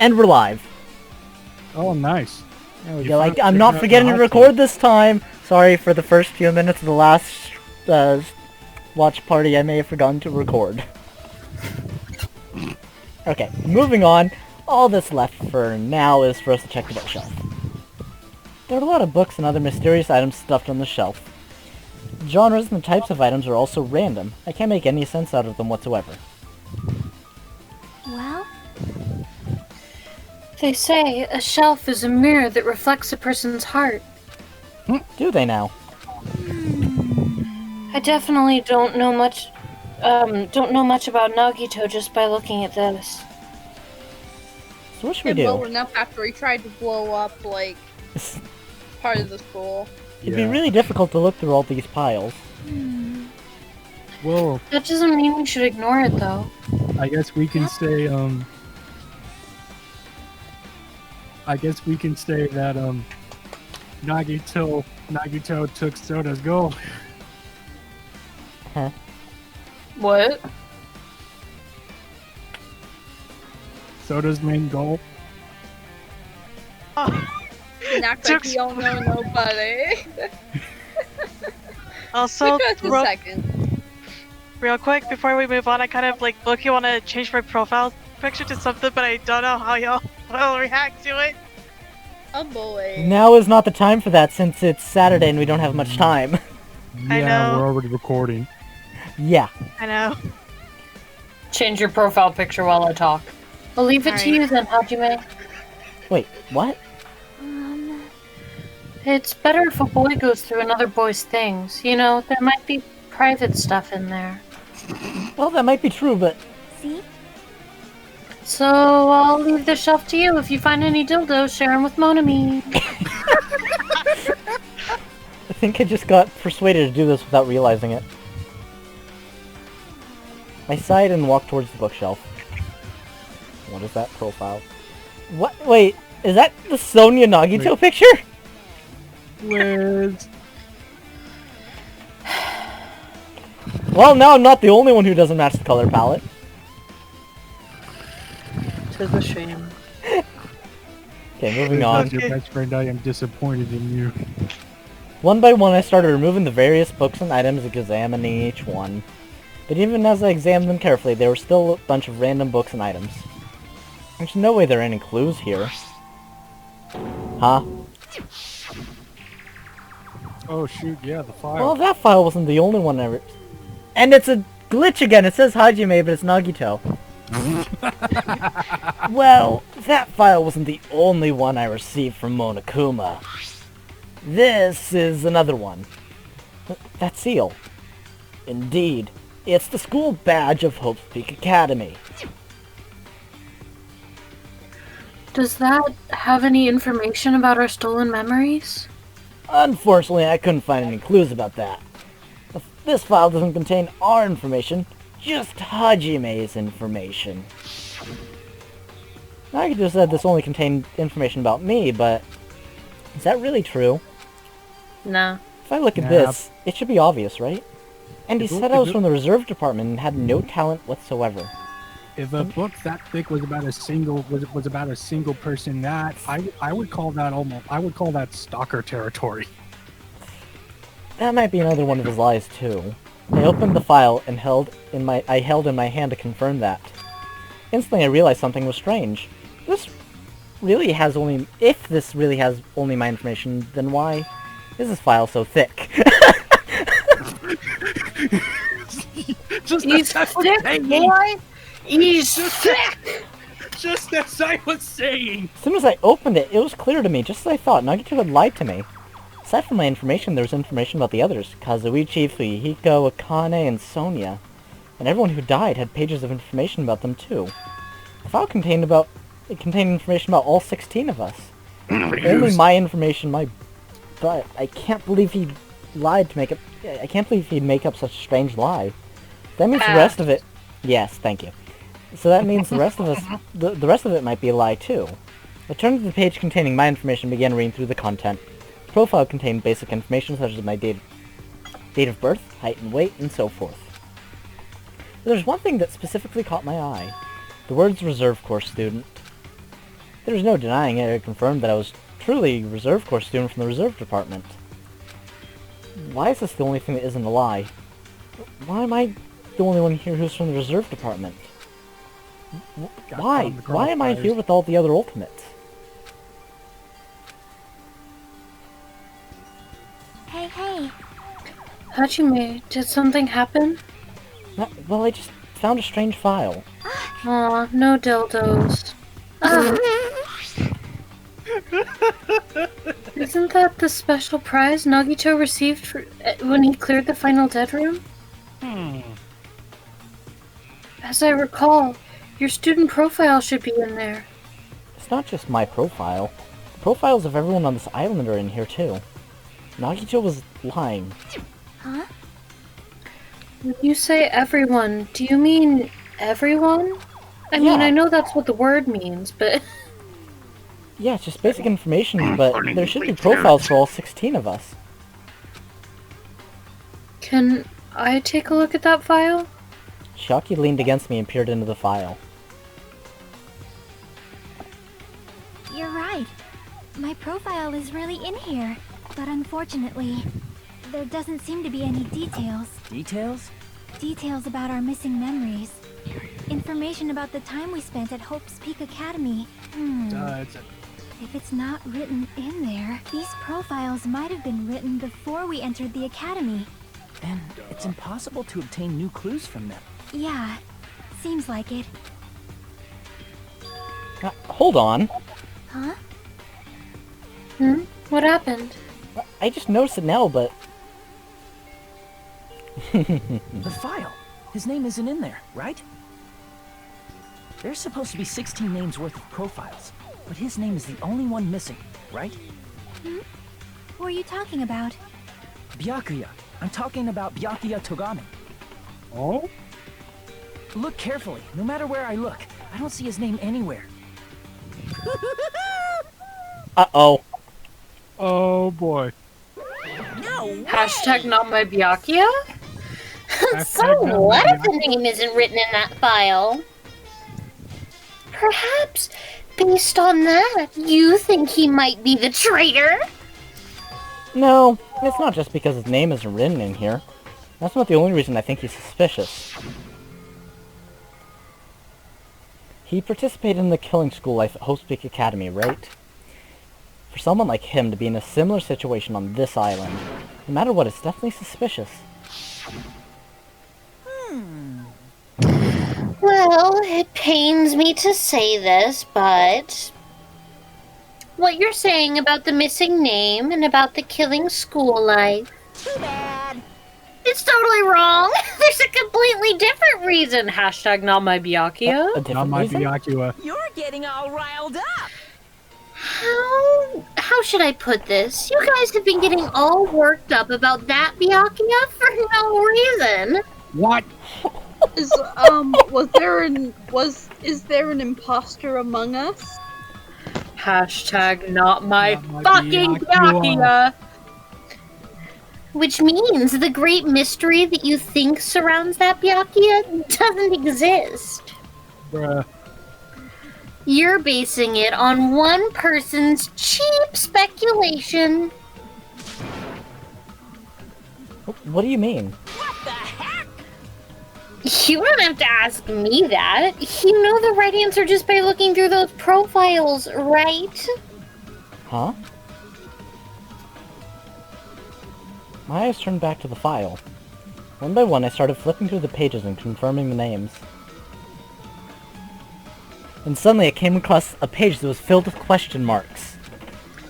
And we're live. Oh, nice. There we go. I'm not forgetting to record this time. Sorry for the first few minutes of the last watch party. I may have forgotten to record. Okay, moving on. All that's left for now is for us to check the bookshelf. There are a lot of books and other mysterious items stuffed on the shelf. Genres and the types of items are also random. I can't make any sense out of them whatsoever. Well? They say a shelf is a mirror that reflects a person's heart. Do they now? I definitely don't know much about Nagito just by looking at this. So what should we It do? blowing up after he tried to blow up, like, part of the school. It'd be really difficult to look through all these piles. Well, That doesn't mean we should ignore it, though. I guess we can say, that, Nagito took Soda's goal. Huh? What? Soda's main goal. Not like he don't know nobody. Also, Just a second. real quick, before we move on, I kind of, like, low-key want to change my profile picture to something, but I don't know how y'all will react to it. Oh boy. Now is not the time for that since it's Saturday and we don't have much time. I Yeah, know. we're already recording. Yeah. I know. Change your profile picture while I talk. I'll leave it to you then, Hajime. Wait, what? It's better if a boy goes through another boy's things. You know, there might be private stuff in there. Well, that might be true, but... See? So, I'll leave the shelf to you. If you find any dildos, share them with Monami. I think I just got persuaded to do this without realizing it. I sighed and walked towards the bookshelf. What is that profile? What? Wait, is that the Sonia Nagito picture? Liz. Well, now I'm not the only one who doesn't match the color palette. Tis a shame. Okay, moving As on. your best friend, I am disappointed in you. One by one, I started removing the various books and items, examining each one. But even as I examined them carefully, there were still a bunch of random books and items. There's no way there are any clues here. Huh? Oh shoot, yeah, the file. Well, that file wasn't the only one I ever... And it's a glitch again! It says Hajime, but it's Nagito. Well, that file wasn't the only one I received from Monokuma. This is another one. That seal. Indeed, it's the school badge of Hope's Peak Academy. Does that have any information about our stolen memories? Unfortunately, I couldn't find any clues about that. This file doesn't contain our information, just Hajime's information. Nagito said this only contained information about me, but is that really true? Nah. If I look at this, it should be obvious, right? And he said I was from the reserve department and had no talent whatsoever. If a book that thick was about a single person, that I would call that stalker territory. That might be another one of his lies too. I opened the file and held in my hand to confirm that. Instantly, I realized something was strange. If this really has only my information, then why is this file so thick? He's thick, boy! He's thick! Just as I was saying! As soon as I opened it, it was clear to me, just as I thought. Nagito had lied to me. Aside from my information, there was information about the others. Kazuichi, Fuyuhiko, Akane, and Sonia. And everyone who died had pages of information about them too. The file contained information about all 16 of us. Only my information, but I can't believe he lied to make up... I can't believe he'd make up such a strange lie. That means the rest of it... Yes, thank you. So that means the rest of us... The rest of it might be a lie too. I turned to the page containing my information and began reading through the content. The profile contained basic information such as my date of birth, height and weight, and so forth. But there's one thing that specifically caught my eye. The words reserve course student. There's no denying it. It confirmed that I was truly a Reserve Corps student from the Reserve Department. Why is this the only thing that isn't a lie? Why am I the only one here who's from the Reserve Department? Why? Why am I here with all the other Ultimates? Hey. Hajime, did something happen? Well, I just found a strange file. Aw, no dildos. Isn't that the special prize Nagito received when he cleared the final dead room? As I recall, your student profile should be in there. It's not just my profile. The profiles of everyone on this island are in here too. Nagito was lying. Huh? When you say everyone, do you mean everyone? I mean, I know that's what the word means, but... Yeah, it's just basic information, but there should be profiles for all 16 of us. Can I take a look at that file? Shocky leaned against me and peered into the file. You're right. My profile is really in here. But unfortunately, there doesn't seem to be any details. Details? Details about our missing memories. Information about the time we spent at Hope's Peak Academy. If it's not written in there, these profiles might have been written before we entered the academy. And it's impossible to obtain new clues from them. Yeah, seems like it. Hold on. Huh? What happened? I just noticed it now, but... The file! His name isn't in there, right? There's supposed to be 16 names worth of profiles, but his name is the only one missing, right? Who are you talking about? Byakuya. I'm talking about Byakuya Togami. Oh? Look carefully. No matter where I look, I don't see his name anywhere. Uh-oh. Oh boy. Hashtag not my Byakuya? So what if the name isn't written in that file? Perhaps, based on that, you think he might be the traitor? No, it's not just because his name isn't written in here. That's not the only reason I think he's suspicious. He participated in the killing school life at Hope's Peak Academy, right? For someone like him to be in a similar situation on this island, no matter what, it's definitely suspicious. Well, it pains me to say this, but... what you're saying about the missing name and about the killing school life... Too bad. It's totally wrong! There's a completely different reason! Hashtag not my Byakuya? A different Not my reason? Byakuya. You're getting all riled up! How should I put this? You guys have been getting all worked up about that Byakuya for no reason! What? Is there an imposter among us? Hashtag not my Not my fucking Byakuya. Byakuya! Which means the great mystery that you think surrounds that Byakuya doesn't exist. Bruh. You're basing it on one person's cheap speculation. What do you mean? You don't have to ask me that. You know the right answer just by looking through those profiles, right? Huh? My eyes turned back to the file. One by one, I started flipping through the pages and confirming the names. And suddenly I came across a page that was filled with question marks.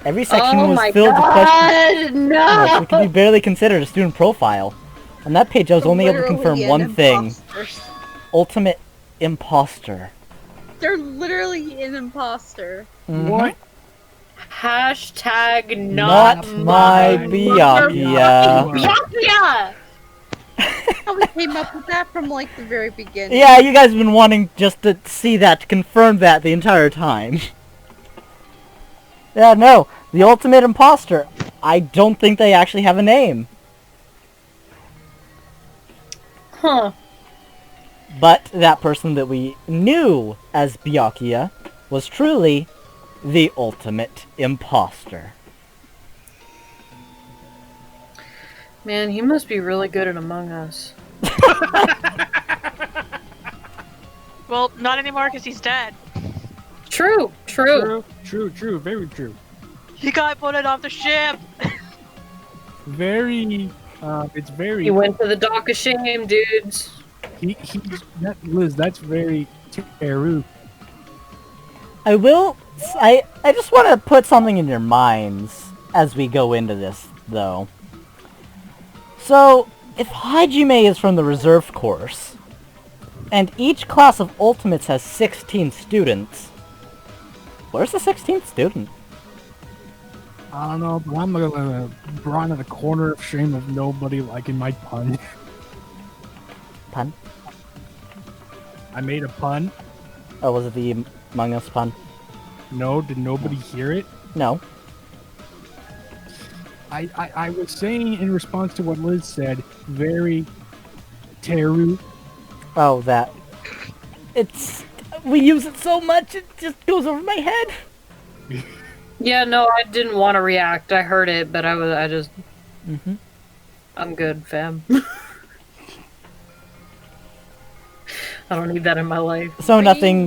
Every section was filled with question marks. It could be barely considered a student profile. On that page I was only able to confirm one thing. Ultimate imposter. They're literally an imposter. What? Hashtag Not my Byakuya. Byakuya! Probably came up with that from like the very beginning. Yeah, you guys have been wanting just to see that, to confirm that the entire time. Yeah, no, the ultimate imposter. I don't think they actually have a name. Huh. But that person that we knew as Byakuya was truly the ultimate imposter. Man, he must be really good at Among Us. Well, not anymore because he's dead. True. True, very true. He got voted off the ship. It's very... He went to the dock of shame, dudes. Liz, that's very Teru. I just want to put something in your minds as we go into this, though. So, if Hajime is from the reserve course, and each class of Ultimates has 16 students, where's the 16th student? I don't know, but I'm gonna run in the corner of shame of nobody liking my pun. Pun? I made a pun. Oh, was it the Among Us pun? No, did nobody hear it? No. I was saying in response to what Liz said, very Teru. Oh, that. We use it so much, it just goes over my head. Yeah, no, I didn't want to react. I heard it, but I just... Mm-hmm. I'm good, fam. I don't need that in my life. So nothing...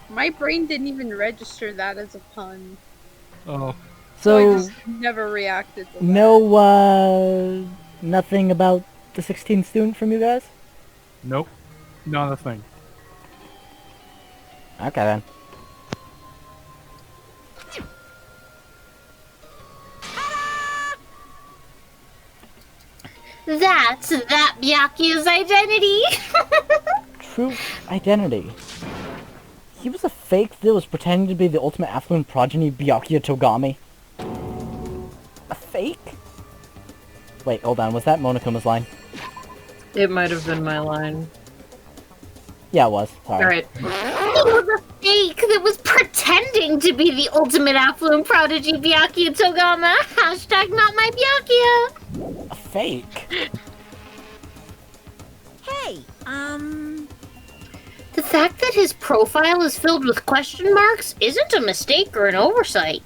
My brain didn't even register that as a pun. Oh. So I just never reacted to that. No, nothing about the 16th student from you guys? Nope. Not a thing. Okay, then. That's that Byakuya's identity. True identity. He was a fake that was pretending to be the ultimate affluent progeny Byakuya Togami. A fake? Wait, hold on, was that Monokuma's line? It might have been my line. Yeah, it was. Sorry. Alright. He was a fake that was pretending to be the ultimate affluent prodigy Byakuya Togama. Hashtag not my Byakuya. A fake? Hey, The fact that his profile is filled with question marks isn't a mistake or an oversight.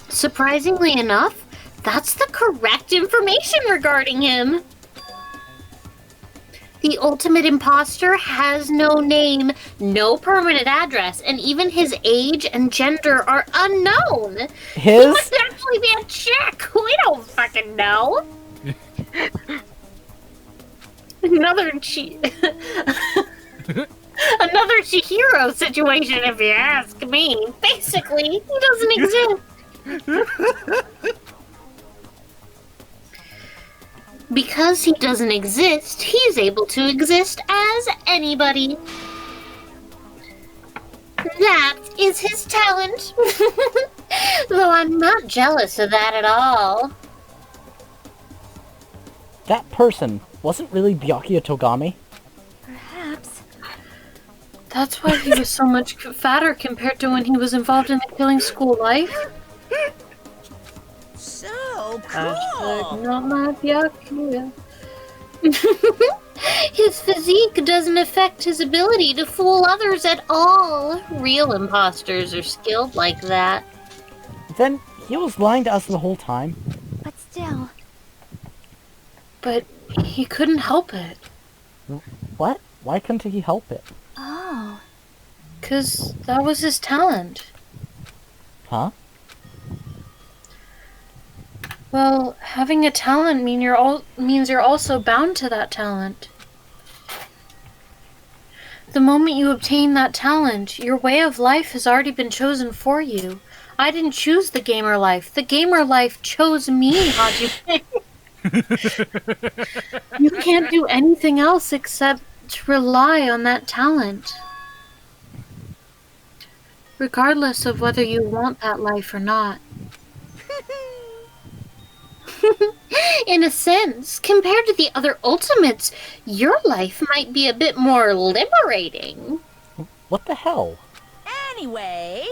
Surprisingly enough, that's the correct information regarding him. The ultimate imposter has no name, no permanent address, and even his age and gender are unknown. He must actually be a chick. We don't fucking know. Another Chihiro situation, if you ask me. Basically, he doesn't exist. Because he doesn't exist, he's able to exist as anybody. That is his talent. Though I'm not jealous of that at all. That person wasn't really Byakuya Togami? perhaps. That's why he was so much fatter compared to when he was involved in the killing school life. So Hashtag not my Byakuya. His physique doesn't affect his ability to fool others at all. Real imposters are skilled like that. Then he was lying to us the whole time. But still. But he couldn't help it. What? Why couldn't he help it? Oh. 'Cause that was his talent. Huh? Well, having a talent means you're also bound to that talent. The moment you obtain that talent, your way of life has already been chosen for you. I didn't choose the gamer life. The gamer life chose me, Hajime. You can't do anything else except rely on that talent. Regardless of whether you want that life or not. In a sense, compared to the other ultimates, your life might be a bit more liberating. What the hell? Anyway.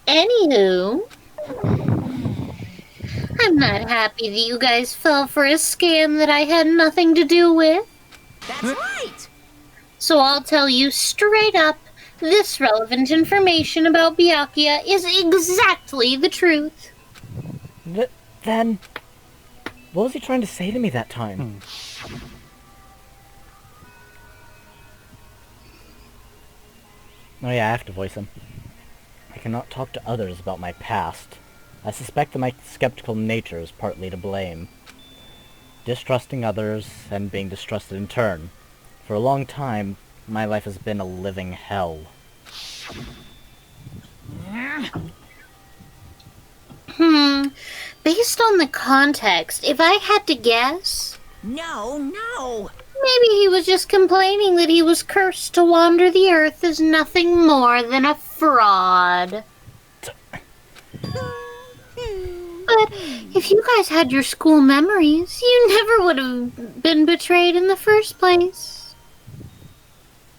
Anywho, I'm not happy that you guys fell for a scam that I had nothing to do with. That's right. So I'll tell you straight up, This relevant information about Byakuya is exactly the truth. Then... what was he trying to say to me that time? Oh yeah, I have to voice him. I cannot talk to others about my past. I suspect that my skeptical nature is partly to blame. Distrusting others, and being distrusted in turn. For a long time, my life has been a living hell. Based on the context, if I had to guess... No. Maybe he was just complaining that he was cursed to wander the earth as nothing more than a fraud. But if you guys had your school memories, you never would have been betrayed in the first place.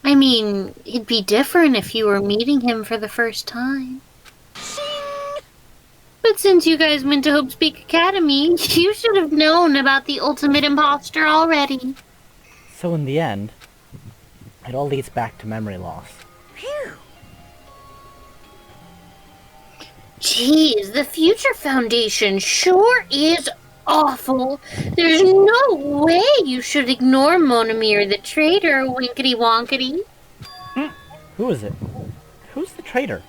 I mean, it'd be different if you were meeting him for the first time. But since you guys went to Hope's Peak Academy, you should have known about the ultimate imposter already. So in the end, it all leads back to memory loss. Phew. Jeez, the Future Foundation sure is awful. There's no way you should ignore Monomir the traitor, winkety wonkety. Who is it? Who's the traitor?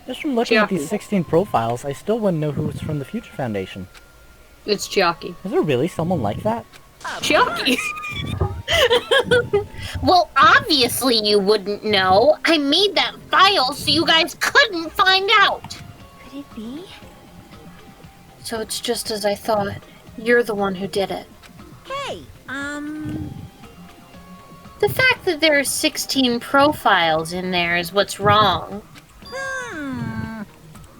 Just from looking at these 16 profiles, I still wouldn't know who's from the Future Foundation. It's Chiaki. Is there really someone like that? Chiaki? Well, obviously you wouldn't know. I made that file so you guys couldn't find out. Could it be? So it's just as I thought. You're the one who did it. Hey, The fact that there are 16 profiles in there is what's wrong.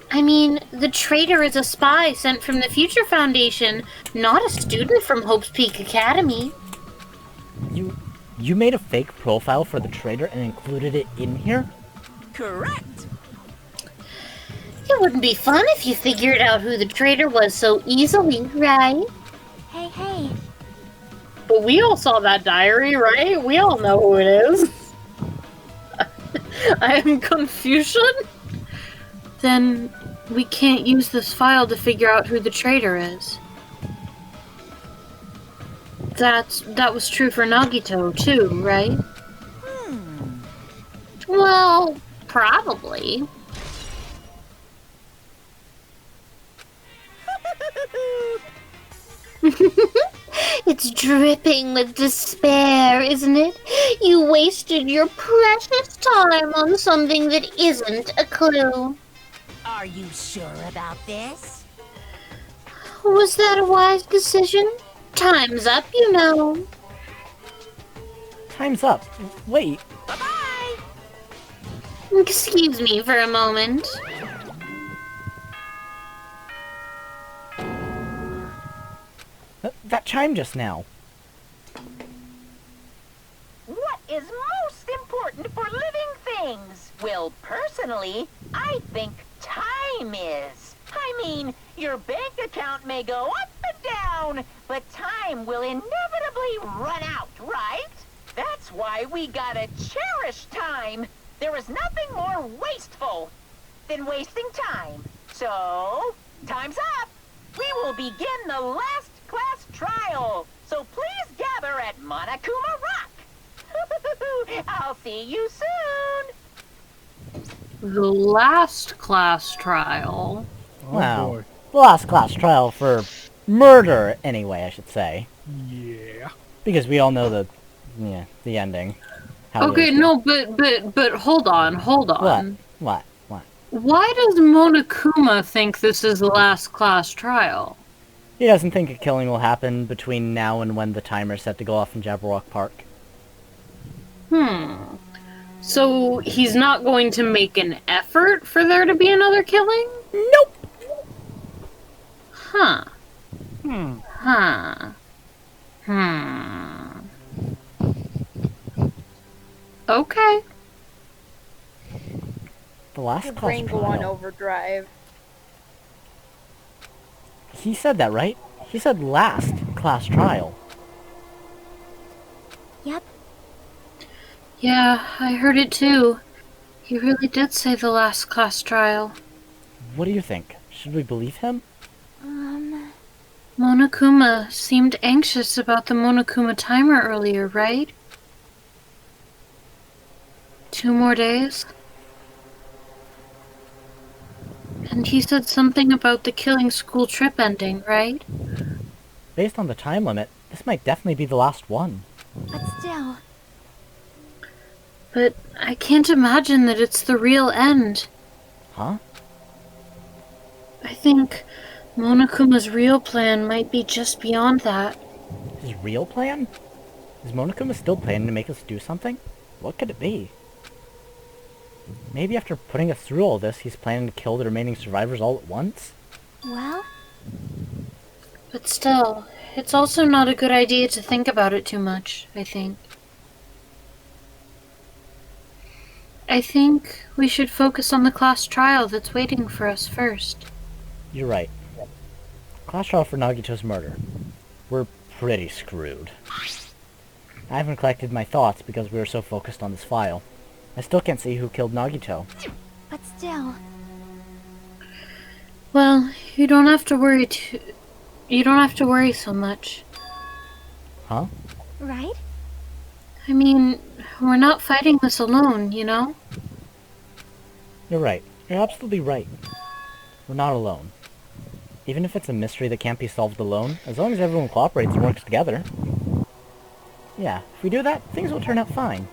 I mean, the traitor is a spy sent from the Future Foundation, not a student from Hope's Peak Academy. You made a fake profile for the traitor and included it in here? Correct. It wouldn't be fun if you figured out who the traitor was so easily, right? Hey. But we all saw that diary, right? We all know who it is. I am Confucian? Then we can't use this file to figure out who the traitor is. That was true for Nagito, too, right? Well, probably. It's dripping with despair, isn't it? You wasted your precious time on something that isn't a clue. Are you sure about this? Was that a wise decision? Time's up, you know. Time's up. Wait. Bye-bye! Excuse me for a moment. That chime just now. What is most important for living things? Well, personally, I think time is. I mean, your bank account may go up and down, but time will inevitably run out, right? That's why we gotta cherish time. There is nothing more wasteful than wasting time. So, time's up. We will begin the last class trial. So please gather at Monokuma Rock. I'll see you soon. The last class trial. Wow. Boy. The last class trial for murder, anyway, I should say. Yeah. Because we all know the ending. How it Okay, is. no, but hold on. What? Why does Monokuma think this is the last class trial? He doesn't think a killing will happen between now and when the timer's set to go off in Jabberwock Park. So he's not going to make an effort for there to be another killing? Nope! Huh. Okay. The last Your class brain go on trial. overdrive. He said that, right? He said last class trial. Yep. Yeah, I heard it too. He really did say the last class trial. What do you think? Should we believe him? Monokuma seemed anxious about the Monokuma timer earlier, right? 2 more days? And he said something about the killing school trip ending, right? Based on the time limit, this might definitely be the last one. But still... But I can't imagine that it's the real end. Huh? I think Monokuma's real plan might be just beyond that. His real plan? Is Monokuma still planning to make us do something? What could it be? Maybe after putting us through all this, he's planning to kill the remaining survivors all at once? Well? But still, it's also not a good idea to think about it too much, I think. I think we should focus on the class trial that's waiting for us first. You're right. Class trial for Nagito's murder. We're pretty screwed. I haven't collected my thoughts because we were so focused on this file. I still can't see who killed Nagito. But still... Well, you don't have to worry you don't have to worry so much. Huh? Right? I mean, we're not fighting this alone, you know? You're right. You're absolutely right. We're not alone. Even if it's a mystery that can't be solved alone, as long as everyone cooperates and works together. Yeah, if we do that, things will turn out fine.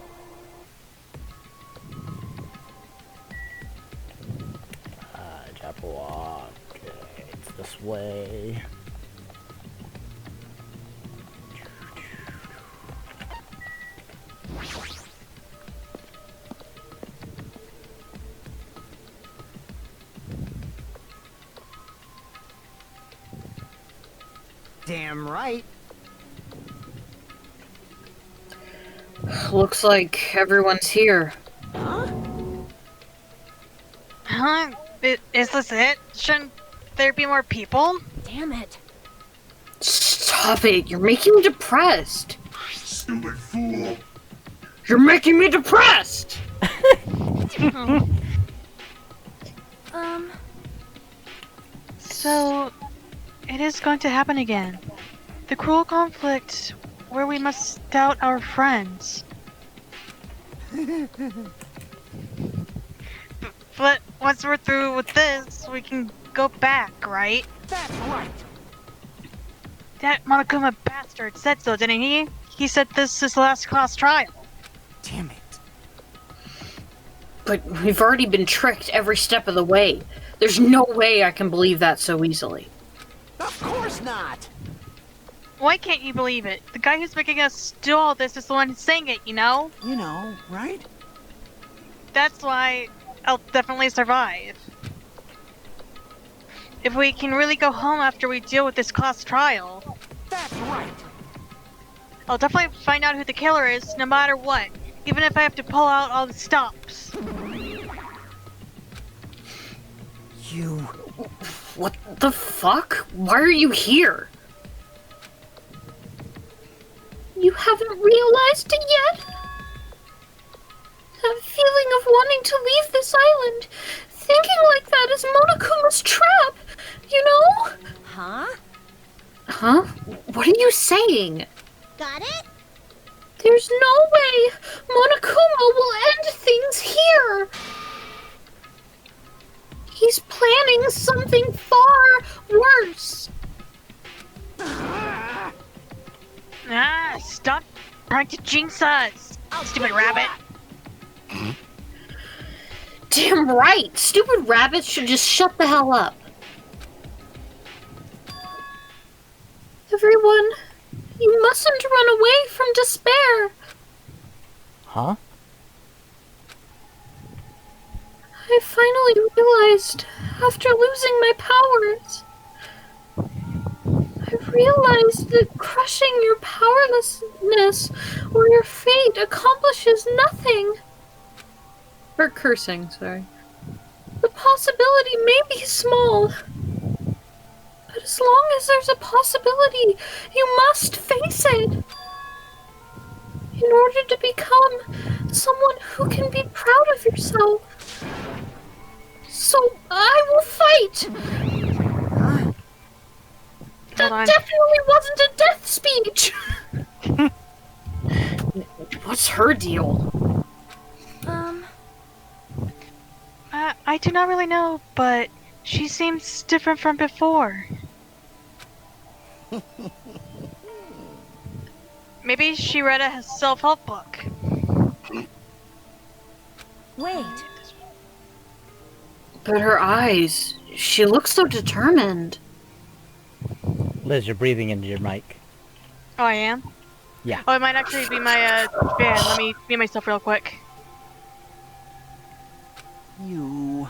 Jabberwock. Okay, it's this way. Damn right. Looks like everyone's here. Huh? Is this it? Shouldn't there be more people? Damn it. Stop it, you're making me depressed. Stupid fool. You're making me depressed! So, it is going to happen again. The cruel conflict where we must doubt our friends. But once we're through with this, we can go back, right? That's right. That Monokuma bastard said so, didn't he? He said this is the last class trial. Damn it. But we've already been tricked every step of the way. There's no way I can believe that so easily. Of course not. Why can't you believe it? The guy who's making us do all this is the one saying it, you know? You know, right? That's why I'll definitely survive. If we can really go home after we deal with this class trial. That's right. I'll definitely find out who the killer is, no matter what. Even if I have to pull out all the stops. You... What the fuck? Why are you here? You haven't realized it yet? That feeling of wanting to leave this island. Thinking like that is Monokuma's trap, you know? Huh? Huh? What are you saying? Got it? There's no way Monokuma will end things here! He's planning something far worse! Stop trying to jinx us, stupid rabbit! Damn right! Stupid rabbits should just shut the hell up. Everyone, you mustn't run away from despair! Huh? I finally realized, after losing my powers, I realized that crushing your powerlessness or your fate accomplishes nothing. Or cursing, sorry. The possibility may be small, but as long as there's a possibility, you must face it. In order to become someone who can be proud of yourself. So I will fight. That definitely wasn't a death speech. What's her deal? I do not really know, but she seems different from before. Maybe she read a self-help book. Wait. But her eyes, she looks so determined. Liz, you're breathing into your mic. Oh, I am? Yeah. Oh, it might actually be my fan. Let me mute myself real quick. You...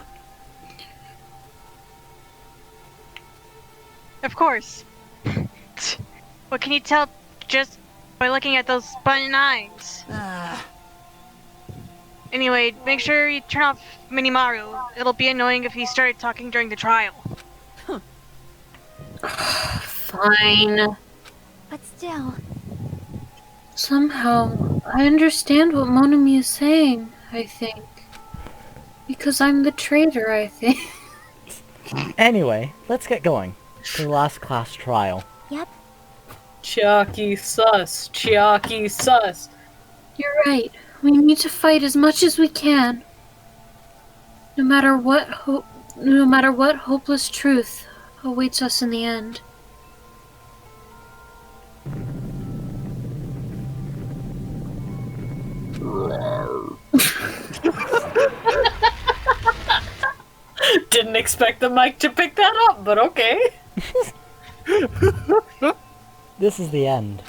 Of course. What can you tell just by looking at those button eyes? Anyway, make sure you turn off Minimaru. It'll be annoying if he started talking during the trial. Fine. But still. Somehow, I understand what Monami is saying, I think. Because I'm the traitor, I think. Anyway, let's get going. To the last class trial. Yep. Chiaki sus. Chiaki sus. You're right. We need to fight as much as we can. No matter what hopeless truth awaits us in the end. Didn't expect the mic to pick that up, but okay. This is the end.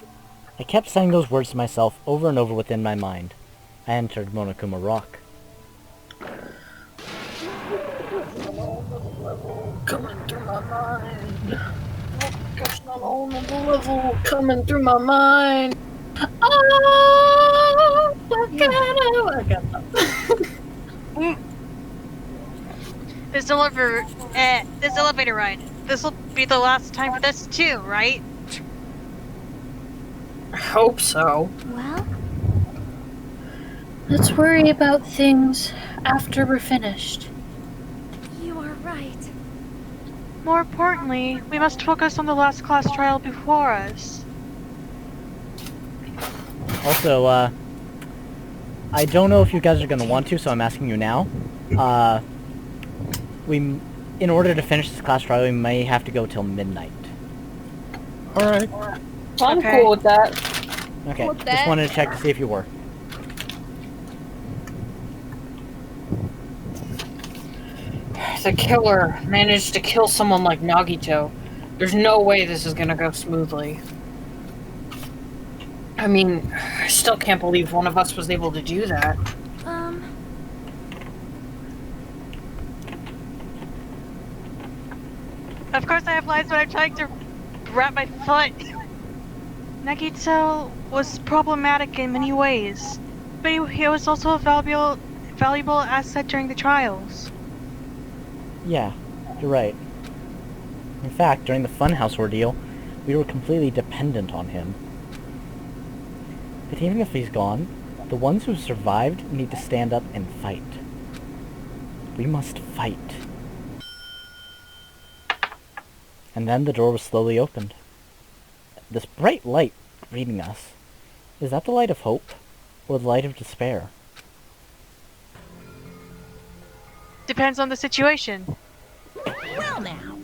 I kept saying those words to myself over and over within my mind. I entered Monokuma Rock. Coming through my mind. Gosh, not on the level. Coming through my mind. Oh, I got that. This elevator ride. This will be the last time for this too, right? I hope so. Well? Let's worry about things after we're finished. You are right. More importantly, we must focus on the last class trial before us. Also, I don't know if you guys are going to want to, so I'm asking you now. In order to finish this class trial, we may have to go till midnight. Alright. I'm Okay. cool with that. Okay, With just that? wanted to check to see if you were. The killer managed to kill someone like Nagito. There's no way this is gonna go smoothly. I mean, I still can't believe one of us was able to do that. Of course I have lines when I'm trying to wrap my foot. Nagito was problematic in many ways, but he was also a valuable asset during the trials. Yeah, you're right. In fact, during the Funhouse ordeal, we were completely dependent on him. But even if he's gone, the ones who survived need to stand up and fight. We must fight. And then the door was slowly opened. This bright light greeting us. Is that the light of hope, or the light of despair? Depends on the situation. Well now.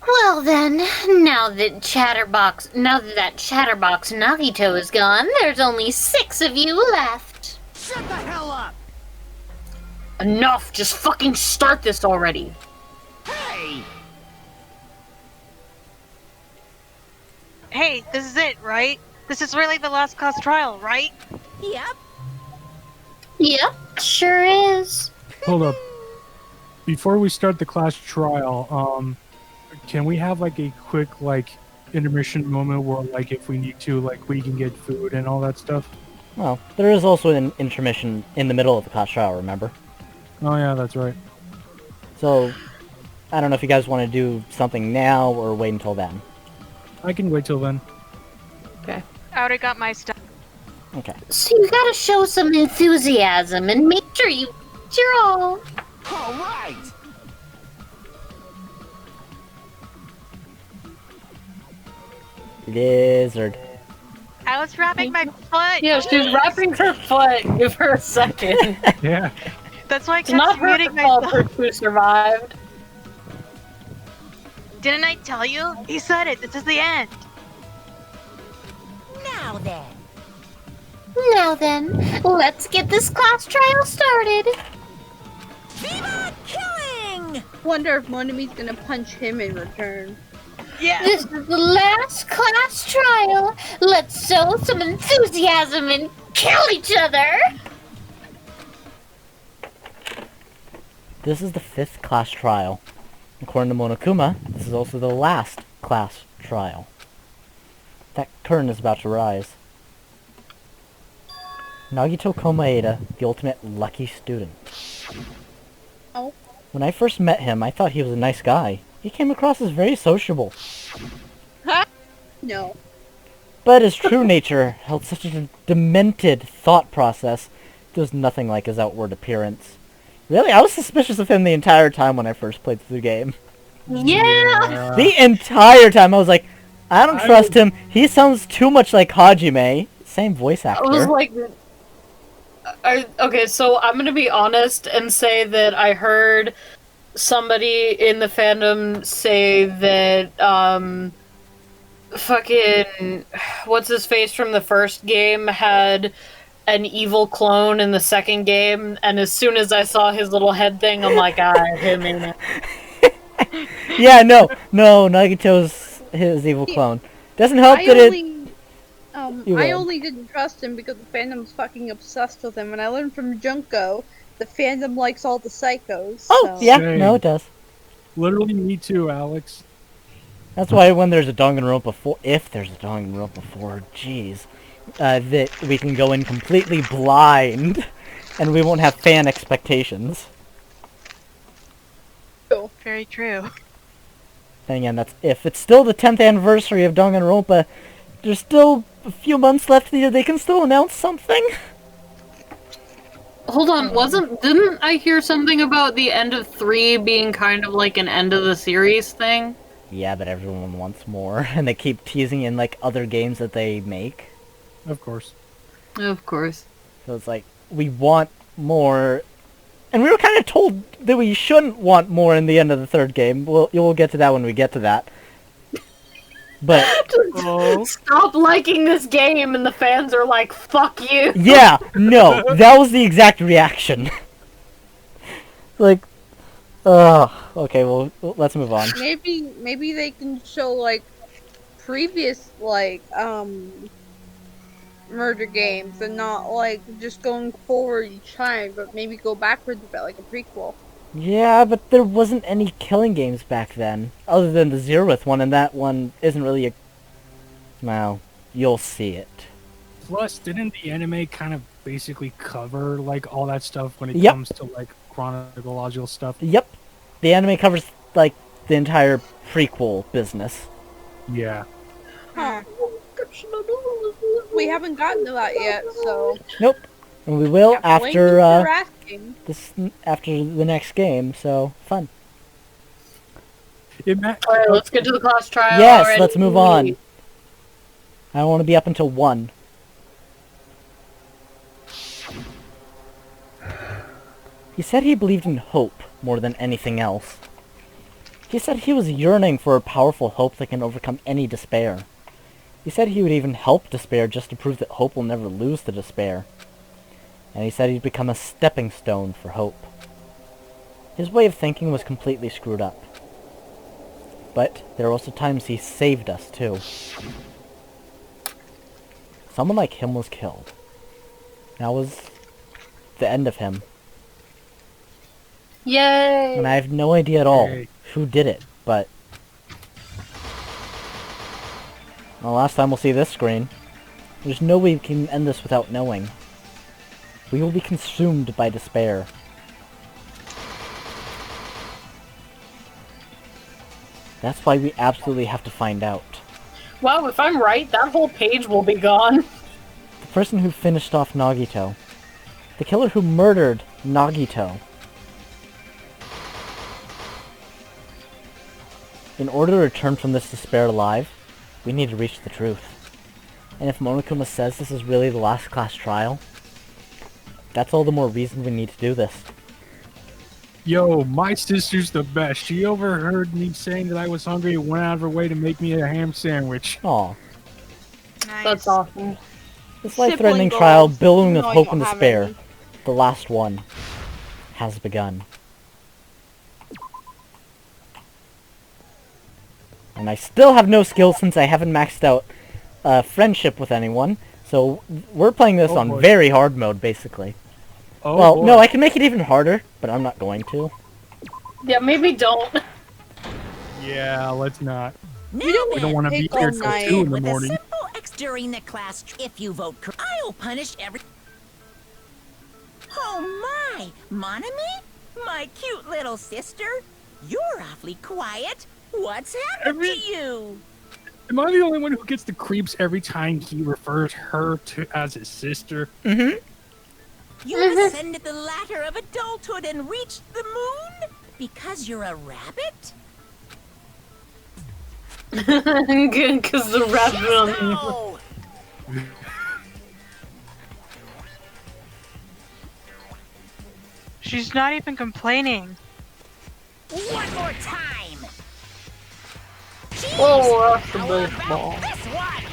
Well then, now that Chatterbox Nagito is gone, there's only 6 of you left. Shut the hell up! Enough! Just fucking start this already! Hey! Hey, this is it, right? This is really the last class trial, right? Yep. Yep, sure is. Hold up. Before we start the class trial, can we have like a quick intermission moment where if we need to we can get food and all that stuff? Well, there is also an intermission in the middle of the class trial, remember? Oh yeah, that's right. So, I don't know if you guys want to do something now or wait until then. I can wait till then. Okay. I already got my stuff. Okay. So you gotta show some enthusiasm and make sure you put your all. All right. Lizard. I was wrapping my foot. Yeah, she's wrapping her foot. Give her a second. Yeah. That's why I It's kept not her muting fault myself. who survived. Didn't I tell you? He said it. This is the end. Now then. Now then, let's get this class trial started. Viva killing! Wonder if Monami's gonna punch him in return. Yeah. This is the last class trial. Let's show some enthusiasm and kill each other. This is the 5th class trial. According to Monokuma, this is also the last class trial. That curtain is about to rise. Nagito Komaeda, the ultimate lucky student. Oh. When I first met him, I thought he was a nice guy. He came across as very sociable. Huh? No. But his true nature held such a demented thought process. It was nothing like his outward appearance. Really, I was suspicious of him the entire time when I first played through the game. Yeah. The entire time I was like, I don't trust him. He sounds too much like Hajime. Same voice actor. I was like, okay, so I'm gonna be honest and say that I heard somebody in the fandom say that, fucking, what's his face from the first game had an evil clone in the second game, and as soon as I saw his little head thing, I'm like, him in it. Yeah, no, Nagito's his evil clone. Doesn't help that I only didn't trust him because the fandom's fucking obsessed with him, and I learned from Junko the fandom likes all the psychos. Oh, so. yeah, Same. no, it does. Literally me too, Alex. That's why when there's a Danganronpa 4, if there's a Danganronpa 4, jeez, that we can go in completely blind, and we won't have fan expectations. Very true. And again, that's if. It's still the 10th anniversary of Danganronpa. There's still a few months left. They can still announce something. Hold on, didn't I hear something about the end of 3 being kind of like an end of the series thing? Yeah, but everyone wants more, and they keep teasing in, like, other games that they make. Of course. Of course. So it's like, we want more, and we were kind of told that we shouldn't want more in the end of the 3rd game. We'll get to that when we get to that. But stop liking this game, and the fans are like, "Fuck you." Yeah, no, that was the exact reaction. Like, okay, well, let's move on. Maybe they can show like previous murder games and not like just going forward each time, but maybe go backwards a bit like a prequel. Yeah, but there wasn't any killing games back then, other than the Zeroth one, and that one isn't really a... Well, you'll see it. Plus, didn't the anime kind of basically cover, like, all that stuff when it Yep. comes to, like, chronological stuff? Yep. The anime covers, like, the entire prequel business. Yeah. Huh. We haven't gotten to that yet, so... Nope. And we will after, asking. after the next game, so, fun. Alright, let's get to the class trial. Yes, already. let's move on. I don't want to be up until 1. He said he believed in hope more than anything else. He said he was yearning for a powerful hope that can overcome any despair. He said he would even help despair just to prove that hope will never lose to despair. And he said he'd become a stepping stone for hope. His way of thinking was completely screwed up. But there were also times he saved us, too. Someone like him was killed. That was the end of him. Yay! And I have no idea at all Yay. who did it, but... Well, last time we'll see this screen. There's no way we can end this without knowing. We will be consumed by despair. That's why we absolutely have to find out. Wow, if I'm right, that whole page will be gone. The person who finished off Nagito. The killer who murdered Nagito. In order to return from this despair alive, we need to reach the truth. And if Monokuma says this is really the last class trial, that's all the more reason we need to do this. Yo, my sister's the best. She overheard me saying that I was hungry and went out of her way to make me a ham sandwich. Aw. Nice. That's awesome. This life-threatening trial, billowing with hope and despair, the last one, has begun. And I still have no skills since I haven't maxed out friendship with anyone, so we're playing this on very hard mode, basically. Oh, well, boy. no, I can make it even harder, but I'm not going to. Yeah, maybe don't. Yeah, let's not. We don't want to be here till 2 in the morning. With a simple X during the class, if you vote correct, I'll punish every... Oh my! Monami? My cute little sister? You're awfully quiet. What's happened to you? Am I the only one who gets the creeps every time he refers her to as his sister? Mm-hmm. You ascended the ladder of adulthood and reached the moon? Because you're a rabbit? Because the rabbit on... She's not even complaining. One more time! Jeez, whoa, that's the baseball. This one?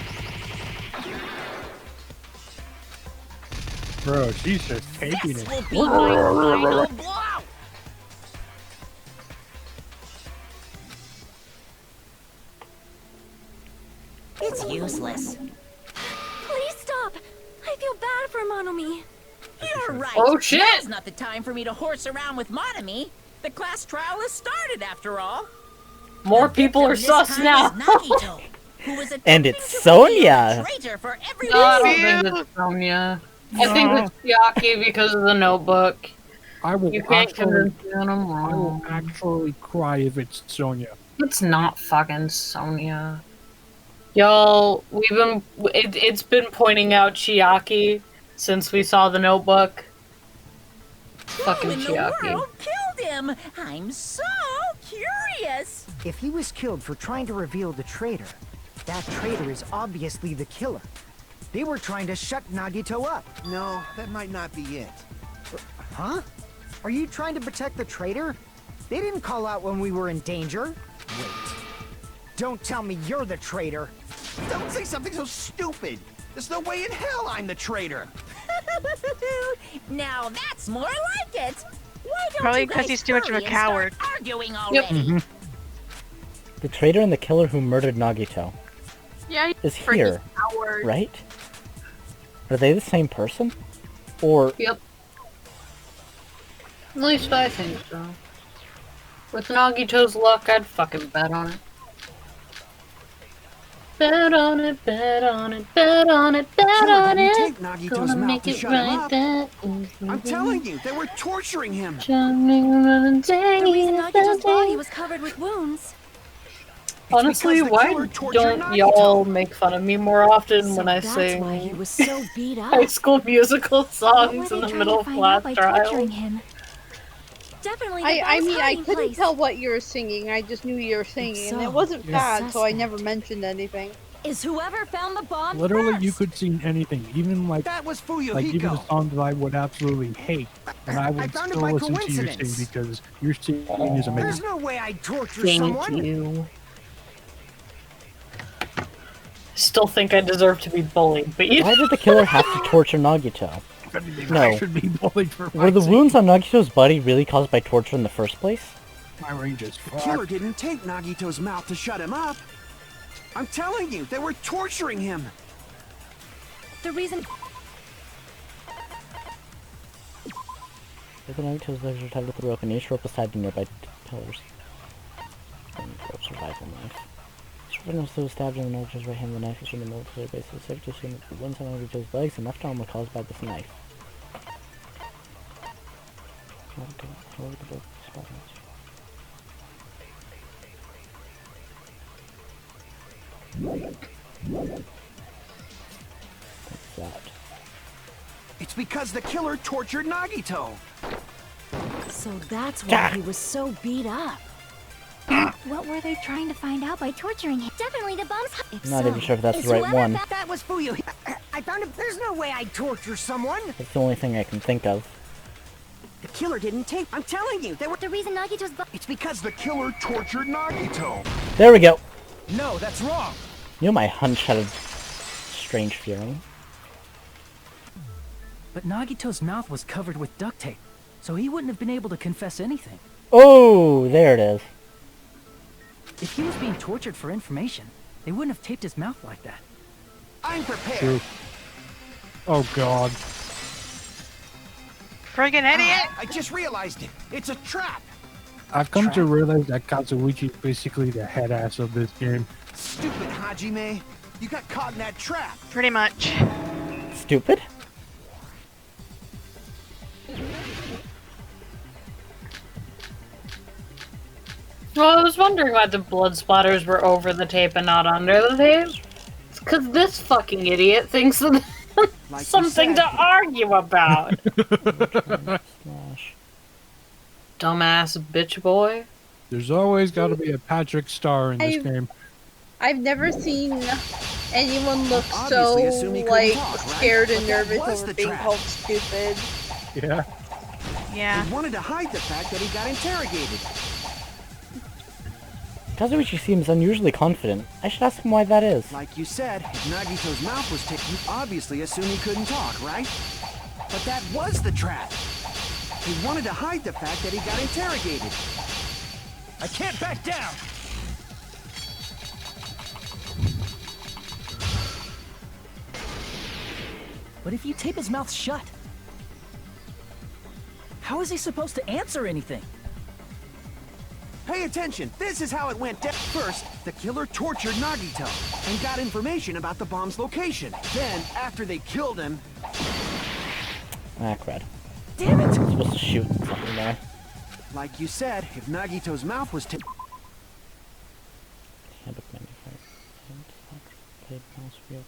Bro, she's just taking this it. Will be my final blow. It's useless. Please stop! I feel bad for Monomi. You're right. Oh shit! Now's not the time for me to horse around with Monomi. The class trial has started after all. More people are sus now. Nagito, and it's Sonia. No, I don't think it's Sonia. I think it's Chiaki because of the notebook. I will you can't actually, convince me when I'm wrong. I will actually cry if it's Sonia. It's not fucking Sonia. Y'all, it's been pointing out Chiaki since we saw the notebook. Fucking Chiaki. Killed him. I'm so curious. If he was killed for trying to reveal the traitor, that traitor is obviously the killer. They were trying to shut Nagito up. No, that might not be it. Huh? Are you trying to protect the traitor? They didn't call out when we were in danger. Wait. Don't tell me you're the traitor. Don't say something so stupid. There's no way in hell I'm the traitor. Now that's more like it. Why don't Probably because he's too much of a coward. Arguing already. The traitor and the killer who murdered Nagito is here, right? Are they the same person? Or... Yep. At least I think so. With Nagito's luck, I'd fucking bet on it. Bet on it, bet on it, bet on it, bet on it. Take Nagito's Gonna mouth make to it shut right him up. I'm telling you, they were torturing him. The reason Nagito's body was covered with wounds. Honestly, why don't y'all make fun of me more often when I sing He was so beat up. High School Musical songs in the middle of class trial? Definitely. I mean, I couldn't tell what you were singing. I just knew you were singing, and it wasn't bad, so I never mentioned anything. Is whoever found the bomb Literally, first? you could sing anything, even like that was even a song that I would absolutely hate, and I would still listen to you sing because your singing is amazing. There's no way I'd torture Thank someone. you. Still think I deserve to be bullied, but you... Why did the killer have to torture Nagito? I should be bullied for were the wounds on Nagito's body really caused by torture in the first place? My range is The killer didn't take Nagito's mouth to shut him up. I'm telling you, they were torturing him. The reason... If Nagito's legs were tied with a rope, and each rope was tied to nearby pillars. Rope survival knife. Witness was stabbed in Nagito's right hand. The knife is from the military base of the sector, so the wounds on Nagito's legs and left arm were caused by this knife. What's that? It's because the killer tortured Nagito. So that's why he was so beat up. What were they trying to find out by torturing him? Definitely the bombs. Not even sure if that's the right one. That was Fuyu. I found it. There's no way I'd torture someone. That's the only thing I can think of. The killer didn't take. I'm telling you, they were. The reason Nagito's. It's because the killer tortured Nagito. There we go. No, that's wrong. You know, my hunch had a strange feeling. But Nagito's mouth was covered with duct tape, so he wouldn't have been able to confess anything. Oh, there it is. If he was being tortured for information, they wouldn't have taped his mouth like that. I'm prepared. True. Oh god. Friggin' idiot! I just realized it. It's a trap. I've come to realize that Kazuichi is basically the head ass of this game. Stupid Hajime. You got caught in that trap. Pretty much. Stupid? Well, I was wondering why the blood splatters were over the tape and not under the tape. It's because this fucking idiot thinks of Like something to argue about. Dumbass bitch boy. There's always got to be a Patrick Star in this game. I've never seen anyone look Obviously, so, assume he couldn't like, talk, right? scared and But that nervous was over the being trap. called stupid. Yeah. Yeah. He wanted to hide the fact that he got interrogated. Kazuichi seems unusually confident. I should ask him why that is. Like you said, if Nagito's mouth was taken, you obviously assume he couldn't talk, right? But that was the trap. He wanted to hide the fact that he got interrogated. I can't back down! But if you tape his mouth shut, how is he supposed to answer anything? Pay attention, this is how it went down. First, the killer tortured Nagito and got information about the bomb's location. Then, after they killed him... Ah, crud. Damn it! I'm supposed to shoot something there. Like you said, if Nagito's mouth was taken... Handbook manufacturer. Plate, mouse, wheel,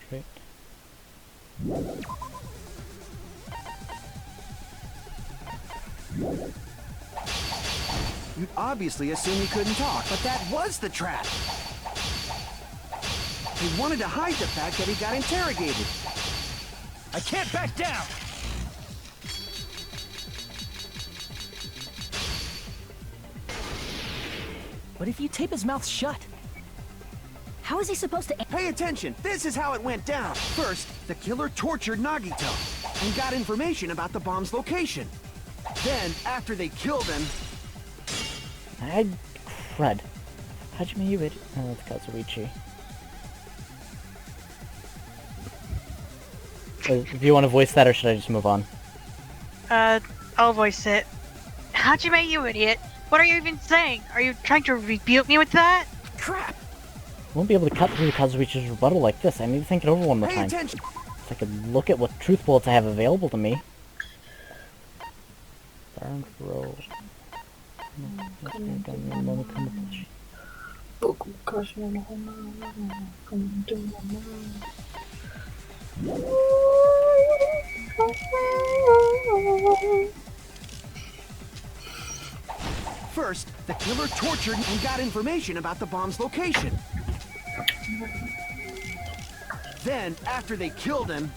concentrate. You'd obviously assume he couldn't talk, but that was the trap. He wanted to hide the fact that he got interrogated. I can't back down! But if you tape his mouth shut, how is he supposed to... Pay attention, this is how it went down. First, the killer tortured Nagito and got information about the bomb's location. Then, after they killed him... Crud. Hajime, you idiot. Oh, it's Kazuichi. Do you want to voice that, or should I just move on? I'll voice it. Hajime, you idiot. What are you even saying? Are you trying to rebuke me with that? Crap! Won't be able to cut through Kazuichi's rebuttal like this. I need to think it over one more time. Attention. If I could look at what truth bullets I have available to me. Road. First, the killer tortured and got information about the bomb's location. Then, after they killed him...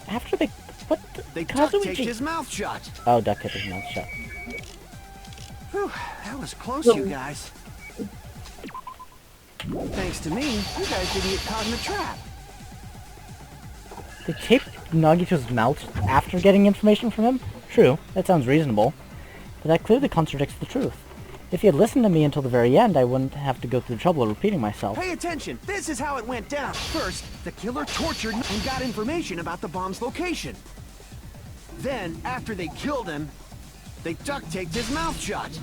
After they... What? They duct taped his mouth shut. Oh, duct taped his mouth shut. Whew, that was close, you guys. Thanks to me, you guys didn't get caught in the trap. They taped Nagito's mouth after getting information from him? True, that sounds reasonable. But that clearly contradicts the truth. If he had listened to me until the very end, I wouldn't have to go through the trouble of repeating myself. Pay attention, this is how it went down. First, the killer tortured and got information about the bomb's location. Then, after they killed him, they duct taped his mouth shut.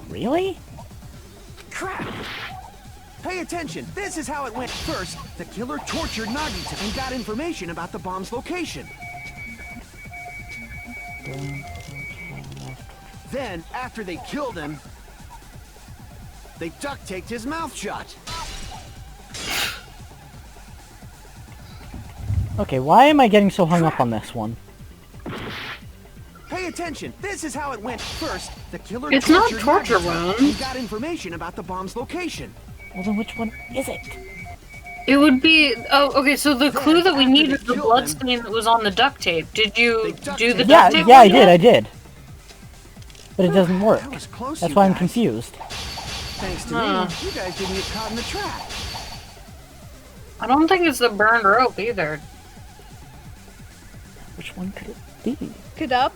Really? Crap! Pay attention, this is how it went. First, the killer tortured Nagito and got information about the bomb's location. Then, after they killed him, they duct taped his mouth shut. Okay, why am I getting so hung up on this one? Pay attention. This is how it went. First, the killer It's not tortured torture Nagito wounds. and got information about the bomb's location. Well, then which one is it? It would be... Oh, okay, so the clue that we after need they is the killed blood him, stain that was on the duct tape. Did you do the Yeah, duct tape? yeah, I one yet? did. But it doesn't work. That was close, That's you why I'm guys. confused. Thanks to Huh. me, you guys didn't get caught in the trap. I don't think it's the burned rope either. Which one could it be? Get up.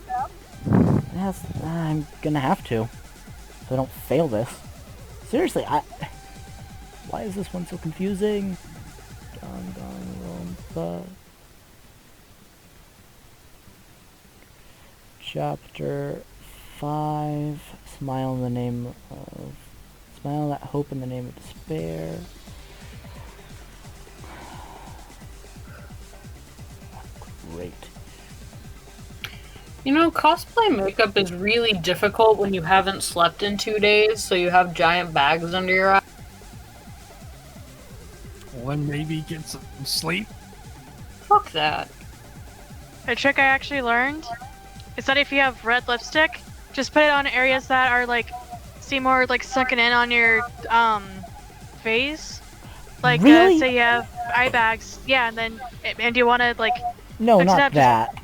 Yes, I'm gonna have to. So I don't fail this. Seriously, why is this one so confusing? Danganronpa. Chapter 5. Smile in the name of... Smile that hope in the name of despair. Great. You know, cosplay makeup is really difficult when you haven't slept in 2 days, so you have giant bags under your eyes. Well, then maybe get some sleep. Fuck that. A trick I actually learned is that if you have red lipstick, just put it on areas that are like seem more like sunken in on your face. Like Really? say you have eye bags, yeah, and you want to like No, fix it not up, that.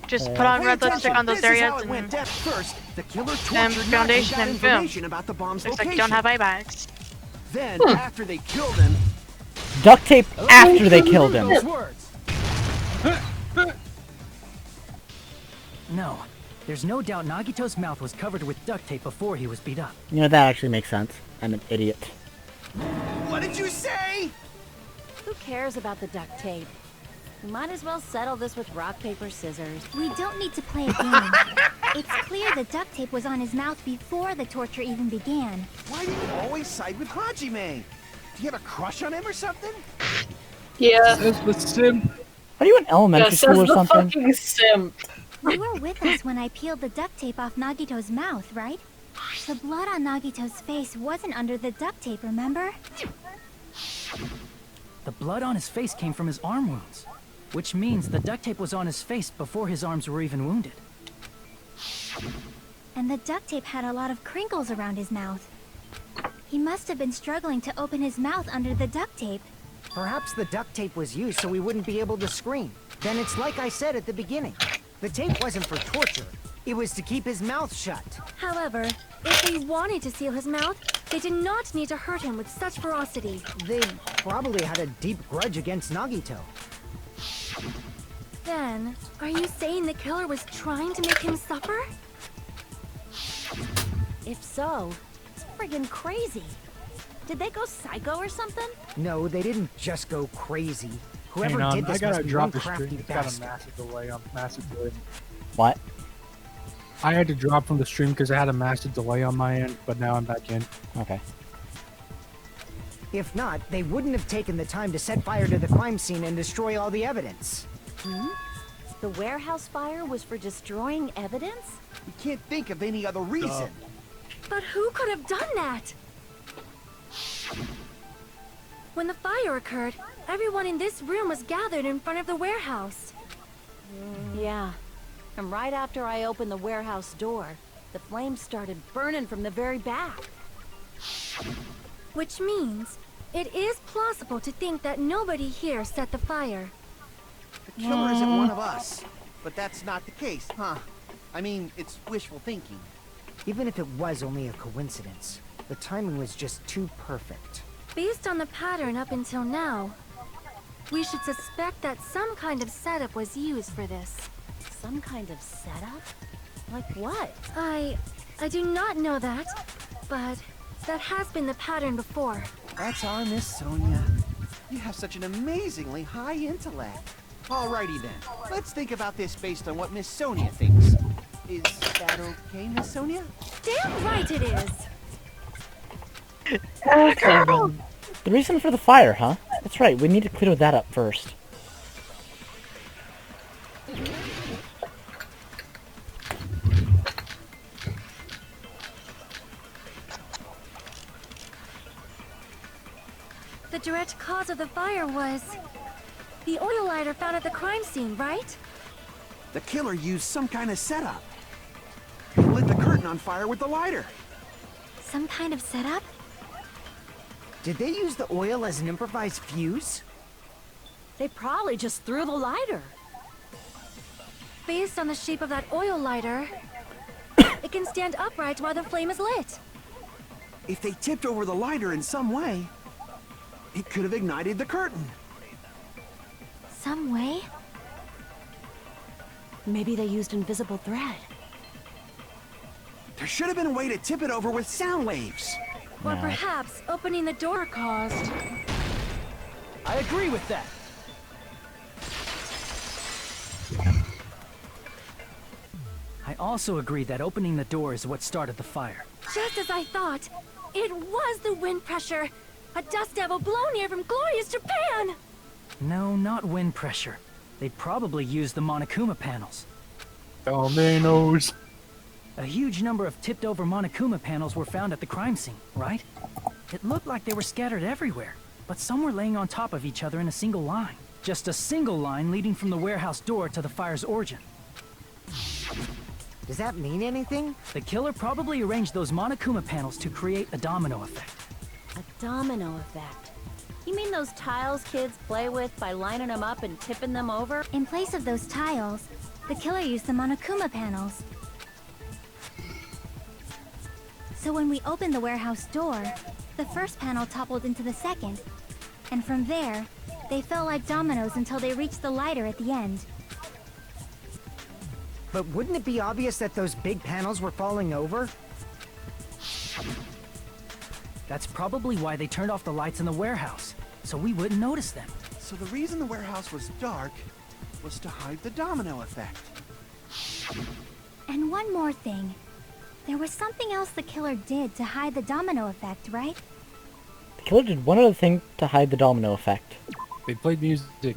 just put on Pay red lipstick attention. on those This is areas how it went down. First, the killer and tortured foundation Nagito and and got boom. information about the bomb's Looks location. like you don't have eye bags. Then, after they killed him, Duct tape after they killed him. those words. No, there's no doubt Nagito's mouth was covered with duct tape before he was beat up. You know, that actually makes sense. I'm an idiot. What did you say? Who cares about the duct tape? We might as well settle this with rock, paper, scissors. We don't need to play a game. It's clear the duct tape was on his mouth before the torture even began. Why do you always side with Hajime? Do you have a crush on him or something? Yeah. Says the sim. Are you in elementary school or something? Fucking simp. You were with us when I peeled the duct tape off Nagito's mouth, right? The blood on Nagito's face wasn't under the duct tape, remember? The blood on his face came from his arm wounds, which means the duct tape was on his face before his arms were even wounded. And the duct tape had a lot of crinkles around his mouth. He must have been struggling to open his mouth under the duct tape. Perhaps the duct tape was used so we wouldn't be able to scream. Then it's like I said at the beginning. The tape wasn't for torture. It was to keep his mouth shut. However, if they wanted to seal his mouth, they did not need to hurt him with such ferocity. They probably had a deep grudge against Nagito. Then, are you saying the killer was trying to make him suffer? If so, it's friggin' crazy. Did they go psycho or something? No, they didn't just go crazy. Whoever Hang on, did I this gotta must be drop one the stream. crafty It's got a bastard. massive delay. What? I had to drop from the stream because I had a massive delay on my end, but now I'm back in. Okay. If not, they wouldn't have taken the time to set fire to the crime scene and destroy all the evidence. The warehouse fire was for destroying evidence? You can't think of any other reason. But who could have done that? When the fire occurred, everyone in this room was gathered in front of the warehouse. Yeah. And right after I opened the warehouse door, the flames started burning from the very back. Which means, it is plausible to think that nobody here set the fire. The killer isn't one of us. But that's not the case, huh? I mean, it's wishful thinking. Even if it was only a coincidence, the timing was just too perfect. Based on the pattern up until now, we should suspect that some kind of setup was used for this. Some kind of setup? Like what? I do not know that, but that has been the pattern before. That's our Miss Sonia. You have such an amazingly high intellect. Alrighty then, let's think about this based on what Miss Sonia thinks. Is that okay, Miss Sonia? Damn right it is! The reason for the fire, huh? That's right, we need to clear that up first. The direct cause of the fire was The oil lighter found at the crime scene, right? The killer used some kind of setup. He lit the curtain on fire with the lighter. Some kind of setup? Did they use the oil as an improvised fuse? They probably just threw the lighter. Based on the shape of that oil lighter, it can stand upright while the flame is lit. If they tipped over the lighter in some way, it could have ignited the curtain. Some way? Maybe they used invisible thread. There should have been a way to tip it over with sound waves. Or perhaps opening the door caused. I agree with that. I also agree that opening the door is what started the fire. Just as I thought. It was the wind pressure. A dust devil blown here from glorious Japan! No, not wind pressure. They'd probably used the Monokuma panels. Dominoes. A huge number of tipped-over Monokuma panels were found at the crime scene, right? It looked like they were scattered everywhere, but some were laying on top of each other in a single line. Just a single line leading from the warehouse door to the fire's origin. Does that mean anything? The killer probably arranged those Monokuma panels to create a domino effect. A domino effect. You mean those tiles kids play with by lining them up and tipping them over? In place of those tiles, the killer used the Monokuma panels. So when we opened the warehouse door, the first panel toppled into the second. And from there, they fell like dominoes until they reached the lighter at the end. But wouldn't it be obvious that those big panels were falling over? That's probably why they turned off the lights in the warehouse, so we wouldn't notice them. So the reason the warehouse was dark was to hide the domino effect. And one more thing. There was something else the killer did to hide the domino effect, right? The killer did one other thing to hide the domino effect. They played music.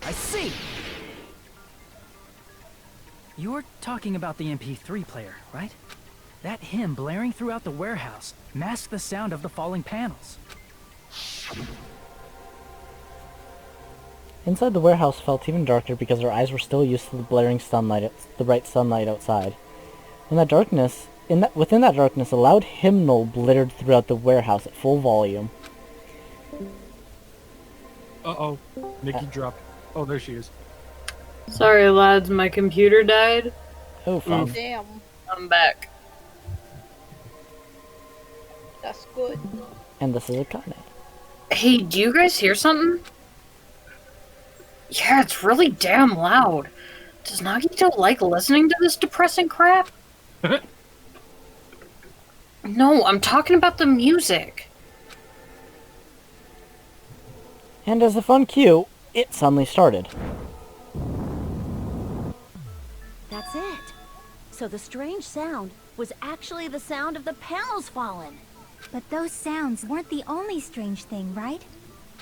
I see! You're talking about the MP3 player, right? That hymn blaring throughout the warehouse masked the sound of the falling panels. Inside the warehouse felt even darker because our eyes were still used to the blaring sunlight, the bright sunlight outside. Within that darkness, a loud hymnal blittered throughout the warehouse at full volume. Uh-oh. Nikki dropped. Oh, there she is. Sorry, lads, my computer died. Oh, fun. Damn. I'm back. That's good. And this is Akane. Hey, do you guys hear something? Yeah, it's really damn loud. Does Nagito like listening to this depressing crap? No, I'm talking about the music. And as the fun cue, it suddenly started. That's it. So the strange sound was actually the sound of the panels falling. But those sounds weren't the only strange thing, right?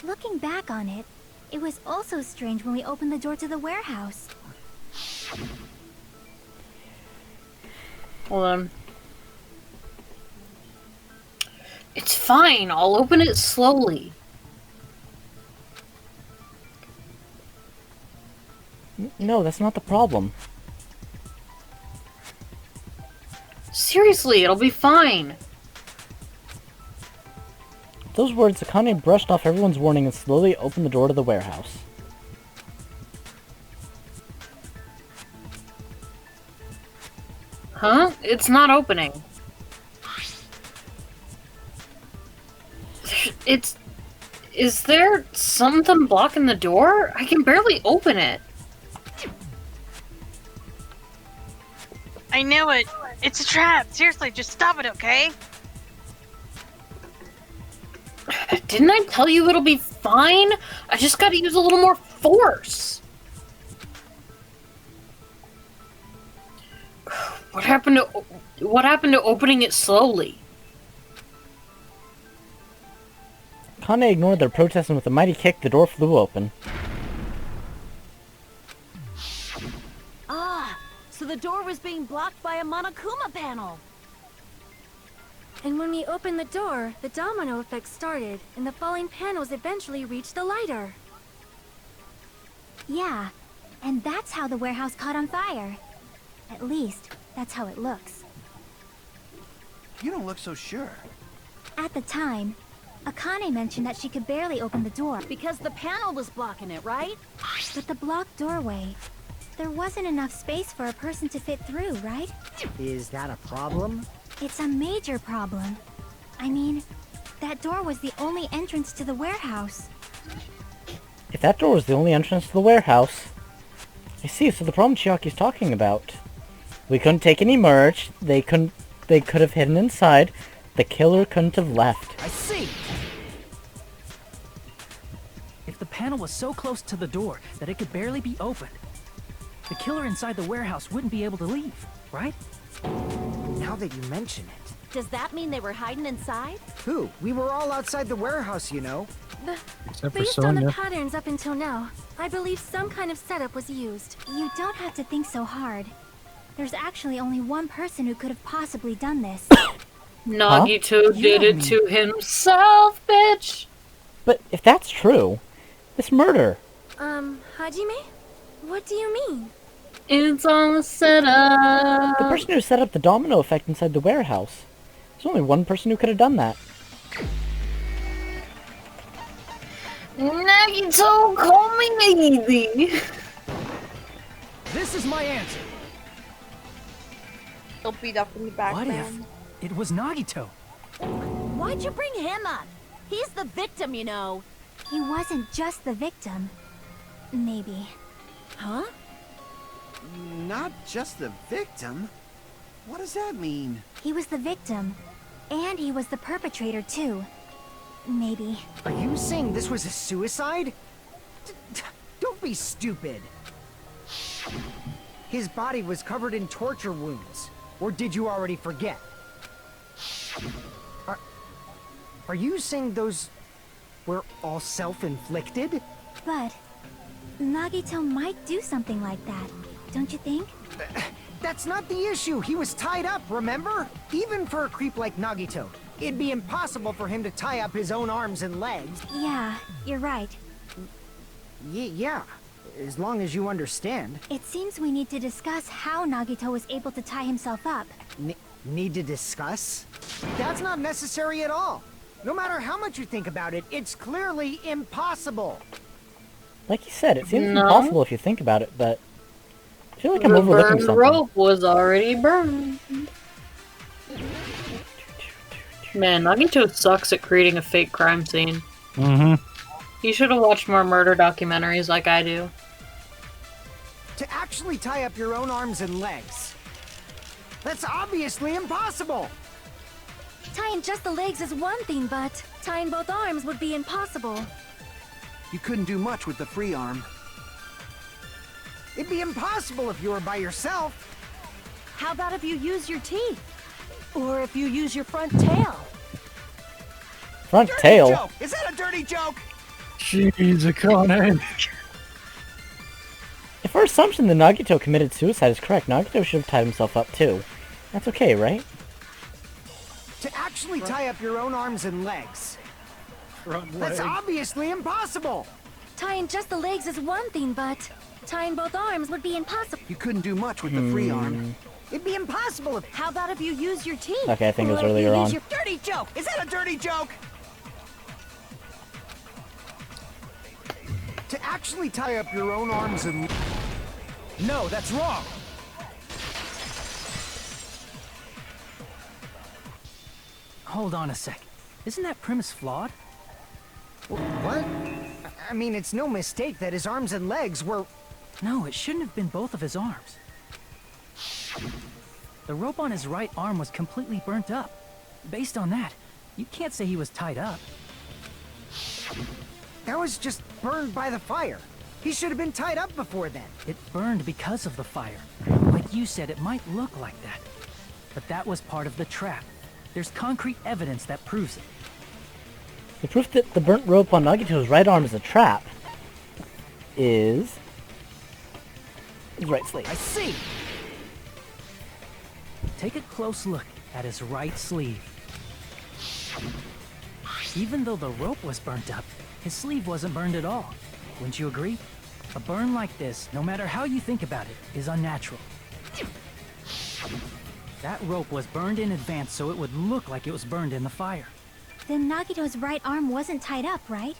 Looking back on it, it was also strange when we opened the door to the warehouse. Hold on. It's fine, I'll open it slowly. No, that's not the problem. Seriously, it'll be fine. Those words, Akane brushed off everyone's warning and slowly opened the door to the warehouse. Huh? It's not opening. Is there something blocking the door? I can barely open it. I knew it! It's a trap! Seriously, just stop it, okay? Didn't I tell you it'll be fine? I just gotta use a little more force. What happened to opening it slowly? Kane ignored their protest and with a mighty kick, the door flew open. Ah, so the door was being blocked by a Monokuma panel. And when we opened the door, the domino effect started, and the falling panels eventually reached the lighter. Yeah, and that's how the warehouse caught on fire. At least, that's how it looks. You don't look so sure. At the time, Akane mentioned that she could barely open the door. Because the panel was blocking it, right? But the blocked doorway, there wasn't enough space for a person to fit through, right? Is that a problem? It's a major problem. I mean, that door was the only entrance to the warehouse. If that door was the only entrance to the warehouse... I see, so the problem Chiaki's talking about. We couldn't take any merch, they could have hidden inside, the killer couldn't have left. I see! If the panel was so close to the door that it could barely be opened, the killer inside the warehouse wouldn't be able to leave, right? Now that you mention it. Does that mean they were hiding inside? Who? We were all outside the warehouse, you know. Based on the patterns up until now, I believe some kind of setup was used. You don't have to think so hard. There's actually only one person who could have possibly done this. Nagito did it to himself, bitch! But if that's true, it's murder. Hajime? What do you mean? It's all set up. The person who set up the domino effect inside the warehouse. There's only one person who could have done that. Nagito, call me baby. This is my answer. He'll beat up in the background. What if it was Nagito? Why'd you bring him up? He's the victim, you know. He wasn't just the victim. Maybe. Huh? Not just the victim? What does that mean? He was the victim. And he was the perpetrator, too. Maybe. Are you saying this was a suicide? Don't be stupid. His body was covered in torture wounds. Or did you already forget? Are you saying those were all self-inflicted? But Nagito might do something like that, don't you think? That's not the issue. He was tied up, remember? Even for a creep like Nagito, it'd be impossible for him to tie up his own arms and legs. Yeah, you're right. Yeah, as long as you understand. It seems we need to discuss how Nagito was able to tie himself up. Need to discuss? That's not necessary at all. No matter how much you think about it, it's clearly impossible. Like you said, it seems impossible if you think about it, but I feel like I'm overlooking something. The rope was already burned. Man, Nagito sucks at creating a fake crime scene. You should have watched more murder documentaries like I do. To actually tie up your own arms and legs. That's obviously impossible! Tying just the legs is one thing, but tying both arms would be impossible. You couldn't do much with the free arm. It'd be impossible if you were by yourself. How about if you use your teeth? Or if you use your front tail? Front tail? Joke. Is that a dirty joke? Jeez, Akane. If our assumption that Nagito committed suicide is correct, Nagito should have tied himself up too. That's okay, right? To actually tie up your own arms and legs. That's obviously impossible! Tying just the legs is one thing, but tying both arms would be impossible. You couldn't do much with the free arm. It'd be impossible if... How about if you use your teeth? Okay, I think it was earlier on. Dirty joke! Is that a dirty joke? To actually tie up your own arms and... No, that's wrong! Hold on a sec. Isn't that premise flawed? What? I mean, it's no mistake that his arms and legs were... No, it shouldn't have been both of his arms. The rope on his right arm was completely burnt up. Based on that, you can't say he was tied up. That was just burned by the fire. He should have been tied up before then. It burned because of the fire. Like you said, it might look like that. But that was part of the trap. There's concrete evidence that proves it. The proof that the burnt rope on Nagito's right arm is a trap is his right sleeve. I see! Take a close look at his right sleeve. Even though the rope was burnt up, his sleeve wasn't burned at all. Wouldn't you agree? A burn like this, no matter how you think about it, is unnatural. That rope was burned in advance so it would look like it was burned in the fire. Then Nagito's right arm wasn't tied up, right?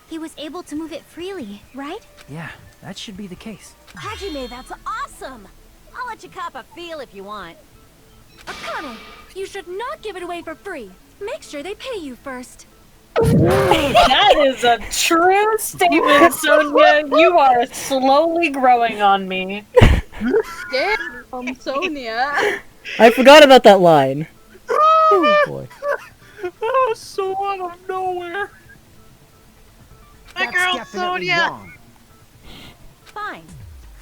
He was able to move it freely, right? Yeah, that should be the case. Hajime, that's awesome! I'll let you cop a feel if you want. Akane, you should not give it away for free. Make sure they pay you first. That is a true statement, Sonia. You are slowly growing on me. Damn, Sonia. I forgot about that line. Oh boy. Oh, so out of nowhere. My girl, Sonia. Wrong. Fine.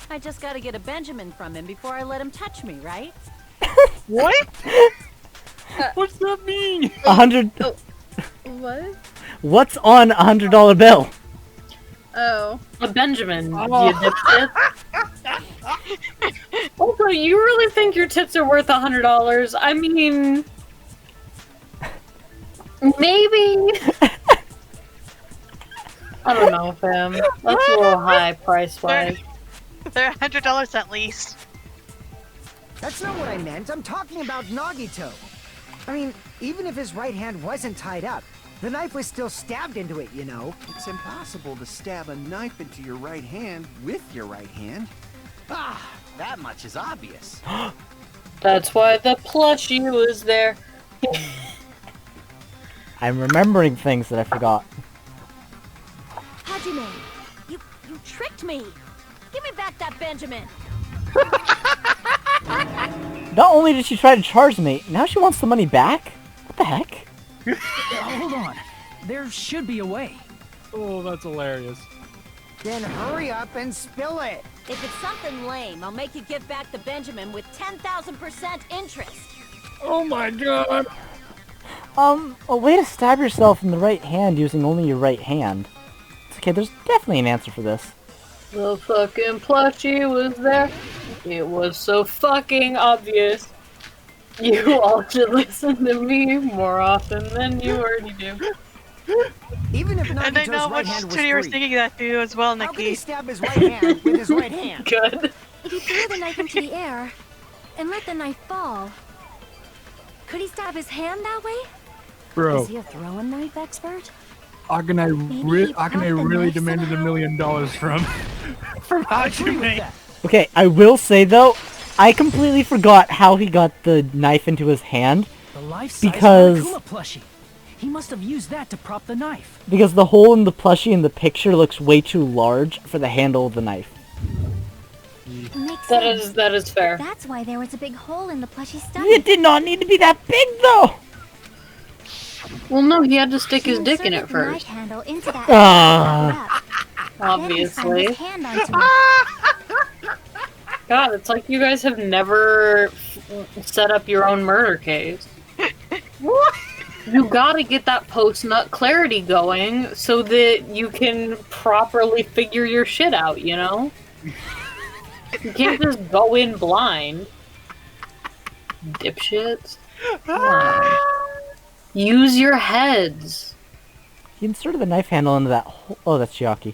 I just gotta get a Benjamin from him before I let him touch me, right? What? What's that mean? 100. Oh, what? What's on a $100 bill? Oh. A Benjamin, you dipshit. Also, you really think your tips are worth $100? I mean... maybe... I don't know, fam. That's a little high price-wise. They're $100 at least. That's not what I meant. I'm talking about Nagito. I mean, even if his right hand wasn't tied up, the knife was still stabbed into it, you know. It's impossible to stab a knife into your right hand with your right hand. Ah, that much is obvious. That's why the plushie was there. I'm remembering things that I forgot. Hajime, you tricked me. Give me back that Benjamin. Not only did she try to charge me, now she wants the money back? What the heck? Hold on. There should be a way. Oh, that's hilarious. Then hurry up and spill it. If it's something lame, I'll make you give back the Benjamin with 10,000% interest. Oh my god. A way to stab yourself in the right hand using only your right hand. It's okay, there's definitely an answer for this. The fucking plushie was there. It was so fucking obvious. You all should listen to me more often than you already do. Even if And I Nagito's know right much hand was to you were free, thinking that too as well, how could he Nikki. stab his right hand with his right hand? Good. If he threw the knife into the air and let the knife fall, could he stab his hand that way? Bro, Is he a throwing knife expert? Akane really demanded $1 million from Hajime. Okay, I will say though, I completely forgot how he got the knife into his hand. The life-size Because Monokuma plushie. He must have used that to prop the knife. because the hole in the plushie in the picture looks way too large for the handle of the knife. Makes That sense. that is fair. That's why there was a big hole in the plushie stomach. It did not need to be that big though. Well, no, he had to stick He his dick in inserted it the knife first. handle into that Ah. Obviously. Then he slammed his hand onto it. God, it's like you guys have never set up your own murder case. What? You gotta get that post-nut clarity going so that you can properly figure your shit out, you know? You can't just go in blind. Dipshits. Come on. Use your heads. He inserted the knife handle into that hole. Oh, that's Chiaki.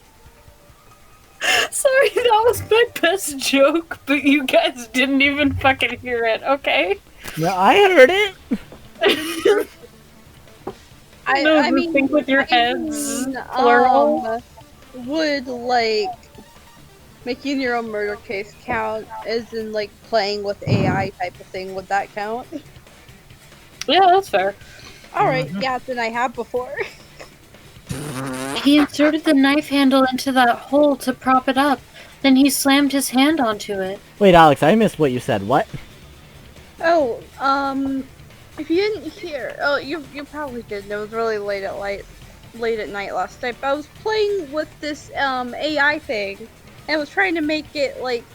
Sorry, that was my best joke, but you guys didn't even fucking hear it, okay? No, I heard it. I mean, think with your heads, plural. Would like making your own murder case count as in like playing with AI type of thing? Would that count? Yeah, that's fair. Alright, yeah, then I have before. He inserted the knife handle into that hole to prop it up. Then he slammed his hand onto it. Wait, Alex, I missed what you said. What? Oh, if you didn't hear, oh, you probably did. It was really late at night last night. But I was playing with this AI thing, and I was trying to make it like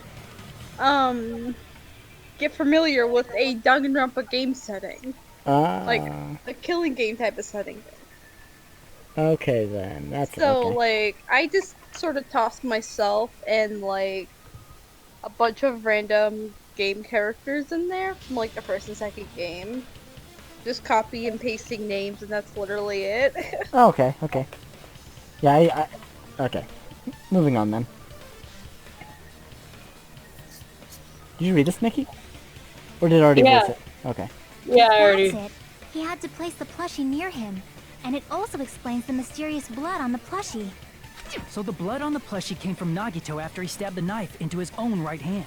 get familiar with a Danganronpa game setting, like a killing game type of setting. Okay then, that's So okay. like I just sort of tossed myself and like a bunch of random game characters in there from like the first and second game. Just copy and pasting names, and that's literally it. Oh, okay, okay. Yeah, okay. Moving on then. Did you read this, Nikki? Or did it already voice it? Okay. Yeah, I already. That's it. He had to place the plushie near him. And it also explains the mysterious blood on the plushie. So the blood on the plushie came from Nagito after he stabbed the knife into his own right hand.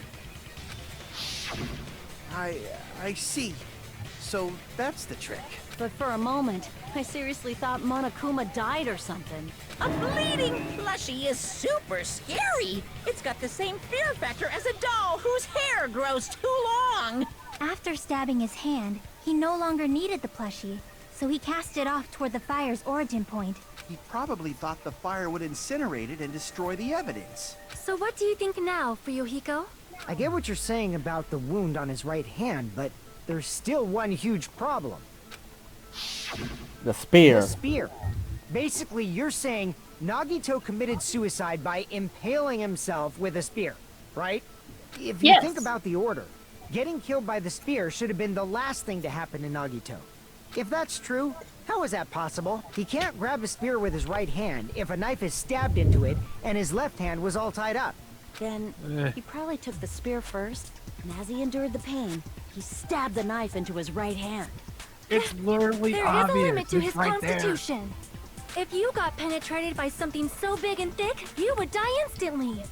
I see. So that's the trick. But for a moment, I seriously thought Monokuma died or something. A bleeding plushie is super scary. It's got the same fear factor as a doll whose hair grows too long. After stabbing his hand, he no longer needed the plushie, so he cast it off toward the fire's origin point. He probably thought the fire would incinerate it and destroy the evidence. So what do you think now, Fuyuhiko? I get what you're saying about the wound on his right hand, but there's still one huge problem. The spear. The spear. Basically, you're saying Nagito committed suicide by impaling himself with a spear, right? If you think about the order, getting killed by the spear should have been the last thing to happen to Nagito. If that's true, how is that possible? He can't grab a spear with his right hand if a knife is stabbed into it and his left hand was all tied up. Then he probably took the spear first, and as he endured the pain, he stabbed the knife into his right hand. It's literally There obvious. is a limit to It's his right constitution. If you got penetrated by something so big and thick, you would die instantly.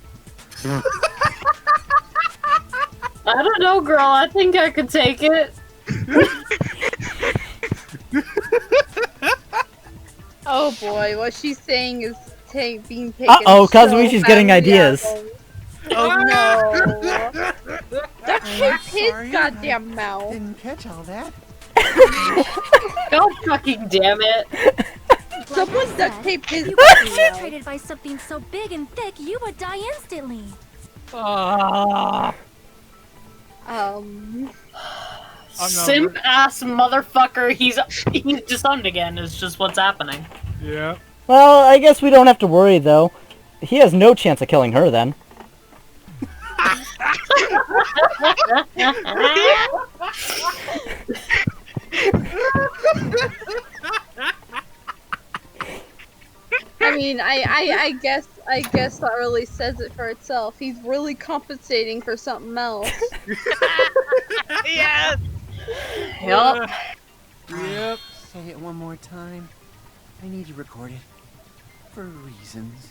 I don't know, girl. I think I could take it. Oh boy, what she's saying is being taken. Uh-oh, so Kazuishi's getting badly ideas. out of- Oh no! Duct tape his goddamn mouth. Didn't catch all that. God fucking damn it! Someone duct taped his If you got fucking mouth. penetrated by something so big and thick, you would die instantly. Simp ass motherfucker. He's disowned again. Is just what's happening. Yeah. Well, I guess we don't have to worry, though. He has no chance of killing her, then. I mean, I guess that really says it for itself. He's really compensating for something else. Yes. Yup. Yep. Say it one more time. I need to record it. For reasons.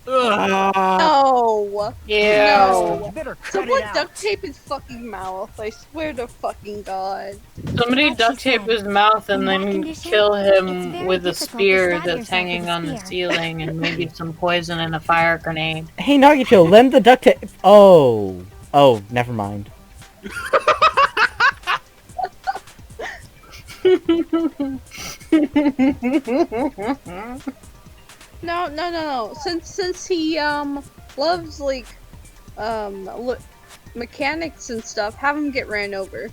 No. Yeah. No. You better cut Someone it out. duct tape his fucking mouth. I swear to fucking God. Somebody duct tape his mouth and then kill him with a spear that's hanging on the ceiling and maybe some poison and a fire grenade. Hey, Nagito, lend the duct tape. Oh. Oh, never mind. No. Since he loves like mechanics and stuff, have him get ran over.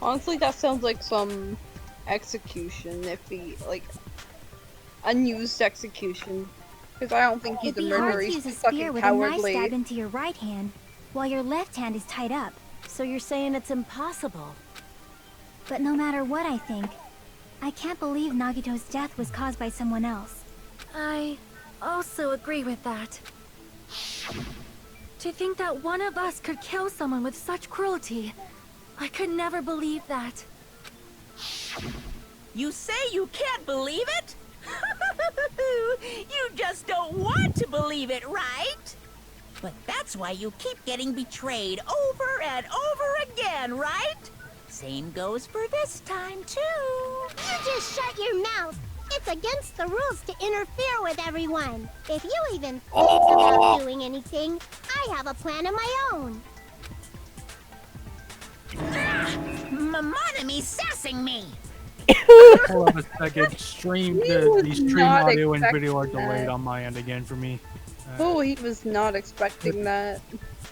Honestly, that sounds like some execution. If he like unused execution, because I don't think he's It'd a be hard murderer. to He's use a spear fucking with a knife cowardly. stab into your right hand, while your left hand is tied up. So you're saying it's impossible? But no matter what I think, I can't believe Nagito's death was caused by someone else. I also agree with that. To think that one of us could kill someone with such cruelty, I could never believe that. You say you can't believe it? You just don't want to believe it, right? But that's why you keep getting betrayed over and over again, right? Same goes for this time, too. You just shut your mouth. It's against the rules to interfere with everyone. If you even think about doing anything, I have a plan of my own. Monome's sassing me. Hold on a second. The stream audio and video are delayed on my end again for me. Oh, he was not expecting that.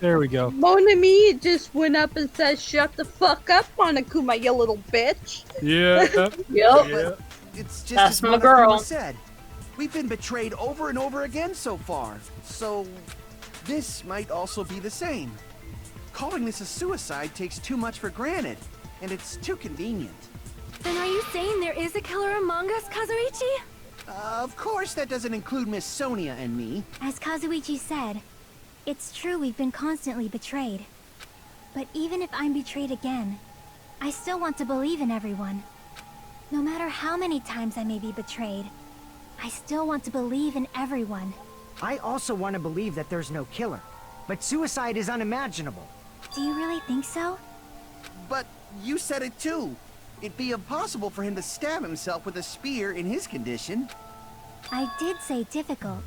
There we go. Monami just went up and said, "Shut the fuck up, Monokuma, you little bitch." Yeah. Yep. It's just That's as my Monokuma girl. said. We've been betrayed over and over again so far. So this might also be the same. Calling this a suicide takes too much for granted, and it's too convenient. Then are you saying there is a killer among us, Kazuichi? Of course that doesn't include Miss Sonia and me. As Kazuichi said, it's true we've been constantly betrayed. But even if I'm betrayed again, I still want to believe in everyone. No matter how many times I may be betrayed, I still want to believe in everyone. I also want to believe that there's no killer, but suicide is unimaginable. Do you really think so? But you said it too. It'd be impossible for him to stab himself with a spear in his condition. I did say difficult,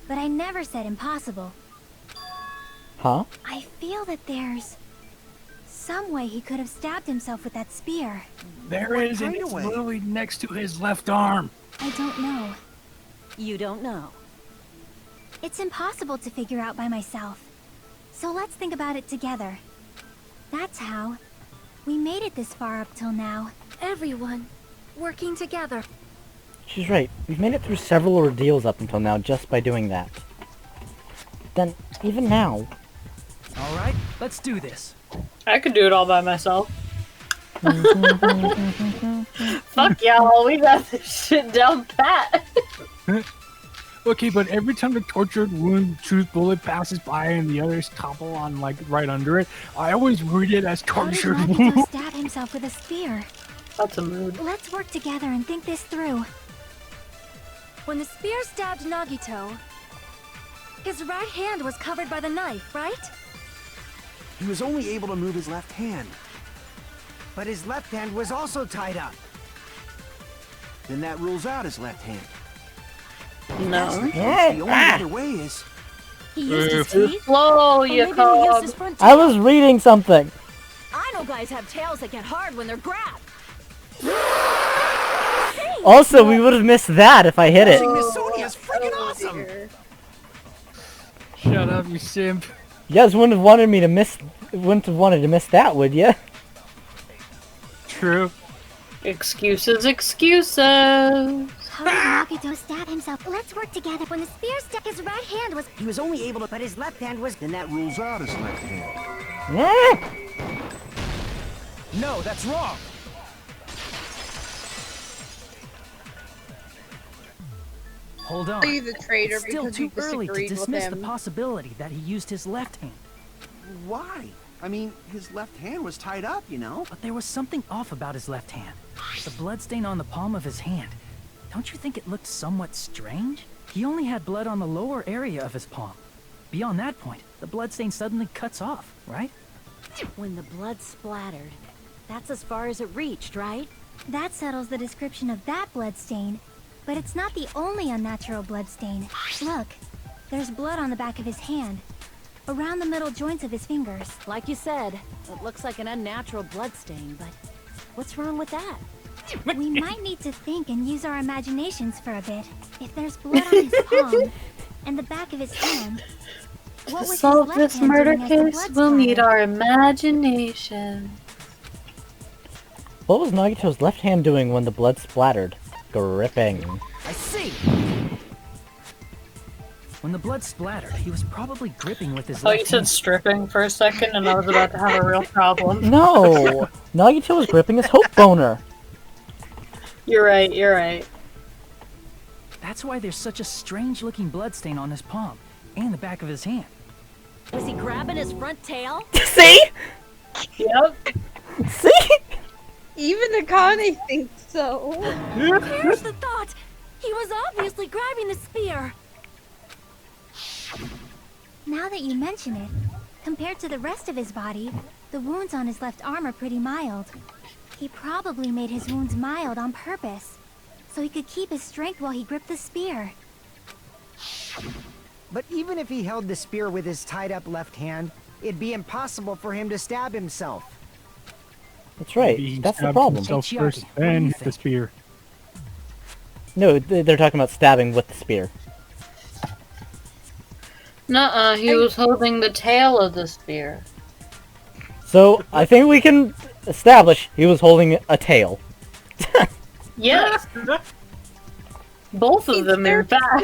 but I never said impossible. Huh? I feel that there's some way he could have stabbed himself with that spear. There is, and it's literally next to his left arm. I don't know. You don't know. It's impossible to figure out by myself. So let's think about it together. That's how we made it this far up till now. Everyone working together. She's right. We've made it through several ordeals up until now just by doing that. Then, even now... Alright, let's do this. I could do it all by myself. Fuck y'all, we got this shit down pat. Okay, but every time the tortured wound truth bullet passes by and the others topple on, like, right under it, I always read it as tortured How did wound. Nagito stab himself with a spear? That's a mood. Let's work together and think this through. When the spear stabbed Nagito, his right hand was covered by the knife, right? He was only able to move his left hand. But his left hand was also tied up. Then that rules out his left hand. No. The only other way is... He used his teeth? Slow, Or you maybe he used his cog. front I was reading something! I know guys have tails that get hard when they're grabbed. Also, we would have missed that if I hit it. Miss Sonia's freaking awesome! Shut up, you simp. You guys wouldn't have wanted me to miss... Wouldn't have wanted to miss that, would ya? True. Excuses, excuses. How did Nagito stab himself? Let's work together. When the spear stuck, his right hand was... He was only able to, but his left hand was... Then that rules out his left hand. No, that's wrong. Hold on. Are you the traitor It's still because too you early to disagreed with dismiss the him? possibility that he used his left hand. Why? I mean, his left hand was tied up, you know? But there was something off about his left hand. The bloodstain on the palm of his hand. Don't you think it looked somewhat strange? He only had blood on the lower area of his palm. Beyond that point, the bloodstain suddenly cuts off, right? When the blood splattered, that's as far as it reached, right? That settles the description of that bloodstain. But it's not the only unnatural bloodstain. Look, there's blood on the back of his hand. Around the middle joints of his fingers. Like you said, it looks like an unnatural bloodstain, but what's wrong with that? We might need to think and use our imaginations for a bit. If there's blood on his palm and the back of his hand, To what was solve his left this hand murder doing as the case, blood we'll need splattered? our imagination. What was Nagito's left hand doing when the blood splattered? Gripping. I see! When the blood splattered, he was probably gripping with his Oh, left you said hand. stripping for a second, and I was about to have a real problem. No! Nagito was gripping his hope boner. You're right, you're right. That's why there's such a strange-looking bloodstain on his palm and the back of his hand. Was he grabbing his front tail? See? Yep. See? Even Akane thinks so. Here's the thought! He was obviously grabbing the spear! Now that you mention it, compared to the rest of his body, the wounds on his left arm are pretty mild. He probably made his wounds mild on purpose, so he could keep his strength while he gripped the spear. But even if he held the spear with his tied-up left hand, it'd be impossible for him to stab himself. That's right. Maybe he That's the stabbed problem. himself Hey, first, Chiaki, what do you then think? the spear. No, they're talking about stabbing with the spear. Nuh-uh, he was holding the tail of the spear. So, I think we can establish he was holding a tail. Yes! Both of them, in fact.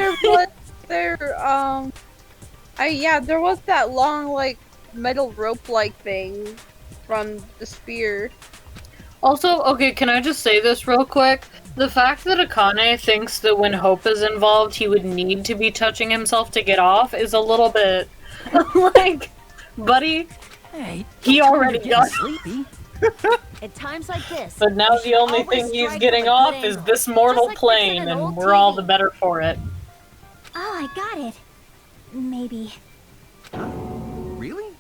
There was, yeah, there was that long, like, metal rope-like thing from the spear. Also, okay, can I just say this real quick? The fact that Akane thinks that when Hope is involved, he would need to be touching himself to get off is a little bit like, buddy. Hey, he already got sleepy. At times like this, But now the only thing he's getting off is this mortal plane, and we're all the better for it. Oh, I got it. Maybe. Really?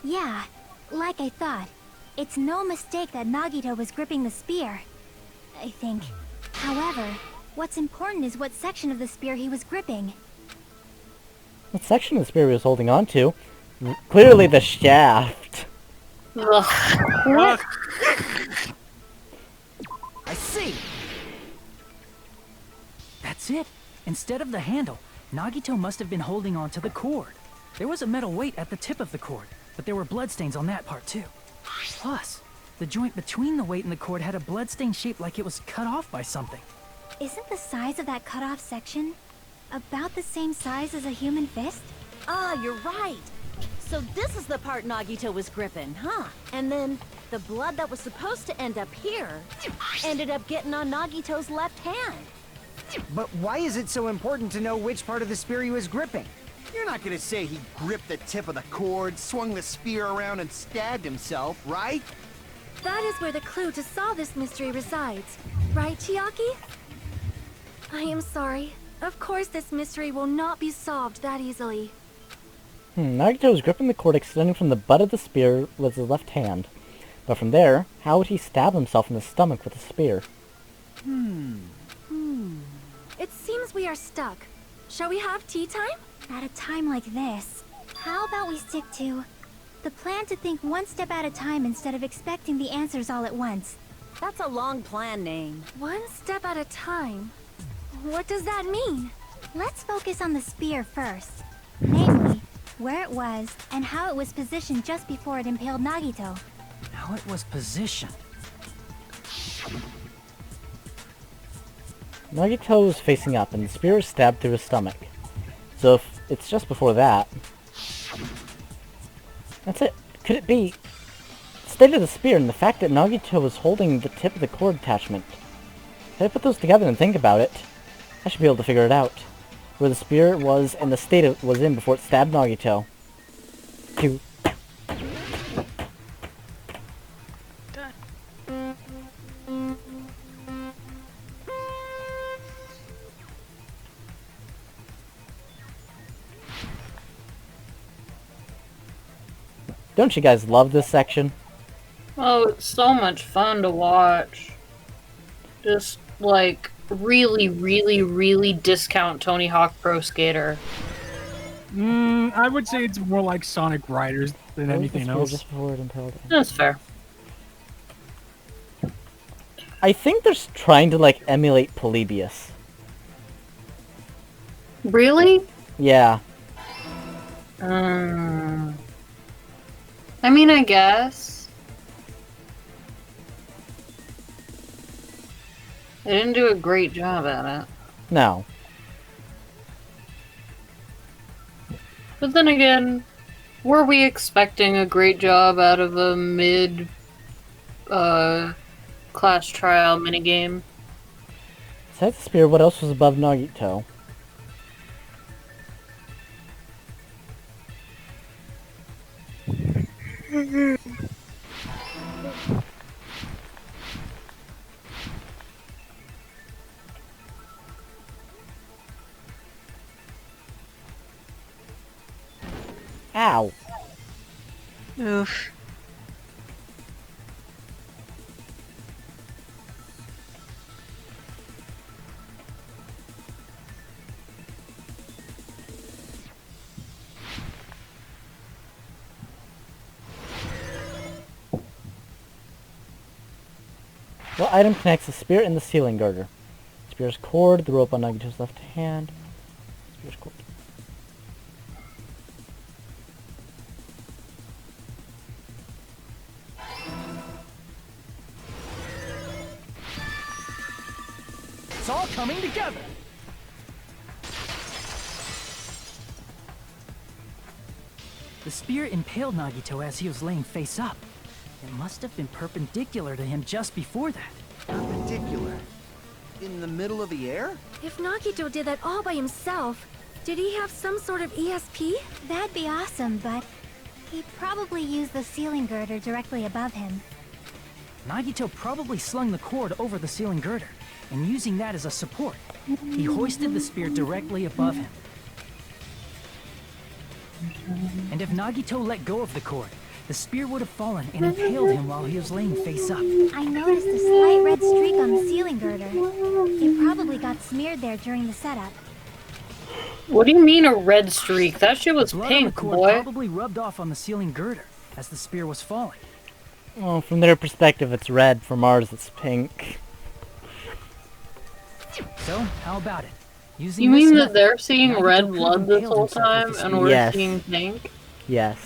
Yeah, like I thought. It's no mistake that Nagito was gripping the spear. I think. However, what's important is what section of the spear he was gripping. What section of the spear he was holding on to? Clearly the shaft. I see. That's it. Instead of the handle, Nagito must have been holding on to the cord. There was a metal weight at the tip of the cord, but there were bloodstains on that part too. Plus, the joint between the weight and the cord had a bloodstain shaped like it was cut off by something. Isn't the size of that cut-off section about the same size as a human fist? Ah, you're right. So this is the part Nagito was gripping, huh? And then the blood that was supposed to end up here ended up getting on Nagito's left hand. But why is it so important to know which part of the spear he was gripping? You're not gonna say he gripped the tip of the cord, swung the spear around, and stabbed himself, right? That is where the clue to solve this mystery resides. Right, Chiaki? I am sorry. Of course this mystery will not be solved that easily. Nagito was gripping the cord extending from the butt of the spear with his left hand. But from there, how would he stab himself in the stomach with a spear? It seems we are stuck. Shall we have tea time? At a time like this, how about we stick to the plan to think one step at a time instead of expecting the answers all at once? That's a long plan name. One step at a time? What does that mean? Let's focus on the spear first. Namely, where it was and how it was positioned just before it impaled Nagito. How it was positioned. Nagito was facing up and the spear was stabbed through his stomach. So if it's just before that... That's it. Could it be... the state of the spear and the fact that Nagito was holding the tip of the cord attachment? If I put those together and think about it, I should be able to figure it out. Where the spear was and the state it was in before it stabbed Nagito. Don't you guys love this section? Oh, it's so much fun to watch. Just, like, really, really, really discount Tony Hawk Pro Skater. I would say it's more like Sonic Riders than anything else. Just before it impaled him. That's fair. I think they're trying to, like, emulate Polybius. Really? Yeah. I mean, I guess. They didn't do a great job at it. No. But then again, were we expecting a great job out of a mid class trial minigame? Besides the spear, what else was above Nagito? Ow. Oof. What item connects the spear and the ceiling girder? Spear's cord, the rope on Nagito's left hand. Spear's cord. It's all coming together. The spear impaled Nagito as he was laying face up. It must have been perpendicular to him just before that. Perpendicular? In the middle of the air? If Nagito did that all by himself, did he have some sort of ESP? That'd be awesome, but he probably used the ceiling girder directly above him. Nagito probably slung the cord over the ceiling girder, and using that as a support, he hoisted the spear directly above him. And if Nagito let go of the cord, the spear would have fallen and impaled him while he was laying face up. I noticed a slight red streak on the ceiling girder. It probably got smeared there during the setup. What do you mean a red streak? That shit was Blood pink, on the cord boy. probably rubbed off on the ceiling girder as the spear was falling. Well, from their perspective, it's red. From ours, it's pink. So, how about it? Using You this mean that method, they're seeing Nagito red could blood have this impaled whole himself time with the and spear. we're Yes. seeing pink? Yes.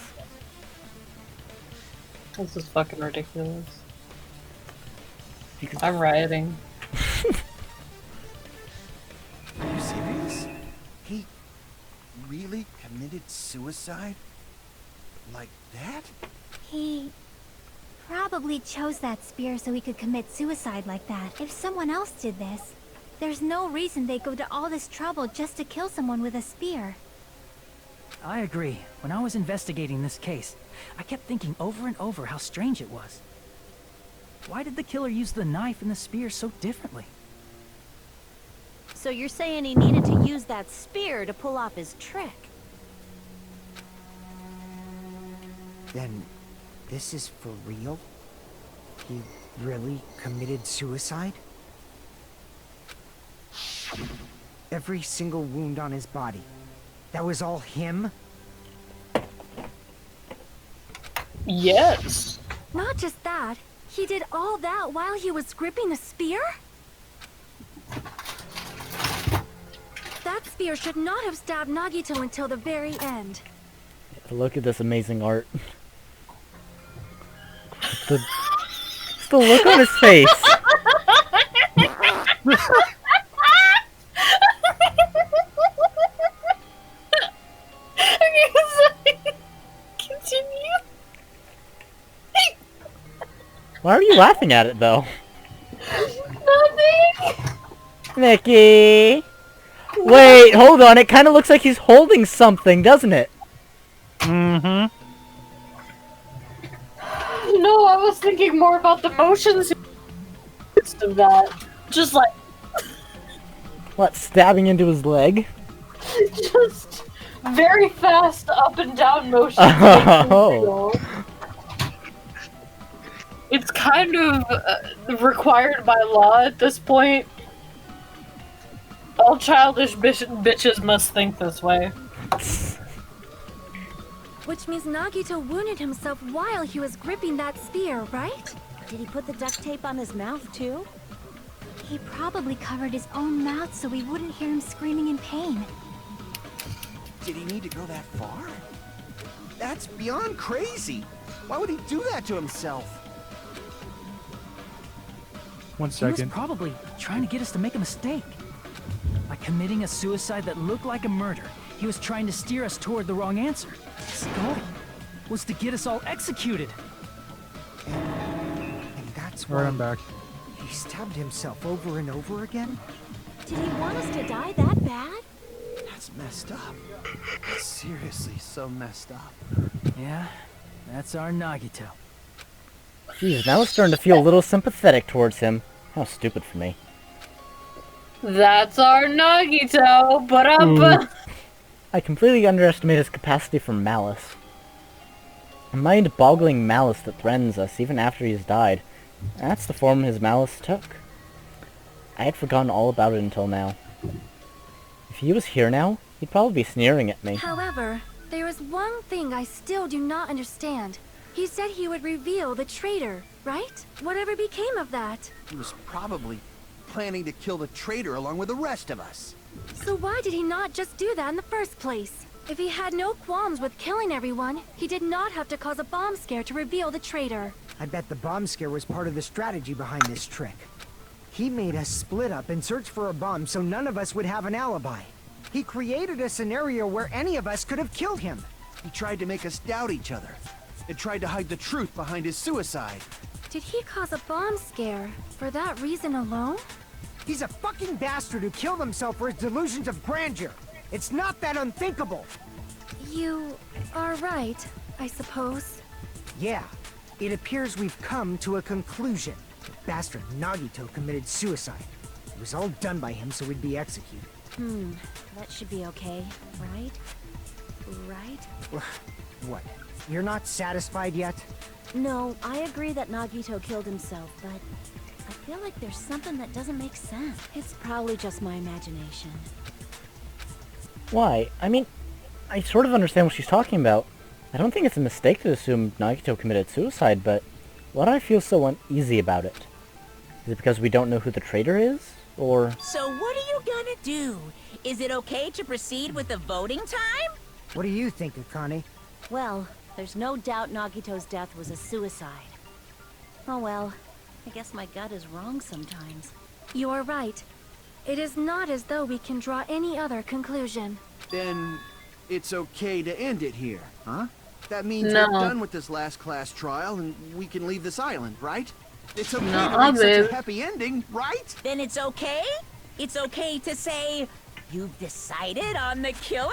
This is fucking ridiculous. I'm rioting. Are you serious? He really committed suicide? Like that? He probably chose that spear so he could commit suicide like that. If someone else did this, there's no reason they'd go to all this trouble just to kill someone with a spear. I agree. When I was investigating this case, I kept thinking over and over how strange it was. Why did the killer use the knife and the spear so differently? So you're saying he needed to use that spear to pull off his trick? Then, this is for real? He really committed suicide? Every single wound on his body. That was all him? Yes. Not just that, he did all that while he was gripping the spear? That spear should not have stabbed Nagito until the very end. Look at this amazing art. The look on his face. Continue. Why are you laughing at it, though? Nothing. Mickey! Wait, hold on. It kind of looks like he's holding something, doesn't it? Mm-hmm. No, I was thinking more about the motions of that. Just like What, stabbing into his leg? just very fast up and down motions. Oh. It's kind of required by law at this point. All childish bitches must think this way. Which means Nagito wounded himself while he was gripping that spear, right? Did he put the duct tape on his mouth too? He probably covered his own mouth so we wouldn't hear him screaming in pain. Did he need to go that far? That's beyond crazy. Why would he do that to himself? 1 He was second. probably trying to get us to make a mistake. By committing a suicide that looked like a murder, he was trying to steer us toward the wrong answer. His goal was to get us all executed. And that's Alright, why I'm back. he stabbed himself over and over again? Did he want us to die that bad? That's messed up. That's seriously so messed up. Yeah, that's our Nagito. Jeez, now it's starting to feel a little sympathetic towards him. How stupid for me. That's our Nagito, but I completely underestimate his capacity for malice. A mind-boggling malice that threatens us even after he's died. That's the form his malice took. I had forgotten all about it until now. If he was here now, he'd probably be sneering at me. However, there is one thing I still do not understand. He said he would reveal the traitor, right? Whatever became of that? He was probably planning to kill the traitor along with the rest of us. So why did he not just do that in the first place? If he had no qualms with killing everyone, he did not have to cause a bomb scare to reveal the traitor. I bet the bomb scare was part of the strategy behind this trick. He made us split up and search for a bomb so none of us would have an alibi. He created a scenario where any of us could have killed him. He tried to make us doubt each other. And tried to hide the truth behind his suicide. Did he cause a bomb scare for that reason alone? He's a fucking bastard who killed himself for his delusions of grandeur. It's not that unthinkable. You are right, I suppose. Yeah, it appears we've come to a conclusion. Bastard Nagito committed suicide. It was all done by him so we'd be executed. That should be okay, right? Right? What? You're not satisfied yet? No, I agree that Nagito killed himself, but I feel like there's something that doesn't make sense. It's probably just my imagination. Why? I mean, I sort of understand what she's talking about. I don't think it's a mistake to assume Nagito committed suicide, but why do I feel so uneasy about it? Is it because we don't know who the traitor is? Or... So what are you gonna do? Is it okay to proceed with the voting time? What do you think, Akane? Well, there's no doubt Nagito's death was a suicide. Oh well, I guess my gut is wrong sometimes. You're right. It is not as though we can draw any other conclusion. Then it's okay to end it here, huh? That means No. we're done with this last class trial and we can leave this island, right? It's okay No, to make such babe. a happy ending, right? Then it's okay? It's okay to say, you've decided on the killer?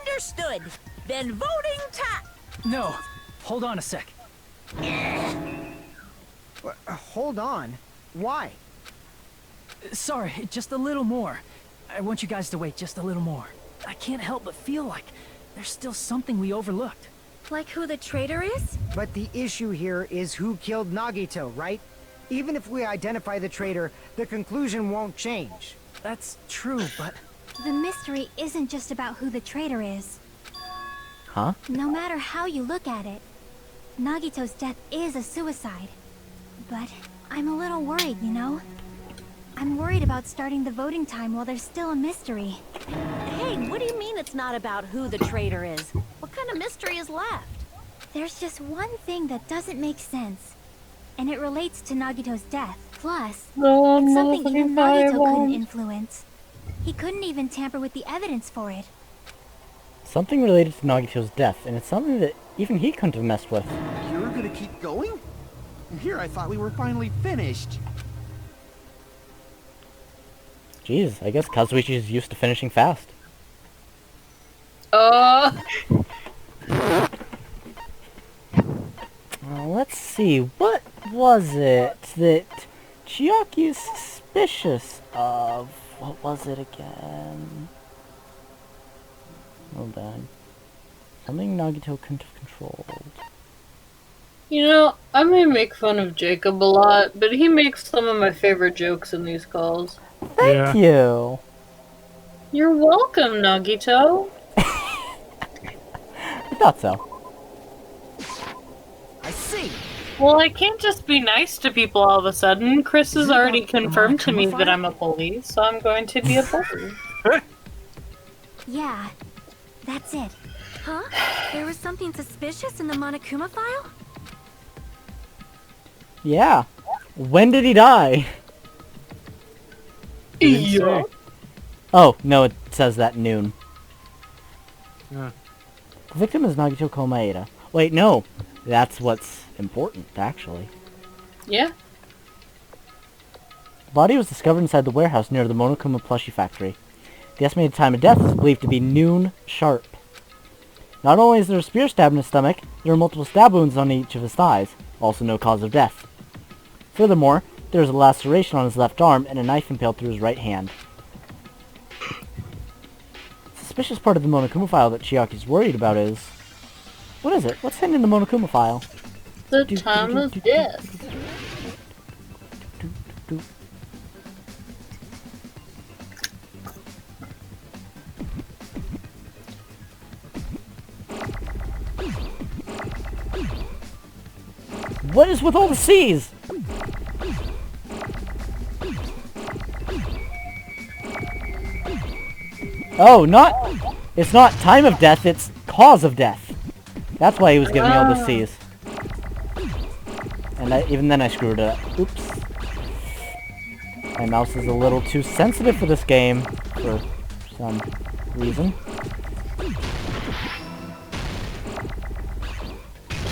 Understood. Then voting time. No, hold on a sec. Hold on. Why? Sorry, just a little more. I want you guys to wait just a little more. I can't help but feel like there's still something we overlooked. Like who the traitor is? But the issue here is who killed Nagito, right? Even if we identify the traitor, the conclusion won't change. That's true, but... The mystery isn't just about who the traitor is. Huh? No matter how you look at it, Nagito's death is a suicide. But I'm a little worried, you know? I'm worried about starting the voting time while there's still a mystery. Hey, what do you mean it's not about who the traitor is? What kind of mystery is left? There's just one thing that doesn't make sense. And it relates to Nagito's death. Plus, it's something even Nagito couldn't influence. He couldn't even tamper with the evidence for it. Something related to Nagito's death, and it's something that even he couldn't have messed with. You're gonna keep going? Here I thought we were finally finished. Jeez, I guess Kazuichi's used to finishing fast. Let's see, what was it that Chiaki is suspicious of? What was it again? Hold on. Something Nagito couldn't have controlled. You know, I may make fun of Jacob a lot, but he makes some of my favorite jokes in these calls. Thank you! You're welcome, Nagito. I thought so. I see. Well, I can't just be nice to people all of a sudden. Chris has already confirmed to me that I'm a bully, so I'm going to be a bully. Yeah, that's it. Huh? There was something suspicious in the Monokuma file? Yeah. When did he die? Yeah. Oh, no, it says that noon. Yeah. The victim is Nagito Komaeda. Wait, no. That's what's important, actually. Yeah. The body was discovered inside the warehouse near the Monokuma plushie factory. The estimated time of death is believed to be noon sharp. Not only is there a spear stab in his stomach, there are multiple stab wounds on each of his thighs. Also no cause of death. Furthermore, there is a laceration on his left arm and a knife impaled through his right hand. The suspicious part of the Monokuma file that Chiaki's worried about is... What is it? What's hidden in the Monokuma file? The time of death. What is with all the C's? Oh, it's not time of death, it's cause of death. That's why he was giving me all the C's. And even then I screwed it up. Oops. My mouse is a little too sensitive for this game, for some reason.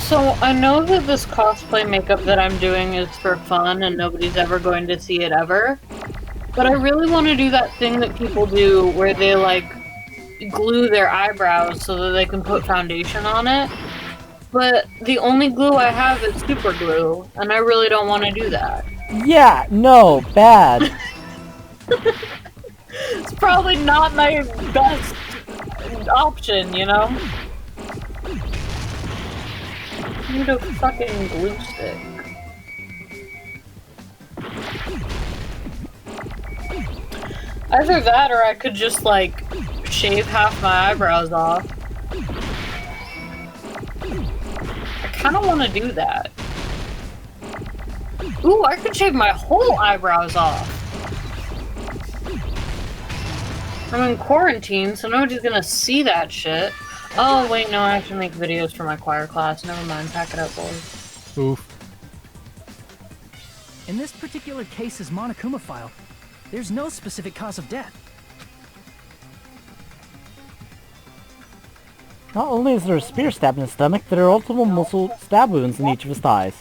So, I know that this cosplay makeup that I'm doing is for fun and nobody's ever going to see it ever. But I really want to do that thing that people do where they, like, glue their eyebrows so that they can put foundation on it. But the only glue I have is super glue, and I really don't want to do that. Yeah, no, bad. It's probably not my best option, you know? I need a fucking glue stick. Either that or I could just, like, shave half my eyebrows off. I kinda wanna do that. Ooh, I could shave my whole eyebrows off. I'm in quarantine, so nobody's gonna see that shit. Oh, wait, no, I have to make videos for my choir class. Never mind, pack it up, boys. Oof. In this particular case's Monokuma file, there's no specific cause of death. Not only is there a spear stabbed in his stomach, there are multiple muscle stab wounds in each of his thighs.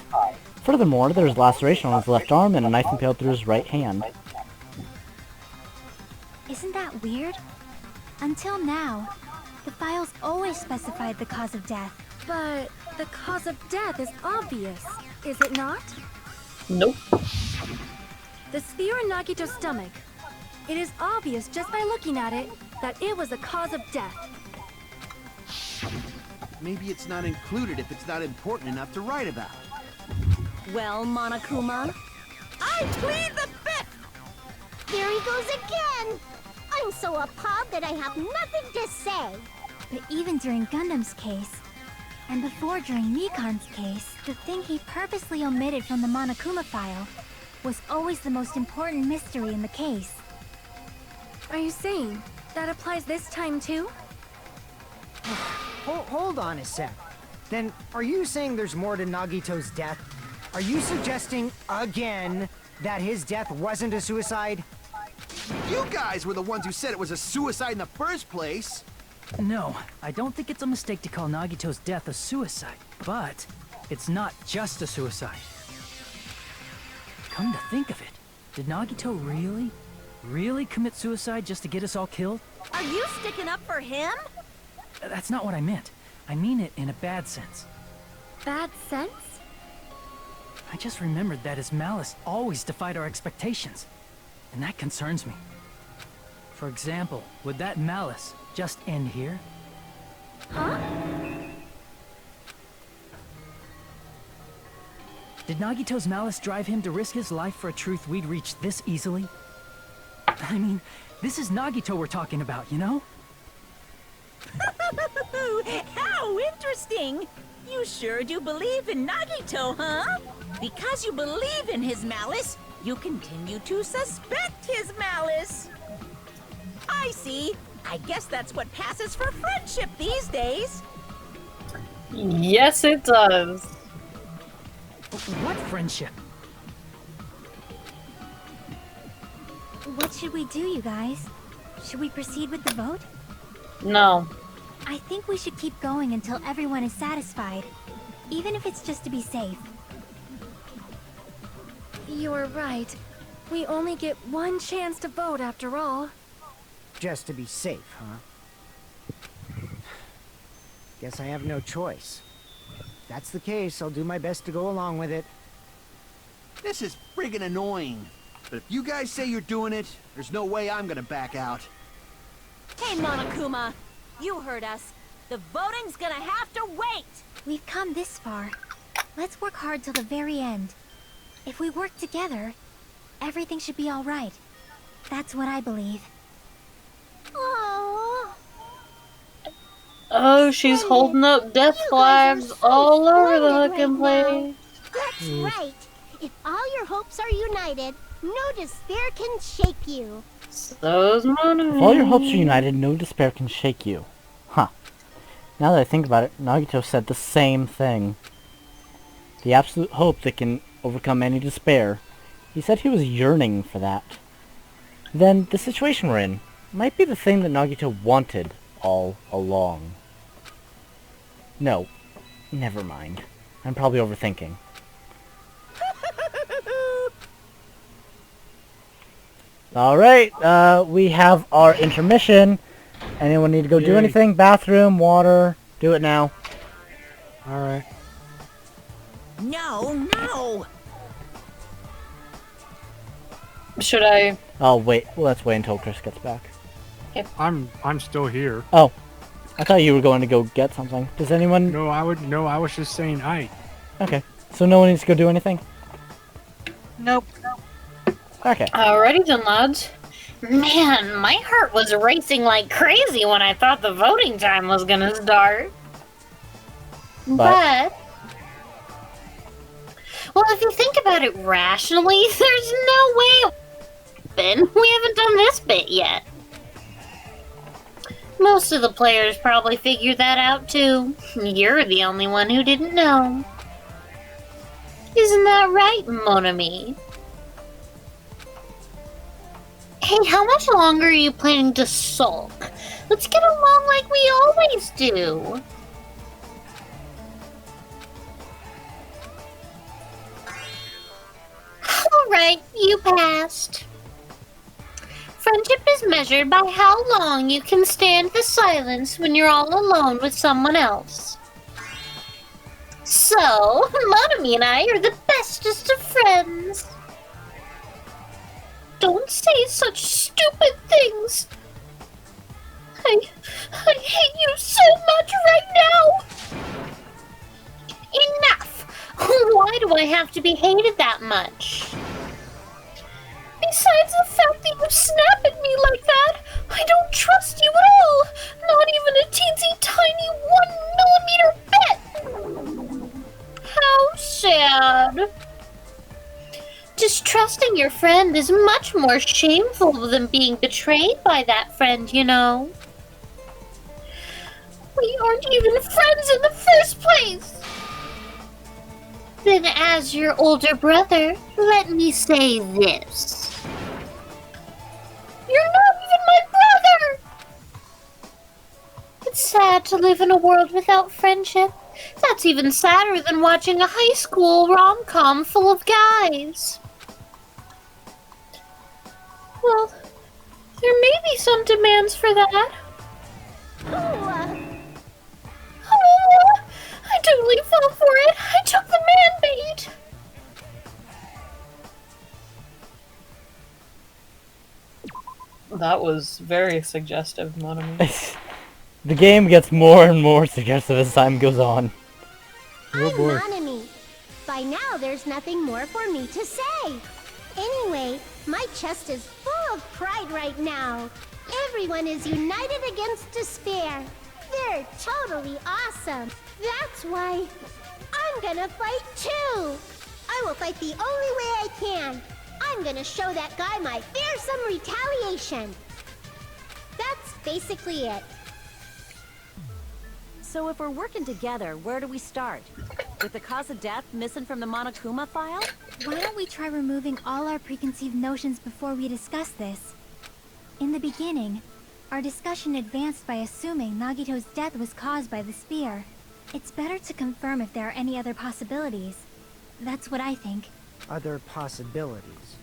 Furthermore, there is laceration on his left arm and a knife impaled through his right hand. Isn't that weird? Until now, the files always specified the cause of death. But the cause of death is obvious, is it not? Nope. The spear in Nagito's stomach. It is obvious just by looking at it that it was the cause of death. Maybe it's not included if it's not important enough to write about. Well, Monokuma, I plead the fifth! Here he goes again! I'm so appalled that I have nothing to say. But even during Gundam's case, and before during Nikon's case, the thing he purposely omitted from the Monokuma file was always the most important mystery in the case. Are you saying that applies this time too? Hold on a sec. Then, are you saying there's more to Nagito's death? Are you suggesting, again, that his death wasn't a suicide? You guys were the ones who said it was a suicide in the first place! No, I don't think it's a mistake to call Nagito's death a suicide, but it's not just a suicide. Come to think of it, did Nagito really commit suicide just to get us all killed? Are you sticking up for him? That's not what I meant. I mean it in a bad sense. Bad sense? I just remembered that his malice always defied our expectations, and that concerns me. For example, would that malice just end here? Huh? Did Nagito's malice drive him to risk his life for a truth we'd reach this easily? I mean, this is Nagito we're talking about, you know? How interesting! You sure do believe in Nagito, huh? Because you believe in his malice, you continue to suspect his malice. I see. I guess that's what passes for friendship these days. Yes, it does. What friendship? What should we do, you guys? Should we proceed with the vote? No. I think we should keep going until everyone is satisfied, even if it's just to be safe. You're right. We only get one chance to vote after all. Just to be safe, huh? Guess I have no choice. If that's the case, I'll do my best to go along with it. This is friggin' annoying. But if you guys say you're doing it, there's no way I'm gonna back out. Hey, Monokuma, you heard us. The voting's gonna have to wait. We've come this far. Let's work hard till the very end. If we work together, everything should be all right. That's what I believe. Oh. Oh, she's holding up death flags all over the fucking place. That's right. If all your hopes are united, no despair can shake you. So's money. If all your hopes are united, no despair can shake you. Huh. Now that I think about it, Nagito said the same thing. The absolute hope that can overcome any despair. He said he was yearning for that. Then, the situation we're in might be the thing that Nagito wanted all along. No, never mind. I'm probably overthinking. Alright, we have our intermission. Anyone need to go do anything? Bathroom, water, do it now. Alright. No, no! Should I? Oh, wait. Well, let's wait until Chris gets back. I'm still here. Oh. I thought you were going to go get something. Does anyone... No, I was just saying hi. Okay. So no one needs to go do anything? Nope. Okay. Alrighty then, lads. Man, my heart was racing like crazy when I thought the voting time was gonna start. But well, if you think about it rationally, there's no way we haven't done this bit yet. Most of the players probably figured that out too. You're the only one who didn't know. Isn't that right, mon ami? Hey, how much longer are you planning to sulk? Let's get along like we always do. Alright, you passed. Friendship is measured by how long you can stand the silence when you're all alone with someone else. So, Monami and I are the bestest of friends. Don't say such stupid things. I hate you so much right now. Enough. Why do I have to be hated that much? Besides the fact that you snap at me like that, I don't trust you at all. Not even a teensy tiny 1 millimeter bit. How sad. Distrusting your friend is much more shameful than being betrayed by that friend, you know. We aren't even friends in the first place. Then as your older brother, let me say this. You're not even my brother! It's sad to live in a world without friendship. That's even sadder than watching a high school rom-com full of guys. Well, there may be some demands for that. Oh, I totally fell for it. I took the man bait. That was very suggestive, Monami. The game gets more and more suggestive as time goes on. I'm Monami. By now, there's nothing more for me to say. Anyway, my chest is full of pride right now. Everyone is united against despair. They're totally awesome. That's why I'm gonna fight too. I will fight the only way I can. I'm gonna show that guy my fearsome retaliation. That's basically it. So if we're working together, where do we start? With the cause of death missing from the Monokuma file? Why don't we try removing all our preconceived notions before we discuss this? In the beginning, our discussion advanced by assuming Nagito's death was caused by the spear. It's better to confirm if there are any other possibilities. That's what I think. Other possibilities?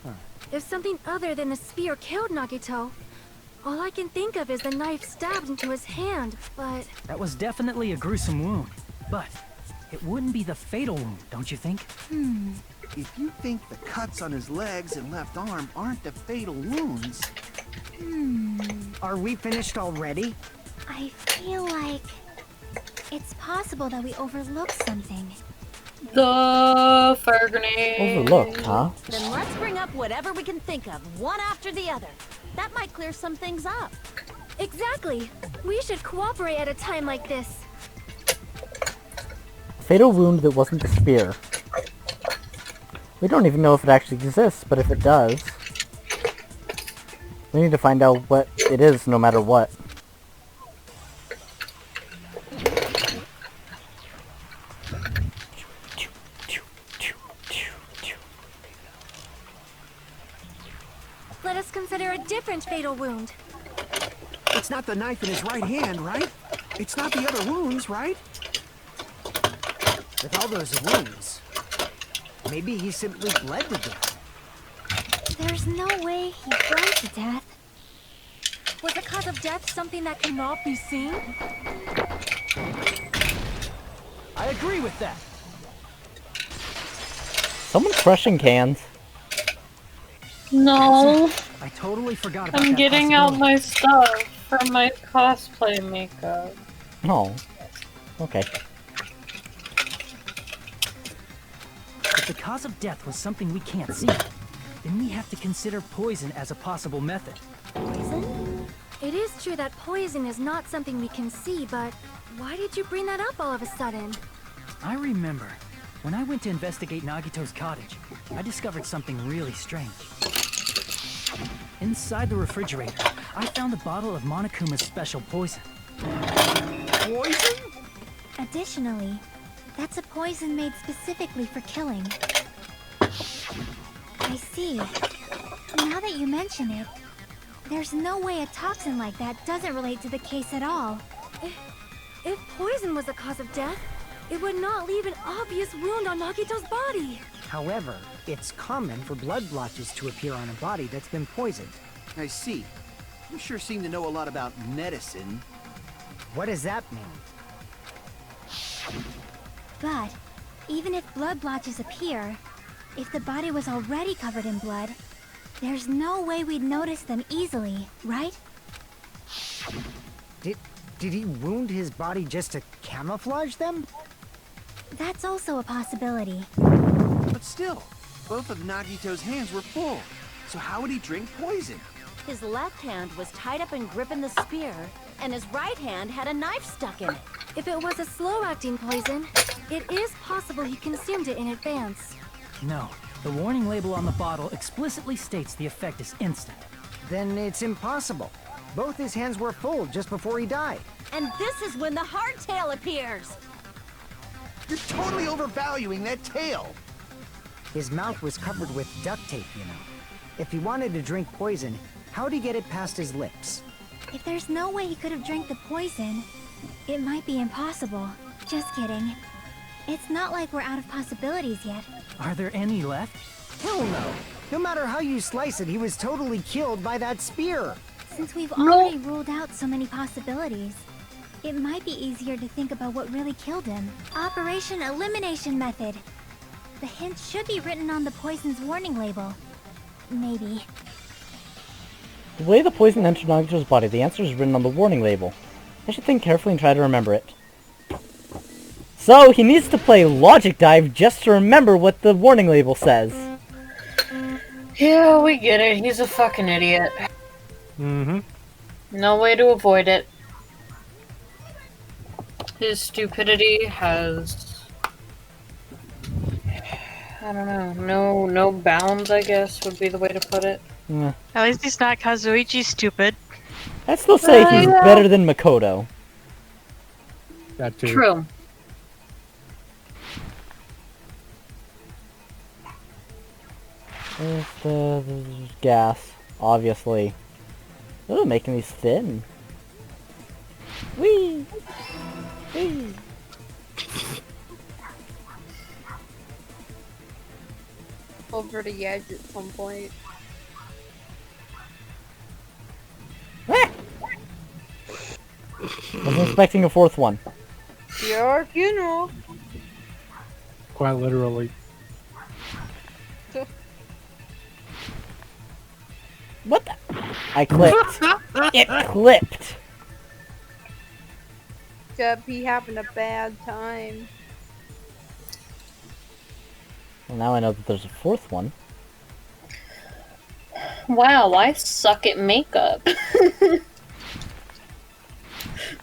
Huh. If something other than the spear killed Nagito, all I can think of is the knife stabbed into his hand, but... That was definitely a gruesome wound, but it wouldn't be the fatal wound, don't you think? If you think the cuts on his legs and left arm aren't the fatal wounds... Are we finished already? I feel like it's possible that we overlooked something. The fire grenade. Overlooked, huh? Then let's bring up whatever we can think of, one after the other. That might clear some things up. Exactly. We should cooperate at a time like this. Fatal wound that wasn't the spear. We don't even know if it actually exists, but if it does, we need to find out what it is no matter what. Let us consider a different fatal wound. It's not the knife in his right hand, right? It's not the other wounds, right? With all those wounds, maybe he simply bled to death. There's no way he bled to death. Was the cause of death something that cannot be seen? I agree with that. Someone crushing cans. No. I totally forgot about I'm that getting out possibility. my stuff for my cosplay makeup. Oh. Okay. If the cause of death was something we can't see, then we have to consider poison as a possible method. Poison? It is true that poison is not something we can see, but why did you bring that up all of a sudden? I remember, when I went to investigate Nagito's cottage, I discovered something really strange. Inside the refrigerator, I found a bottle of Monokuma's special poison. Poison? Additionally, that's a poison made specifically for killing. I see. Now that you mention it, there's no way a toxin like that doesn't relate to the case at all. If poison was the cause of death, it would not leave an obvious wound on Nagito's body. However, it's common for blood blotches to appear on a body that's been poisoned. I see. You sure seem to know a lot about medicine. What does that mean? But, even if blood blotches appear, if the body was already covered in blood, there's no way we'd notice them easily, right? Did he wound his body just to camouflage them? That's also a possibility. But still, both of Nagito's hands were full. So how would he drink poison? His left hand was tied up and gripping the spear, and his right hand had a knife stuck in it. If it was a slow-acting poison, it is possible he consumed it in advance. No, the warning label on the bottle explicitly states the effect is instant. Then it's impossible. Both his hands were full just before he died. And this is when the hardtail appears. You're totally overvaluing that tail. His mouth was covered with duct tape, you know. If he wanted to drink poison, how'd he get it past his lips? If there's no way he could have drank the poison, it might be impossible. Just kidding. It's not like we're out of possibilities yet. Are there any left? Hell no! No matter how you slice it, he was totally killed by that spear. Since we've already ruled out so many possibilities, it might be easier to think about what really killed him. Operation Elimination Method. The hint should be written on the poison's warning label. Maybe. The way the poison entered Nagito's body, the answer is written on the warning label. I should think carefully and try to remember it. So, he needs to play Logic Dive just to remember what the warning label says. Yeah, we get it. He's a fucking idiot. Mm-hmm. No way to avoid it. His stupidity has... I don't know. No bounds, I guess, would be the way to put it. Yeah. At least he's not Kazuichi stupid. I'd still say he's better than Makoto. That too. True. There's the gas, obviously. Ooh, making these thin. Whee! Whee! Over the edge at some point. Wasn't expecting a fourth one. Your funeral. Quite literally. What the? I clipped. It clipped. Except he having a bad time. Well, now I know that there's a fourth one. Wow, I suck at makeup.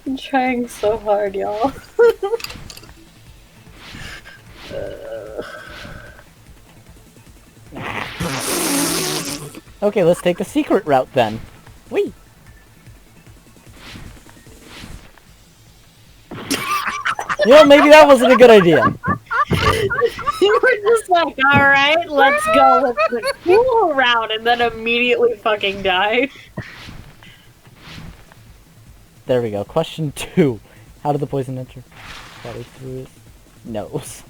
I'm trying so hard, y'all. Okay, let's take the secret route then. Whee! You know, maybe that wasn't a good idea. You were just like, alright, let's go with the cool route, and then immediately fucking die. There we go. Question 2. How did the poison enter? Body through his... nose.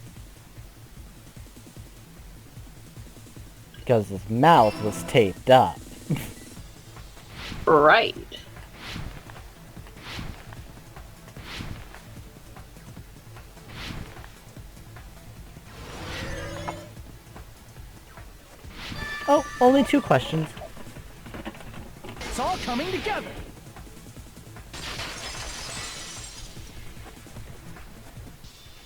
Because his mouth was taped up. Right. Oh, only 2 questions. It's all coming together.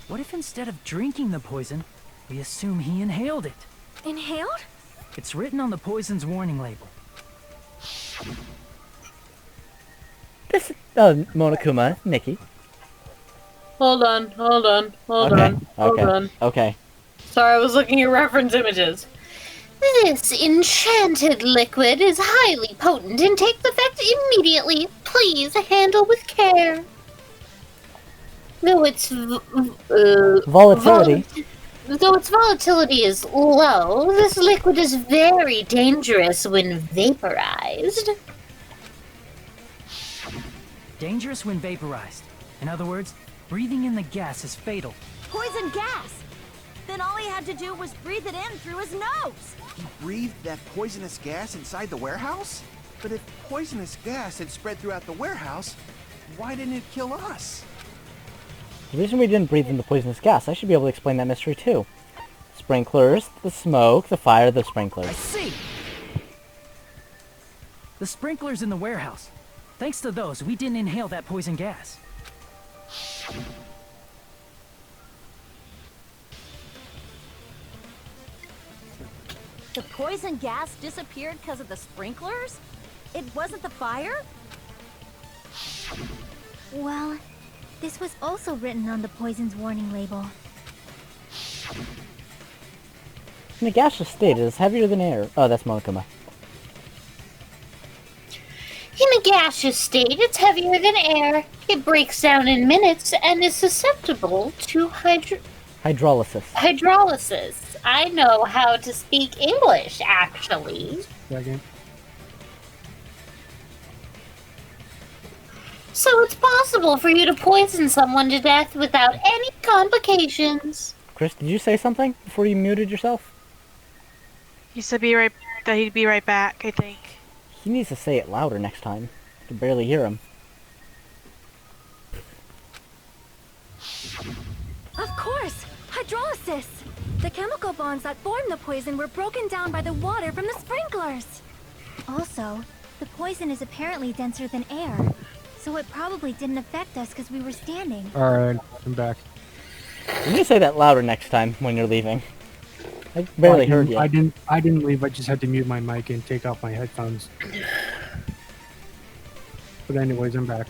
What if instead of drinking the poison, we assume he inhaled it? Inhaled? It's written on the poison's warning label. This, Monokuma, Nikki. Hold on. Okay. Sorry, I was looking at reference images. This enchanted liquid is highly potent and takes effect immediately. Please handle with care. Though its Volatility. Though its volatility is low, this liquid is very dangerous when vaporized. Dangerous when vaporized. In other words, breathing in the gas is fatal. Poison gas! Then all he had to do was breathe it in through his nose. He breathed that poisonous gas inside the warehouse? But if poisonous gas had spread throughout the warehouse, why didn't it kill us? The reason we didn't breathe in the poisonous gas, I should be able to explain that mystery too. Sprinklers, the smoke, the fire, the sprinklers. I see! The sprinklers in the warehouse. Thanks to those, we didn't inhale that poison gas. The poison gas disappeared because of the sprinklers? It wasn't the fire? Well, this was also written on the poison's warning label. In a gaseous state, it is heavier than air. Oh, that's Monokuma. In a gaseous state, it's heavier than air. It breaks down in minutes and is susceptible to Hydrolysis. hydrolysis. I know how to speak English, actually. Second. So it's possible for you to poison someone to death without any complications. Chris, did you say something before you muted yourself? He said that he'd be right back, I think. He needs to say it louder next time. I can barely hear him. Of course! Hydrolysis! The chemical bonds that form the poison were broken down by the water from the sprinklers! Also, the poison is apparently denser than air, so it probably didn't affect us because we were standing. Alright, I'm back. You need to say that louder next time when you're leaving. I barely heard you. I didn't leave, I just had to mute my mic and take off my headphones. But anyways, I'm back.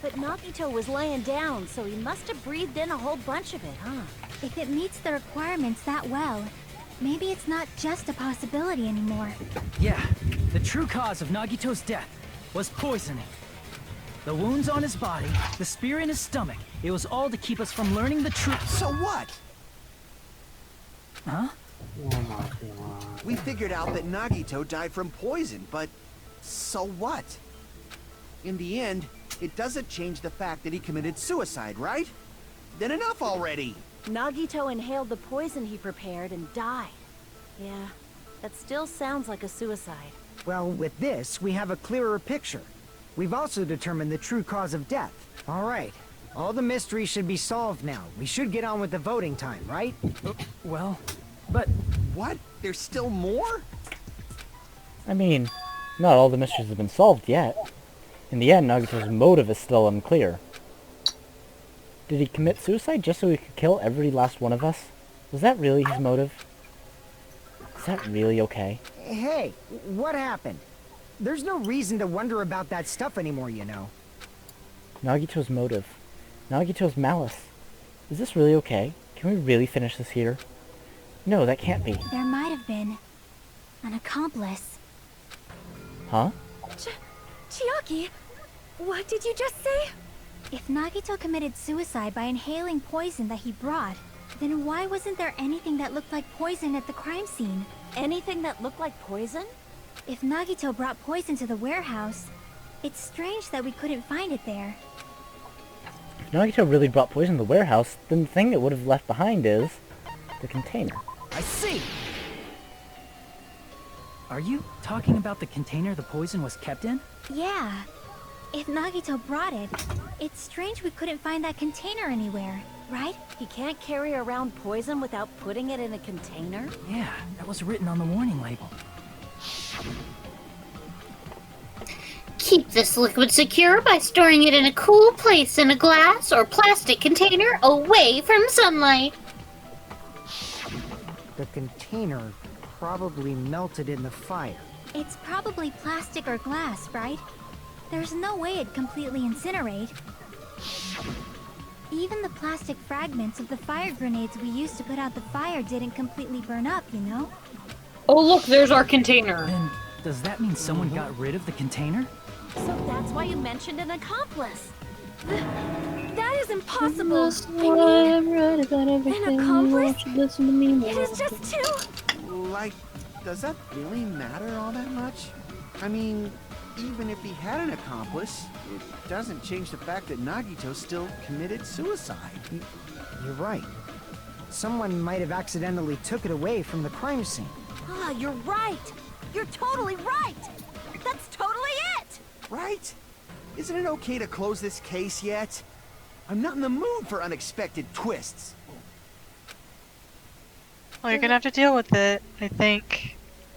But Nagito was laying down, so he must have breathed in a whole bunch of it, huh? If it meets the requirements that well, maybe it's not just a possibility anymore. Yeah, the true cause of Nagito's death was poisoning. The wounds on his body, the spear in his stomach, it was all to keep us from learning the truth. So what? Huh? Oh my god. We figured out that Nagito died from poison, but so what? In the end, it doesn't change the fact that he committed suicide, right? Then enough already! Nagito inhaled the poison he prepared and died. Yeah, that still sounds like a suicide. Well, with this, we have a clearer picture. We've also determined the true cause of death. All right. All the mysteries should be solved now. We should get on with the voting time, right? Well, but... What? There's still more? I mean, not all the mysteries have been solved yet. In the end, Nagito's motive is still unclear. Did he commit suicide just so he could kill every last one of us? Was that really his motive? Is that really okay? Hey, what happened? There's no reason to wonder about that stuff anymore, you know. Nagito's motive. Nagito's malice. Is this really okay? Can we really finish this here? No, that can't be. There might have been an accomplice. Huh? Chiaki, what did you just say? If Nagito committed suicide by inhaling poison that he brought, then why wasn't there anything that looked like poison at the crime scene? Anything that looked like poison? If Nagito brought poison to the warehouse, it's strange that we couldn't find it there. If Nagito really brought poison to the warehouse, then the thing it would have left behind is the container. I see! Are you talking about the container the poison was kept in? Yeah. If Nagito brought it, it's strange we couldn't find that container anywhere, right? He can't carry around poison without putting it in a container? Yeah, that was written on the warning label. Keep this liquid secure by storing it in a cool place in a glass or plastic container away from sunlight. The container probably melted in the fire. It's probably plastic or glass, right? There's no way it'd completely incinerate. Even the plastic fragments of the fire grenades we used to put out the fire didn't completely burn up, you know? Oh look, there's our container. Then, does that mean someone got rid of the container? So that's why you mentioned an accomplice. That is impossible. An accomplice? Listen to me. It is just too... Like, does that really matter all that much? I mean, even if he had an accomplice, it doesn't change the fact that Nagito still committed suicide. You're right. Someone might have accidentally took it away from the crime scene. Ah, you're right. You're totally right. That's totally it. Right? Isn't it okay to close this case yet? I'm not in the mood for unexpected twists. Well, you're gonna have to deal with it, I think.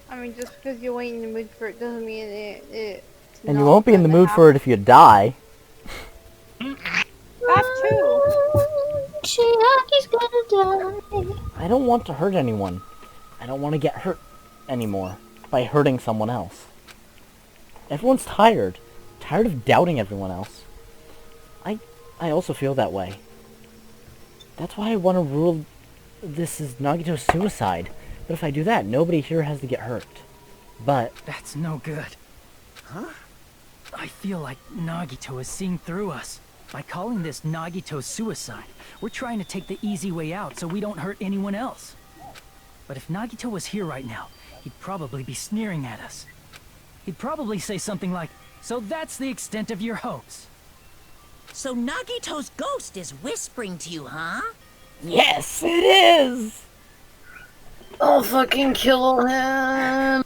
I mean, just because you ain't in the mood for it doesn't mean it And you won't be in the mood for it if you die. That too. Chiaki's gonna die. I don't want to hurt anyone. I don't want to get hurt anymore by hurting someone else. Everyone's tired. Tired of doubting everyone else. I also feel that way. That's why I want to rule this is Nagito's suicide. But if I do that, nobody here has to get hurt. But... That's no good. Huh? I feel like Nagito is seeing through us. By calling this Nagito's suicide, we're trying to take the easy way out so we don't hurt anyone else. But if Nagito was here right now, he'd probably be sneering at us. He'd probably say something like, "So that's the extent of your hopes." So Nagito's ghost is whispering to you, huh? Yes, it is! I'll fucking kill him.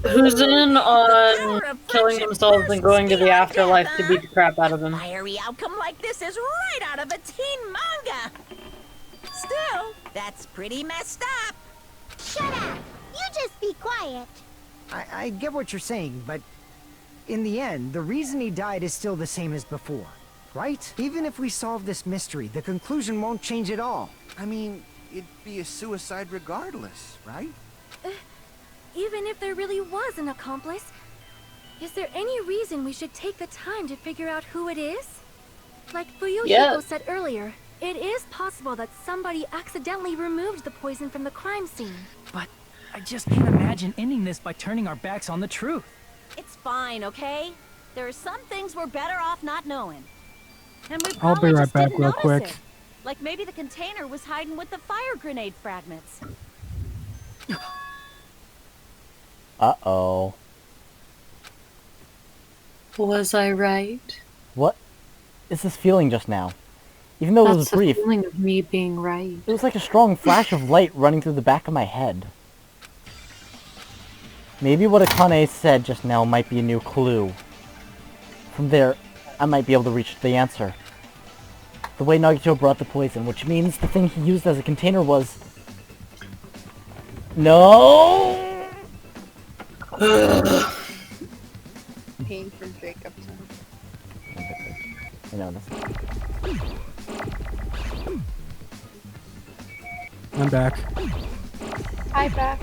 Who's in on killing themselves and going to the afterlife to beat the crap out of them? Fiery outcome like this is right out of a teen manga. Still, that's pretty messed up. Shut up! You just be quiet. I get what you're saying, but in the end, the reason he died is still the same as before, right? Even if we solve this mystery, the conclusion won't change at all. I mean, it'd be a suicide regardless, right? Even if there really was an accomplice, is there any reason we should take the time to figure out who it is? Like Fuyuhiko said earlier, it is possible that somebody accidentally removed the poison from the crime scene. But I just can't imagine ending this by turning our backs on the truth. It's fine, okay? There are some things we're better off not knowing. And we I'll be probably right just back didn't real notice quick. it. Like maybe the container was hiding with the fire grenade fragments. Uh-oh. Was I right? What is this feeling just now? Even though it was That's the brief, feeling of me being right. it was like a strong flash of light running through the back of my head. Maybe what Akane said just now might be a new clue. From there, I might be able to reach the answer. The way Nagito brought the poison, which means the thing he used as a container was... No! Pain for Jacob. I know this. I'm back. Hi, back.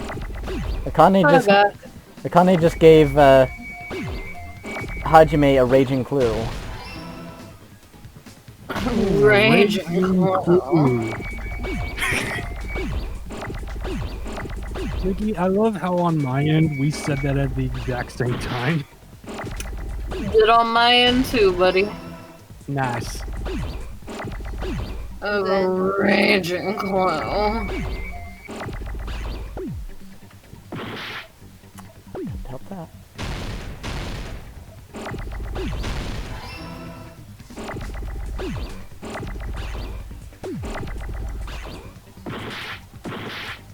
Akane just gave Hajime a raging clue. Raging clue. Mickey, I love how on my end we said that at the exact same time. Did on my end too, buddy. Nice. A raging clue. Help that.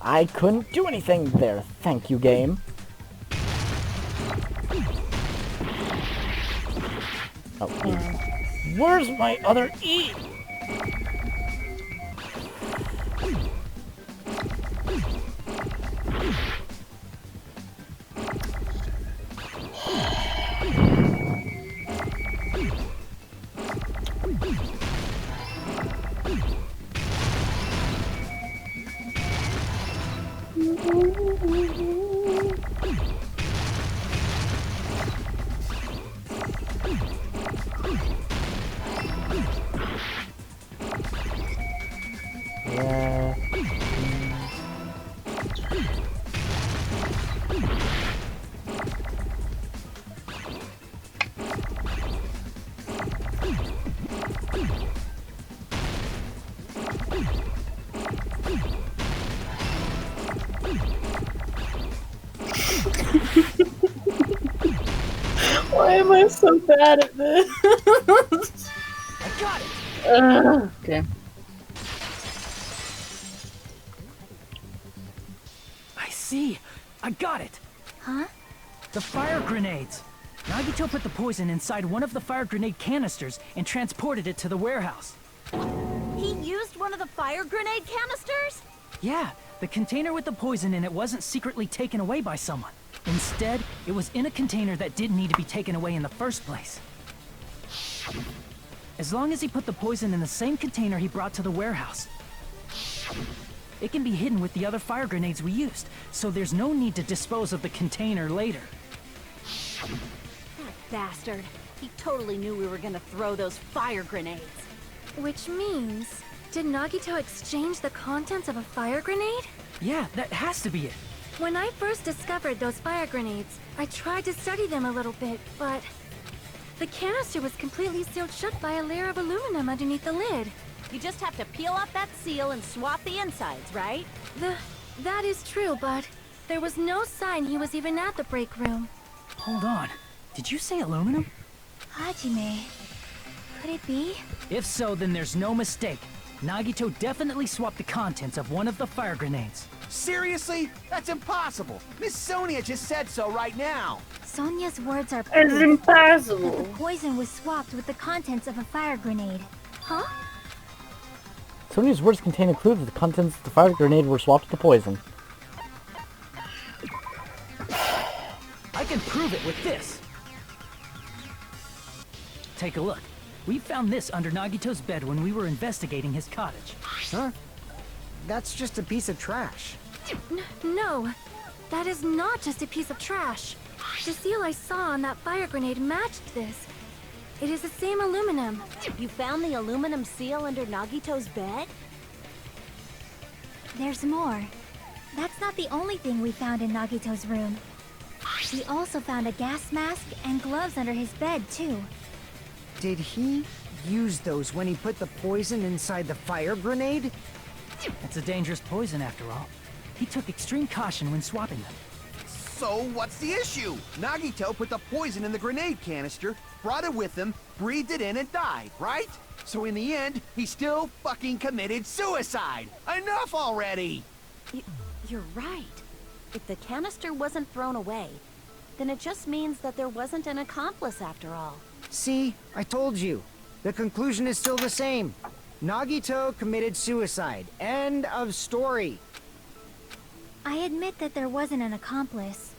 I couldn't do anything there, thank you, game. Oh, E. Where's my other E? Yeah. Why am I so bad at this? I got it. Okay. I see. I got it. Huh? The fire grenades. Nagito put the poison inside one of the fire grenade canisters and transported it to the warehouse. He used one of the fire grenade canisters? Yeah, the container with the poison in it wasn't secretly taken away by someone. Instead, it was in a container that didn't need to be taken away in the first place. As long as he put the poison in the same container he brought to the warehouse, it can be hidden with the other fire grenades we used, so there's no need to dispose of the container later. That bastard. He totally knew we were gonna throw those fire grenades. Which means, did Nagito exchange the contents of a fire grenade? Yeah, that has to be it. When I first discovered those fire grenades, I tried to study them a little bit, but the canister was completely sealed shut by a layer of aluminum underneath the lid. You just have to peel off that seal and swap the insides, right? That is true, but there was no sign he was even at the break room. Hold on. Did you say aluminum? Hajime. Could it be? If so, then there's no mistake. Nagito definitely swapped the contents of one of the fire grenades. Seriously? That's impossible. Miss Sonia just said so right now. Sonia's words are It's proof impossible. that the poison was swapped with the contents of a fire grenade. Huh? Sonia's words contain a clue that the contents of the fire grenade were swapped with the poison. I can prove it with this. Take a look. We found this under Nagito's bed when we were investigating his cottage. Huh? That's just a piece of trash. No, that is not just a piece of trash. The seal I saw on that fire grenade matched this. It is the same aluminum. You found the aluminum seal under Nagito's bed? There's more. That's not the only thing we found in Nagito's room. We also found a gas mask and gloves under his bed, too. Did he use those when he put the poison inside the fire grenade? It's a dangerous poison after all. He took extreme caution when swapping them. So what's the issue? Nagito put the poison in the grenade canister, brought it with him, breathed it in and died, right? So in the end, he still fucking committed suicide. Enough already! You're right. If the canister wasn't thrown away, then it just means that there wasn't an accomplice after all. See, I told you. The conclusion is still the same. Nagito committed suicide. End of story. I admit that there wasn't an accomplice.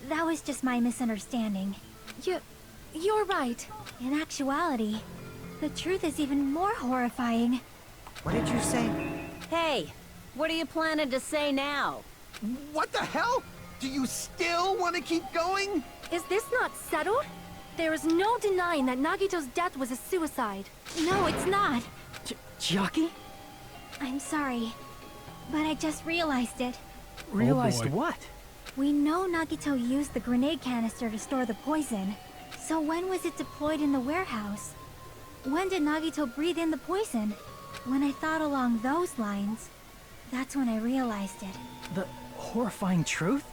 That was just my misunderstanding. You're right. In actuality, the truth is even more horrifying. What did you say? Hey, what are you planning to say now? What the hell? Do you still want to keep going? Is this not settled? There is no denying that Nagito's death was a suicide. No, it's not. Chiaki? I'm sorry, but I just realized it. Realized what? We know Nagito used the grenade canister to store the poison. So when was it deployed in the warehouse? When did Nagito breathe in the poison? When I thought along those lines, that's when I realized it. The horrifying truth?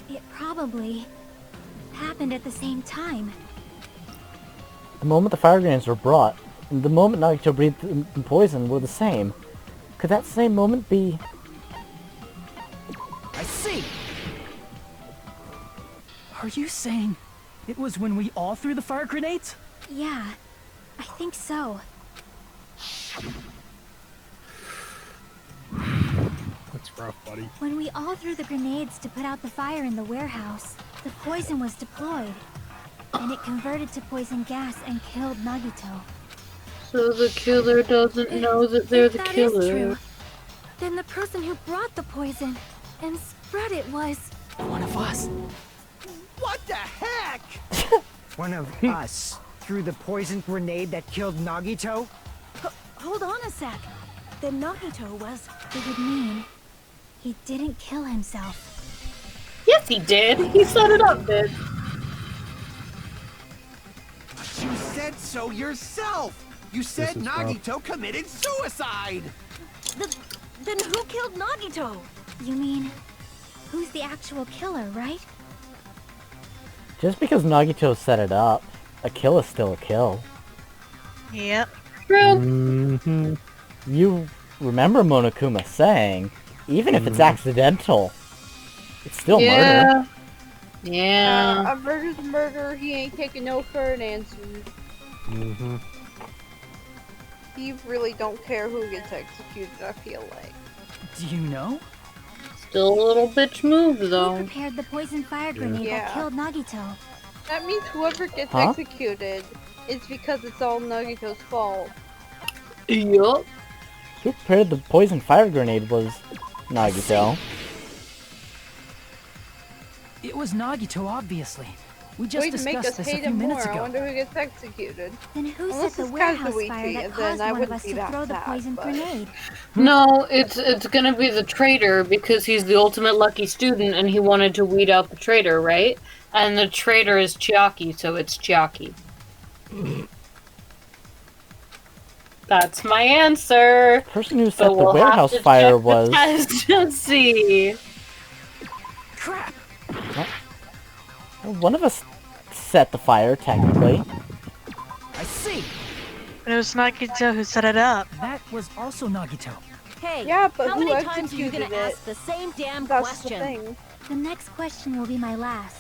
It probably happened at the same time. The moment the fire grenades were brought, and the moment Nagito breathed in poison were the same. Could that same moment be... Are you saying it was when we all threw the fire grenades? Yeah, I think so. That's rough, buddy. When we all threw the grenades to put out the fire in the warehouse, the poison was deployed. And it converted to poison gas and killed Nagito. So the killer doesn't know that they're the That killer. is true. Then the person who brought the poison and spread it was... one of us. What the heck? One of us threw the poison grenade that killed Nagito? Hold on a sec. Then Nagito was... It would mean he didn't kill himself. Yes, he did. He set it up, bitch. But you said so yourself. You said Nagito committed suicide. Then who killed Nagito? You mean, who's the actual killer, right? Just because Nagito set it up, a kill is still a kill. Yep. Mm-hmm. You remember Monokuma saying, even if it's accidental, it's still murder. Yeah. A murder's a murder. He ain't taking no for an answer. Mm-hmm. He really don't care who gets executed, I feel like. Do you know? Still a little bitch move, though. Who prepared the poison fire grenade that killed Nagito? That means whoever gets executed is because it's all Nagito's fault. Yup. Who prepared the poison fire grenade was Nagito. It was Nagito, obviously. We just Way to make discussed us this a hate few him minutes more. I ago. wonder who gets executed. Then who Unless set the it's warehouse Kazuichi, fire that then caused I one of wouldn't us be to that throw the sad, poison but- grenade? No, it's gonna be the traitor because he's the ultimate lucky student and he wanted to weed out the traitor, right? And the traitor is Chiaki, so it's Chiaki. That's my answer. The person who set the warehouse fire was... To see. Crap. Well, one of us set the fire, technically. I see. But it was Nagito who set it up. That was also Nagito. Hey, Yeah, but how who many times are you executed gonna it? ask the same damn That's question? the thing. The next question will be my last.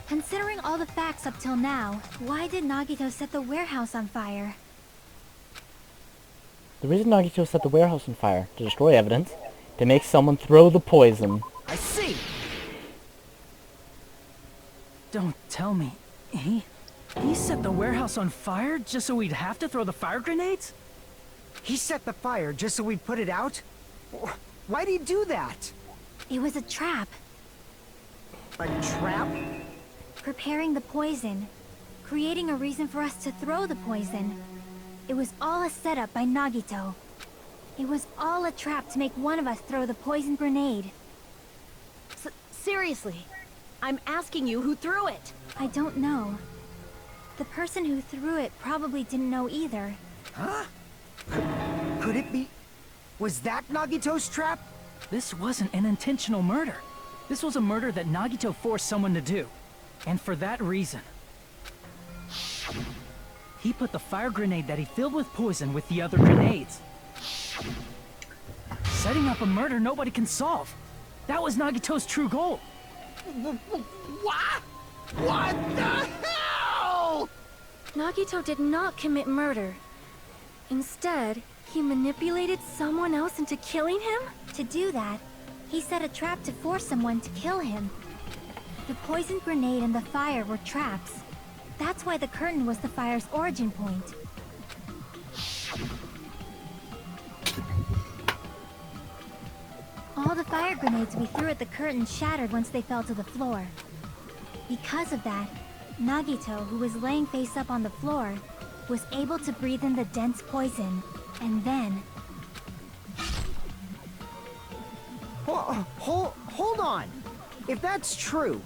Considering all the facts up till now, why did Nagito set the warehouse on fire? The reason Nagito set the warehouse on fire, to destroy evidence, to make someone throw the poison. I see. Don't tell me. He set the warehouse on fire just so we'd have to throw the fire grenades? He set the fire just so we'd put it out? Why'd he do that? It was a trap. A trap? Preparing the poison. Creating a reason for us to throw the poison. It was all a setup by Nagito. It was all a trap to make one of us throw the poison grenade. Seriously, I'm asking you who threw it. I don't know. The person who threw it probably didn't know either. Huh? Could it be? Was that Nagito's trap? This wasn't an intentional murder. This was a murder that Nagito forced someone to do. And for that reason, he put the fire grenade that he filled with poison with the other grenades. Setting up a murder nobody can solve. That was Nagito's true goal. What? What the hell? Nagito did not commit murder. Instead, he manipulated someone else into killing him? To do that, he set a trap to force someone to kill him. The poison grenade and the fire were traps. That's why the curtain was the fire's origin point. All the fire grenades we threw at the curtain shattered once they fell to the floor. Because of that, Nagito, who was laying face up on the floor, was able to breathe in the dense poison, and then... Hold on! If that's true,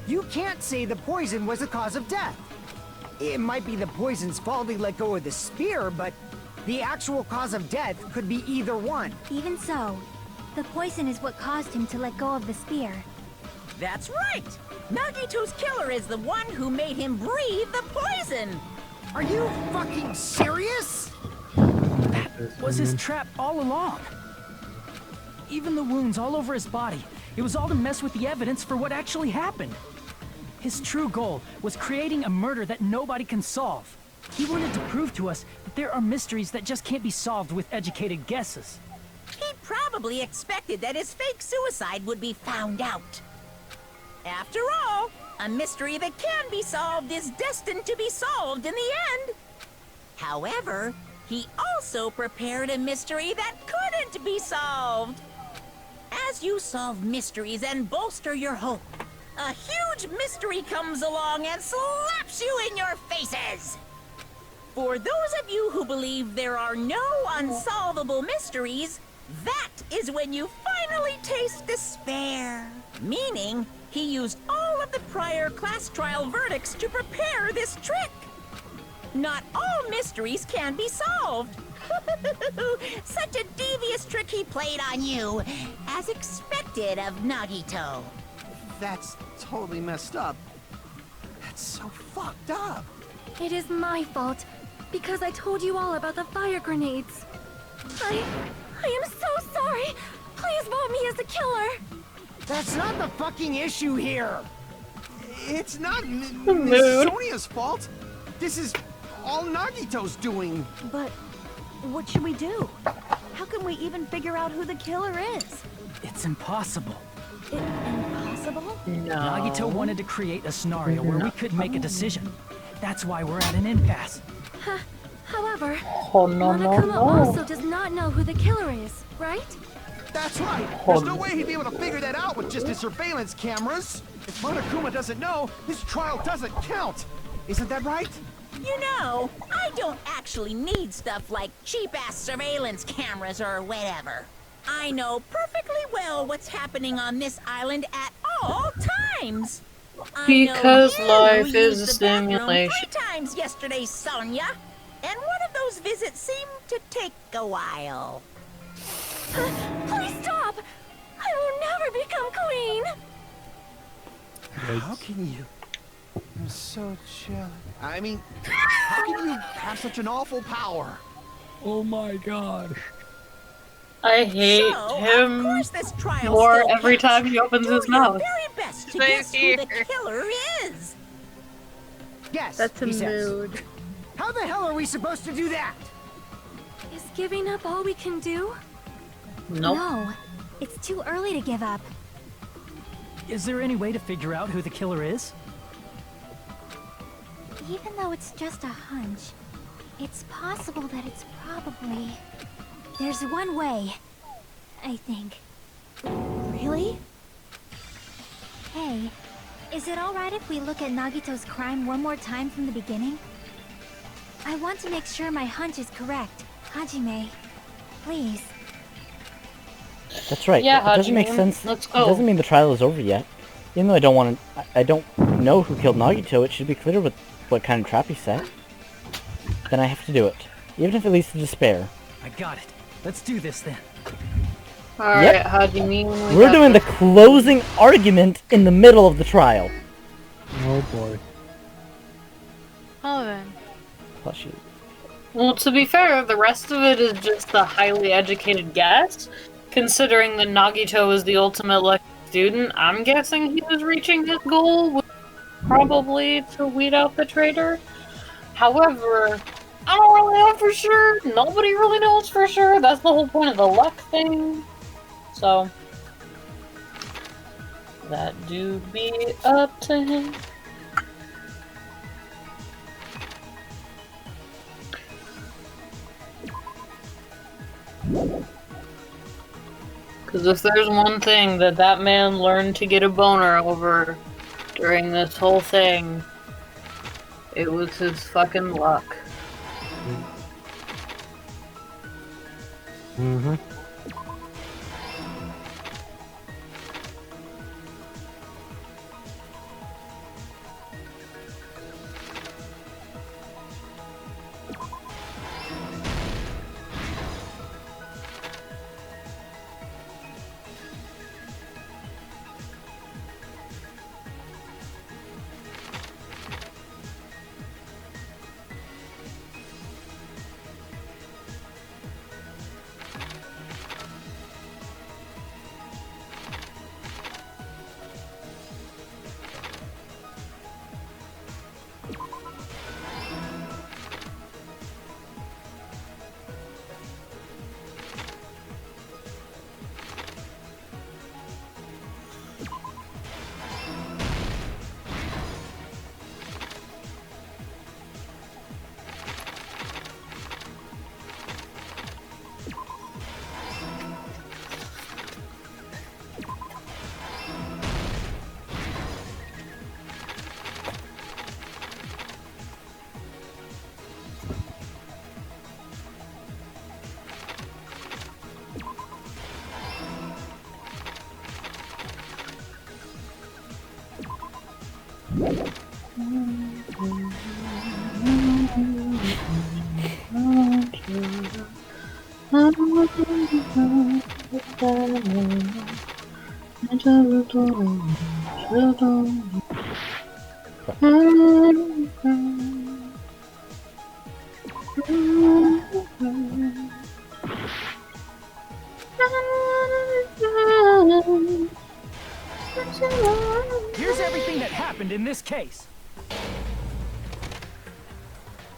you can't say the poison was the cause of death. It might be the poison's fault he let go of the spear, but the actual cause of death could be either one. Even so, the poison is what caused him to let go of the spear. That's right! Nagito's killer is the one who made him breathe the poison! Are you fucking serious? That was his trap all along. Even the wounds all over his body, it was all to mess with the evidence for what actually happened. His true goal was creating a murder that nobody can solve. He wanted to prove to us that there are mysteries that just can't be solved with educated guesses. He probably expected that his fake suicide would be found out. After all, a mystery that can be solved is destined to be solved in the end. However, he also prepared a mystery that couldn't be solved. As you solve mysteries and bolster your hope, a huge mystery comes along and slaps you in your faces. For those of you who believe there are no unsolvable mysteries, that is when you finally taste despair. Meaning, he used all of the prior class trial verdicts to prepare this trick. Not all mysteries can be solved. Such a devious trick he played on you, as expected of Nagito. That's totally messed up. That's so fucked up. It is my fault, because I told you all about the fire grenades. I am so sorry. Please vote me as the killer. That's not the fucking issue here. It's not Miss Mood. Sonia's fault. This is all Nagito's doing. But what should we do? How can we even figure out who the killer is? It's impossible. Impossible? Nagito wanted to create a scenario where we could make a decision. That's why we're at an impasse. However, Oh, no, Monokuma also does not know who the killer is, right? That's right. There's no way he'd be able to figure that out with just his surveillance cameras. If Monokuma doesn't know, his trial doesn't count. Isn't that right? You know, I don't actually need stuff like cheap-ass surveillance cameras or whatever. I know perfectly well what's happening on this island at all times. Because I know life you is used a the bathroom simulation. 3 times yesterday, Sonia. And one of those visits seemed to take a while. Please stop! I will never become queen! How can you? I'm so jealous. I mean, how can you have such an awful power? Oh my god. I hate him more every time he opens his mouth. Best to guess who the killer is. Yes, That's a he says. mood. How the hell are we supposed to do that? Is giving up all we can do? Nope. No, it's too early to give up. Is there any way to figure out who the killer is? Even though it's just a hunch, it's possible that it's probably... There's one way, I think. Really? Hey, is it alright if we look at Nagito's crime one more time from the beginning? I want to make sure my hunch is correct. Hajime, please. That's right. Yeah, it doesn't make Hajime, sense. let's It go. doesn't mean the trial is over yet. Even though I don't want to, I don't know who killed Nagito, it should be clear what kind of trap he set. Then I have to do it, even if it leads to despair. I got it. Let's do this then. Alright, Yep. Hajime. We're doing the closing argument in the middle of the trial. Oh boy. Oh then. Plus you. Well, to be fair, the rest of it is just a highly educated guess. Considering that Nagito is the ultimate lucky student, I'm guessing he was reaching his goal, which was probably to weed out the traitor. However, I don't really know for sure. Nobody really knows for sure. That's the whole point of the luck thing. So, that do be up to him. Because if there's one thing that that man learned to get a boner over during this whole thing, it was his fucking luck. Mm-hmm. Here's everything that happened in this case.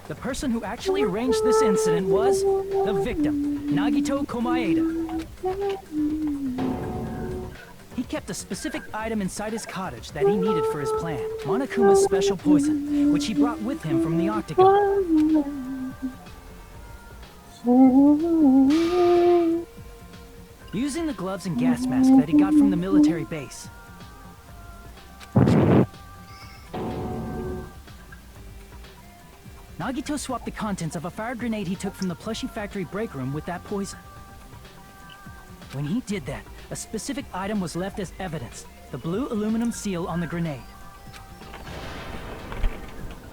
The person who actually arranged this incident was the victim, Nagito Komaeda. He kept a specific item inside his cottage that he needed for his plan, Monokuma's special poison, which he brought with him from the Octagon. Using the gloves and gas mask that he got from the military base, Nagito swapped the contents of a fire grenade he took from the plushie factory break room with that poison. When he did that, a specific item was left as evidence, the blue aluminum seal on the grenade.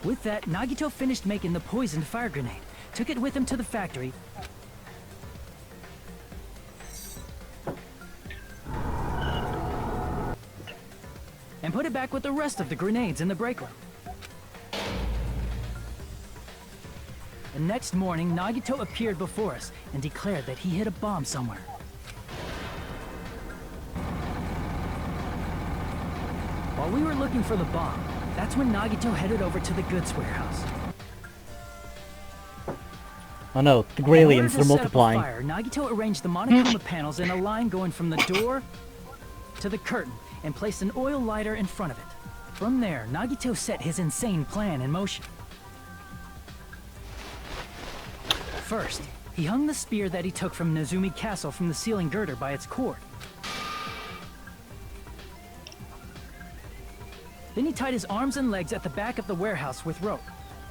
With that, Nagito finished making the poisoned fire grenade, took it with him to the factory, and put it back with the rest of the grenades in the break room. The next morning, Nagito appeared before us and declared that he hid a bomb somewhere. While we were looking for the bomb, that's when Nagito headed over to the goods warehouse. Oh no, the Gralians, they're multiplying. Fire, Nagito arranged the Monokuma panels in a line going from the door to the curtain and placed an oil lighter in front of it. From there, Nagito set his insane plan in motion. First, he hung the spear that he took from Nezumi Castle from the ceiling girder by its cord. Then he tied his arms and legs at the back of the warehouse with rope.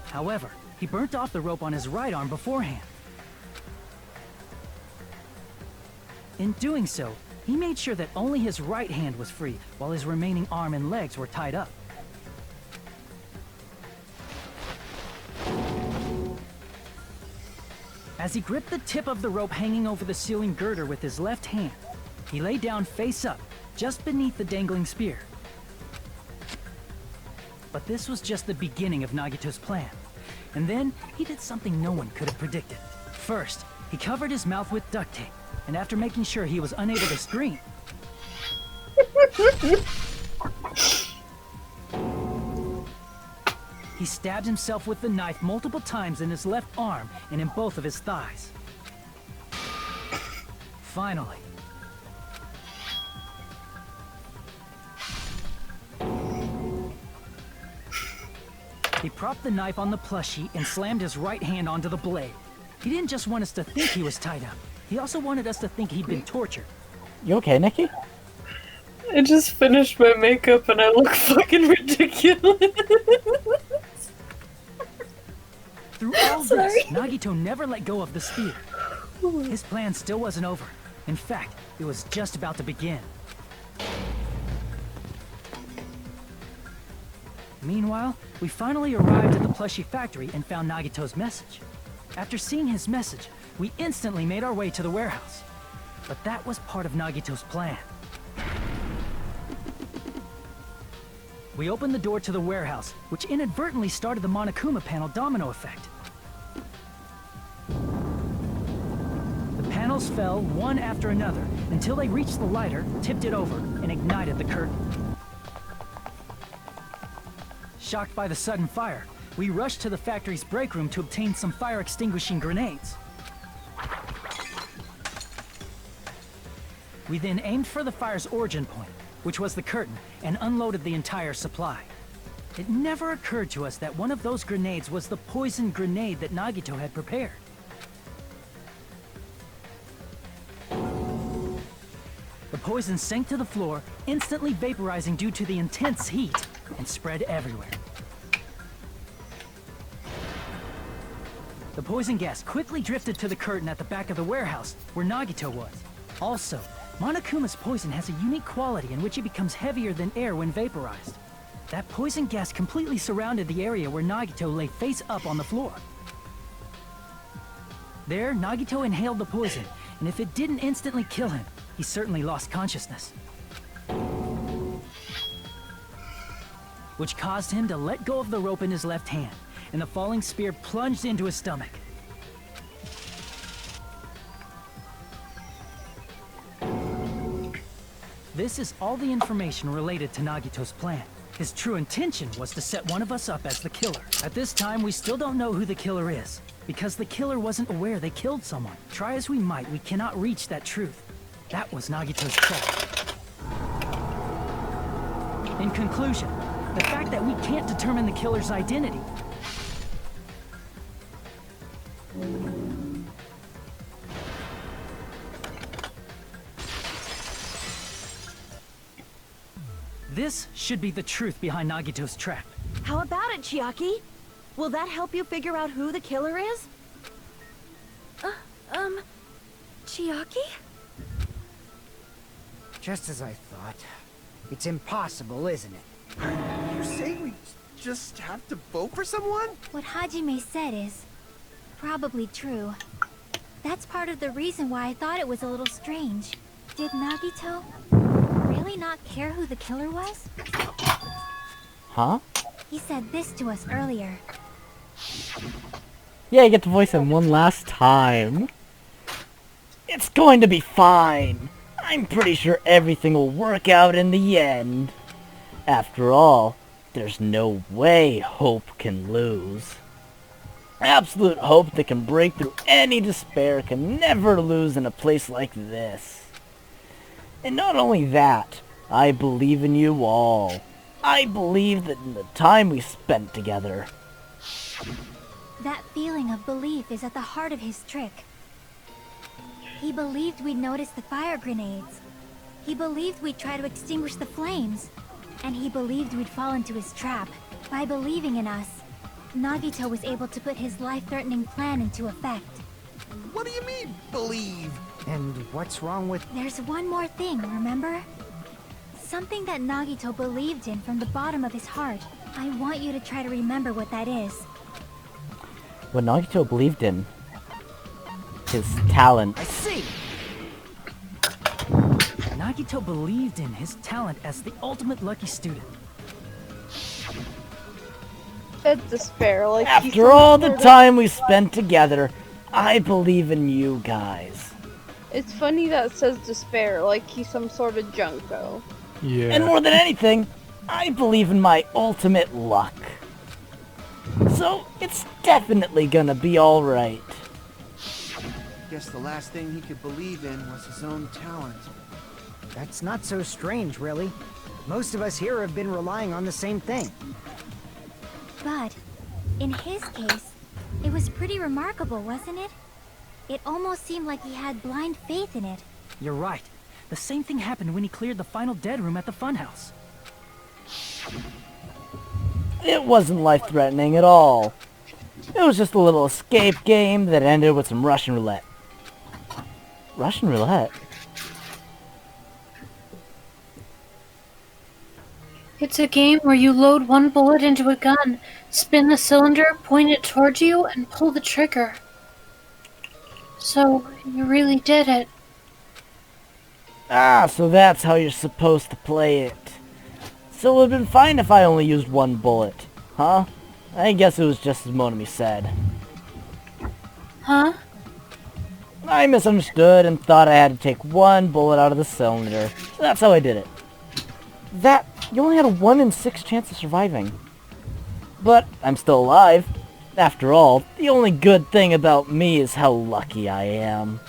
However, he burnt off the rope on his right arm beforehand. In doing so, he made sure that only his right hand was free, while his remaining arm and legs were tied up. As he gripped the tip of the rope hanging over the ceiling girder with his left hand, he lay down face up, just beneath the dangling spear. But this was just the beginning of Nagito's plan. And then, he did something no one could have predicted. First, he covered his mouth with duct tape, and after making sure he was unable to scream, he stabbed himself with the knife multiple times in his left arm and in both of his thighs. Finally, he propped the knife on the plushie and slammed his right hand onto the blade. He didn't just want us to think he was tied up. He also wanted us to think he'd been tortured. You okay, Nikki? I just finished my makeup and I look fucking ridiculous. Through all this, Nagito never let go of the spear. His plan still wasn't over. In fact, it was just about to begin. Meanwhile, we finally arrived at the plushie factory and found Nagito's message. After seeing his message, we instantly made our way to the warehouse. But that was part of Nagito's plan. We opened the door to the warehouse, which inadvertently started the Monokuma panel domino effect. The panels fell one after another until they reached the lighter, tipped it over, and ignited the curtain. Shocked by the sudden fire, we rushed to the factory's break room to obtain some fire-extinguishing grenades. We then aimed for the fire's origin point, which was the curtain, and unloaded the entire supply. It never occurred to us that one of those grenades was the poison grenade that Nagito had prepared. The poison sank to the floor, instantly vaporizing due to the intense heat, and spread everywhere. The poison gas quickly drifted to the curtain at the back of the warehouse, where Nagito was. Also, Monokuma's poison has a unique quality in which it becomes heavier than air when vaporized. That poison gas completely surrounded the area where Nagito lay face up on the floor. There, Nagito inhaled the poison, and if it didn't instantly kill him, he certainly lost consciousness. Which caused him to let go of the rope in his left hand, and the falling spear plunged into his stomach. This is all the information related to Nagito's plan. His true intention was to set one of us up as the killer. At this time, we still don't know who the killer is, because the killer wasn't aware they killed someone. Try as we might, we cannot reach that truth. That was Nagito's fault. In conclusion, the fact that we can't determine the killer's identity this should be the truth behind Nagito's trap. How about it, Chiaki? Will that help you figure out who the killer is? Chiaki? Just as I thought. It's impossible, isn't it? You're saying we just have to vote for someone? What Hajime said is probably true. That's part of the reason why I thought it was a little strange. Did Nagito really not care who the killer was? Huh? He said this to us earlier. Yeah, you get to voice him one last time. It's going to be fine. I'm pretty sure everything will work out in the end. After all, there's no way hope can lose. Absolute hope that can break through any despair can never lose in a place like this. And not only that, I believe in you all. I believe that in the time we spent together. That feeling of belief is at the heart of his trick. He believed we'd notice the fire grenades. He believed we'd try to extinguish the flames. And he believed we'd fall into his trap. By believing in us, Nagito was able to put his life-threatening plan into effect. What do you mean, believe? And what's wrong with... There's one more thing, remember? Something that Nagito believed in from the bottom of his heart. I want you to try to remember what that is. What Nagito believed in. His talent. I see! Nagito believed in his talent as the ultimate lucky student. It's despair, like After all the time we spent together, I believe in you guys. It's funny that it says despair, like he's some sort of junko. Yeah. And more than anything, I believe in my ultimate luck. So, it's definitely gonna be alright. Guess the last thing he could believe in was his own talent. That's not so strange, really. Most of us here have been relying on the same thing. But, in his case, it was pretty remarkable, wasn't it? It almost seemed like he had blind faith in it. You're right. The same thing happened when he cleared the final dead room at the funhouse. It wasn't life-threatening at all. It was just a little escape game that ended with some Russian roulette. Russian roulette? It's a game where you load one bullet into a gun, spin the cylinder, point it towards you, and pull the trigger. So, you really did it. Ah, so that's how you're supposed to play it. So it would have been fine if I only used one bullet, huh? I guess it was just as Monami said. Huh? I misunderstood and thought I had to take one bullet out of the cylinder. So that's how I did it. You only had a 1 in 6 chance of surviving. But I'm still alive. After all, the only good thing about me is how lucky I am.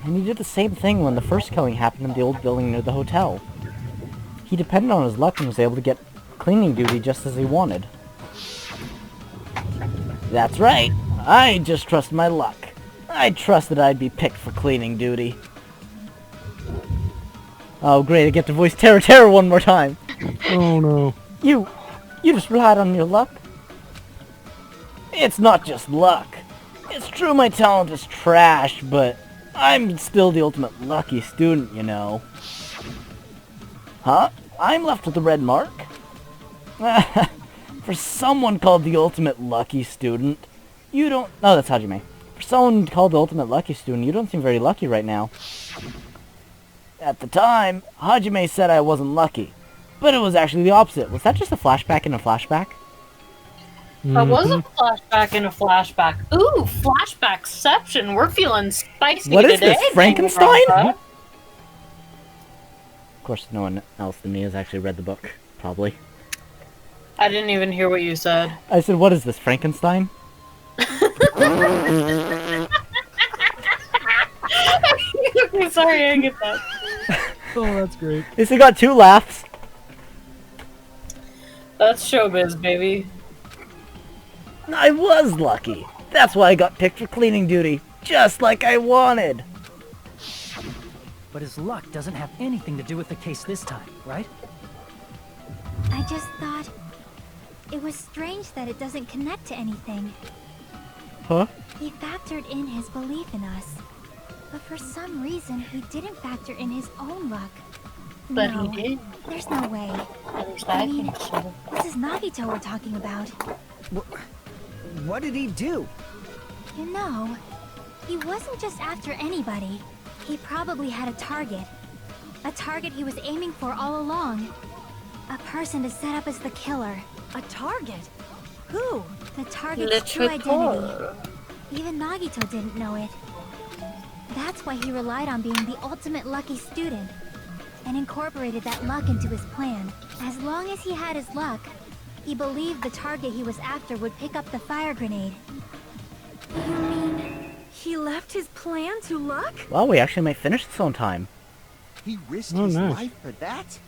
And he did the same thing when the first killing happened in the old building near the hotel. He depended on his luck and was able to get cleaning duty just as he wanted. That's right, I just trust my luck. I trusted I'd be picked for cleaning duty. Oh great, I get to voice Terra one more time. Oh no. You just relied on your luck? It's not just luck. It's true my talent is trash, but I'm still the ultimate lucky student, you know. Huh? I'm left with the red mark. For someone called the ultimate lucky student, you don't... No, that's Hajime. For someone called the ultimate lucky student, you don't seem very lucky right now. At the time, Hajime said I wasn't lucky, but it was actually the opposite. Was that just a flashback in a flashback? That was a flashback in a flashback. Ooh, flashbackception. We're feeling spicy What is today. this, Frankenstein? Of course, no one else than me has actually read the book, probably. I didn't even hear what you said. I said, what is this, Frankenstein? Sorry, I get that. Oh, that's great. At least we got 2 laughs. That's showbiz, baby. I was lucky. That's why I got picked for cleaning duty, just like I wanted. But his luck doesn't have anything to do with the case this time, right? I just thought it was strange that it doesn't connect to anything. Huh? He factored in his belief in us. But for some reason, he didn't factor in his own luck. But no, he did. There's no way. I mean, this is Nagito we're talking about. What did he do? You know, he wasn't just after anybody. He probably had a target. A target he was aiming for all along. A person to set up as the killer. A target? Who? The target's true identity. Even Nagito didn't know it. That's why he relied on being the ultimate lucky student, and incorporated that luck into his plan. As long as he had his luck, he believed the target he was after would pick up the fire grenade. You mean he left his plan to luck? Well, we actually might finish this on time. He risked his life for that?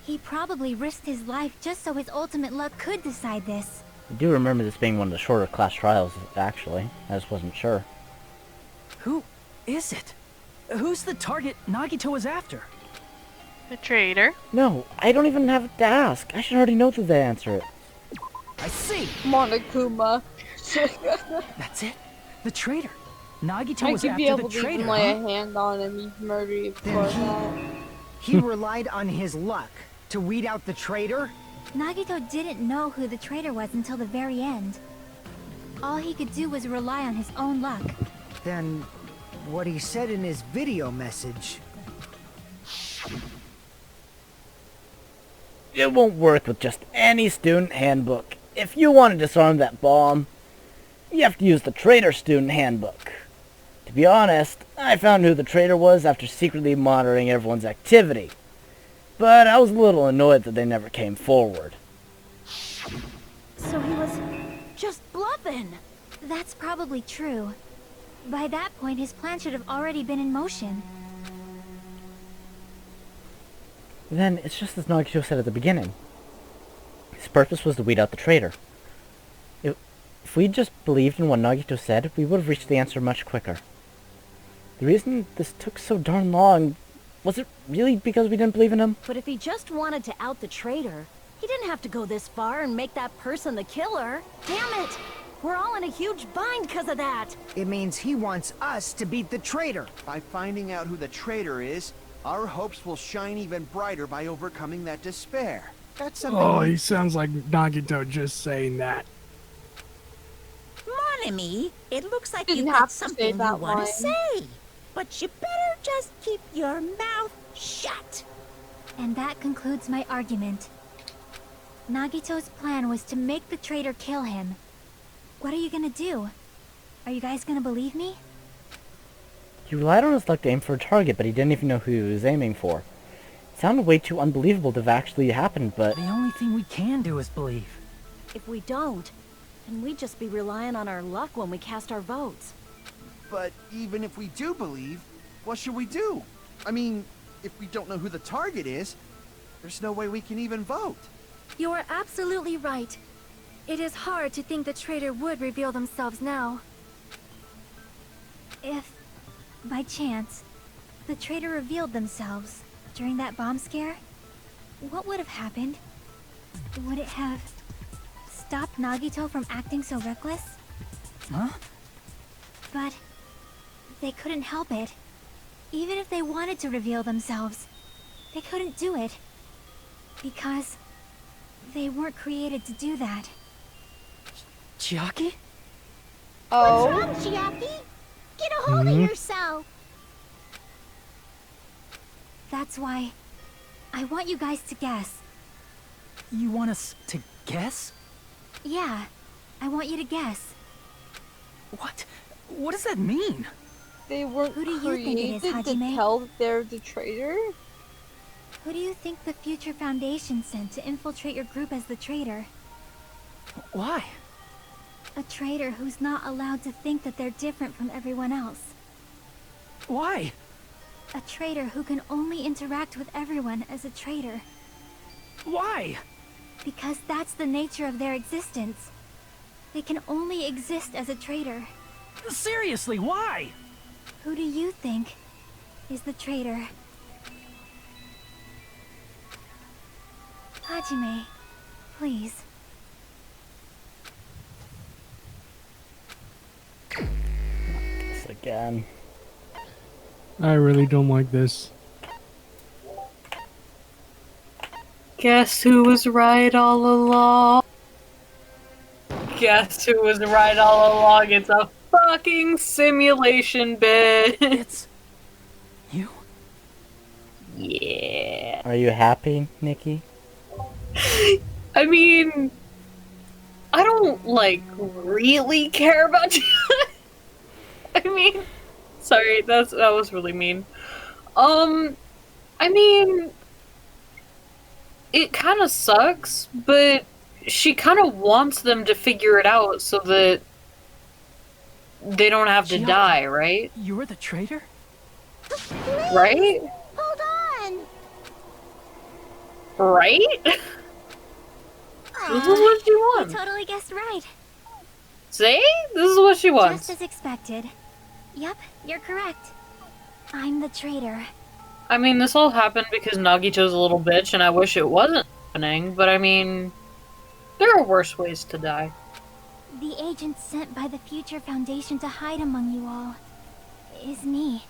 He probably risked his life just so his ultimate luck could decide this. I do remember this being one of the shorter class trials, actually. I just wasn't sure. Who is it? Who's the target Nagito was after? The traitor. No, I don't even have to ask. I should already know the answer. I see! Monokuma. That's it? The traitor. Nagito I was could be after able the to traitor, even lay a huh? hand on him, he'd murder you before that. He relied on his luck to weed out the traitor? Nagito didn't know who the traitor was until the very end. All he could do was rely on his own luck. Then, what he said in his video message... It won't work with just any student handbook. If you want to disarm that bomb, you have to use the traitor student handbook. To be honest, I found who the traitor was after secretly monitoring everyone's activity. But I was a little annoyed that they never came forward. So he was just bluffing. That's probably true. By that point, his plan should have already been in motion. Then, it's just as Nagito said at the beginning. His purpose was to weed out the traitor. If we'd just believed in what Nagito said, we would have reached the answer much quicker. The reason this took so darn long, was it really because we didn't believe in him? But if he just wanted to out the traitor, he didn't have to go this far and make that person the killer. Damn it! We're all in a huge bind because of that. It means he wants us to beat the traitor. By finding out who the traitor is, our hopes will shine even brighter by overcoming that despair. That's something. Oh, he sounds like Nagito just saying that. Monami, it looks like Didn't you've have got to say something you that want line. to say. But you better just keep your mouth shut. And that concludes my argument. Nagito's plan was to make the traitor kill him. What are you gonna do? Are you guys gonna believe me? He relied on his luck to aim for a target, but he didn't even know who he was aiming for. It sounded way too unbelievable to have actually happened, but... The only thing we can do is believe. If we don't, then we'd just be relying on our luck when we cast our votes. But even if we do believe, what should we do? I mean, if we don't know who the target is, there's no way we can even vote. You are absolutely right. It is hard to think the traitor would reveal themselves now. If, by chance, the traitor revealed themselves during that bomb scare, what would have happened? Would it have stopped Nagito from acting so reckless? Huh? But they couldn't help it. Even if they wanted to reveal themselves, they couldn't do it. Because they weren't created to do that. Chiaki? Oh. What's wrong, Chiaki? Get a hold of yourself. That's why I want you guys to guess. You want us to guess? Yeah, I want you to guess. What? What does that mean? They weren't Who do you think it is, created to Hajime? tell that they're the traitor? Who do you think the Future Foundation sent to infiltrate your group as the traitor? Why? A traitor who's not allowed to think that they're different from everyone else. Why? A traitor who can only interact with everyone as a traitor. Why? Because that's the nature of their existence. They can only exist as a traitor. Seriously, why? Who do you think is the traitor? Hajime, please. This again. I really don't like this. Guess who was right all along? Guess who was right all along? It's a fucking simulation, bitch. It's you? Yeah. Are you happy, Nikki? I mean, I don't, like, really care about you. I mean, sorry, that was really mean. I mean, it kind of sucks, but she kind of wants them to figure it out so that they don't have to die, right? You were the traitor? Right? Hold on. Right? This is what she wants. You totally guessed right. See? This is what she wants. Just as expected. Yep, you're correct. I'm the traitor. I mean, this all happened because Nagito's a little bitch, and I wish it wasn't happening, but I mean, there are worse ways to die. The agent sent by the Future Foundation to hide among you all is me.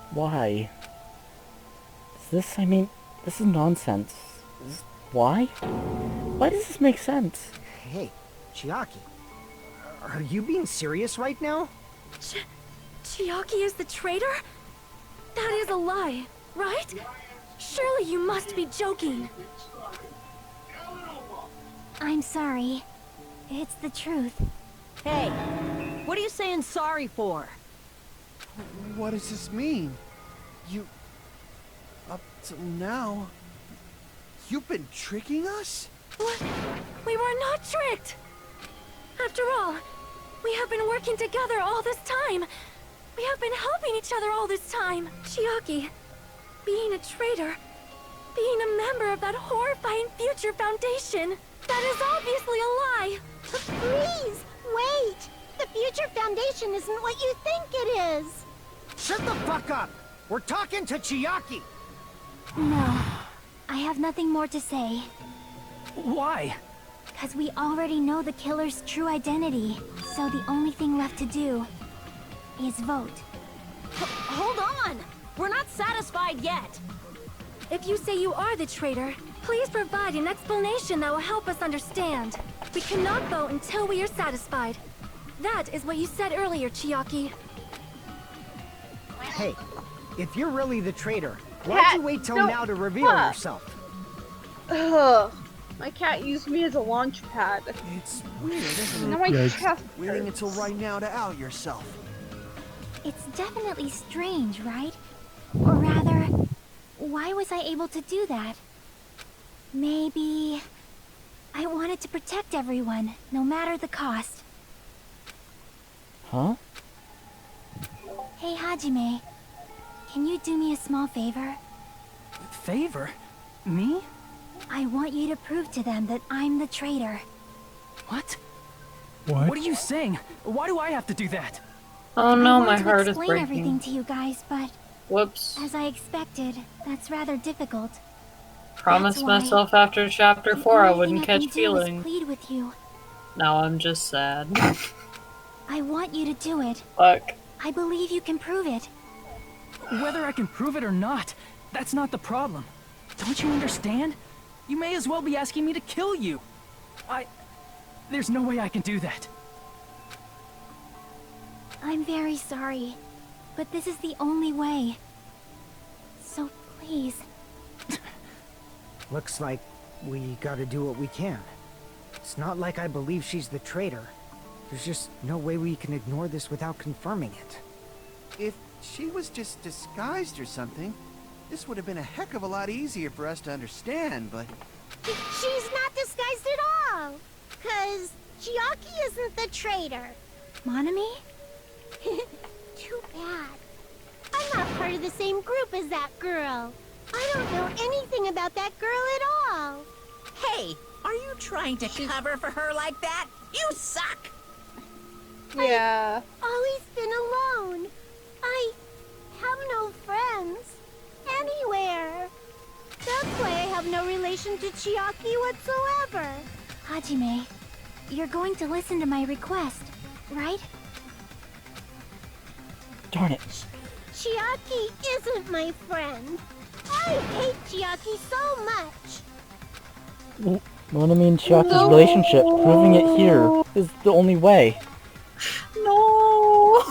Why? I mean, this is nonsense. Why? Why does this make sense? Hey, Chiaki. Are you being serious right now? Chiaki is the traitor? That is a lie, right? Surely you must be joking. I'm sorry. It's the truth. Hey, what are you saying sorry for? What does this mean? Up till now, you've been tricking us? What? We were not tricked! After all, we have been working together all this time. We have been helping each other all this time. Chiaki, being a traitor, being a member of that horrifying Future Foundation, that is obviously a lie. Please, wait. The Future Foundation isn't what you think it is. Shut the fuck up! We're talking to Chiaki! No, I have nothing more to say. Why? Because we already know the killer's true identity, so the only thing left to do is vote. Hold on! We're not satisfied yet! If you say you are the traitor, please provide an explanation that will help us understand. We cannot vote until we are satisfied. That is what you said earlier, Chiaki. Hey, if you're really the traitor, why'd you wait till now to reveal yourself? Ugh. My cat used me as a launch pad. It's weird, isn't it? Now my chest Waiting hurts. until right now to out yourself. It's definitely strange, right? Or rather, why was I able to do that? Maybe I wanted to protect everyone, no matter the cost. Huh? Hey, Hajime. Can you do me a small favor? Favor? Me? I want you to prove to them that I'm the traitor. What? What? What are you saying? Why do I have to do that? Oh no, my I want heart to is explain breaking. everything to you guys, but Whoops. as I expected, that's rather difficult. Promised That's why myself after chapter 4 I wouldn't catch feeling. Plead with you. Now I'm just sad. I want you to do it. Fuck. I believe you can prove it. Whether I can prove it or not, that's not the problem. Don't you understand? You may as well be asking me to kill you. There's no way I can do that. I'm very sorry, but this is the only way. So please. Looks like we gotta do what we can. It's not like I believe she's the traitor. There's just no way we can ignore this without confirming it. If she was just disguised or something, this would have been a heck of a lot easier for us to understand, but... She's not disguised at all! 'Cause Chiaki isn't the traitor. Monami? Too bad. I'm not part of the same group as that girl. I don't know anything about that girl at all. Hey, are you trying to cover for her like that? You suck! Yeah. I've always been alone. I have no friends. Anywhere. That's why I have no relation to Chiaki whatsoever. Hajime, you're going to listen to my request, right? Darn it. Chiaki isn't my friend. I hate Chiaki so much. Monami and Chiaki's relationship, proving it here, is the only way. No!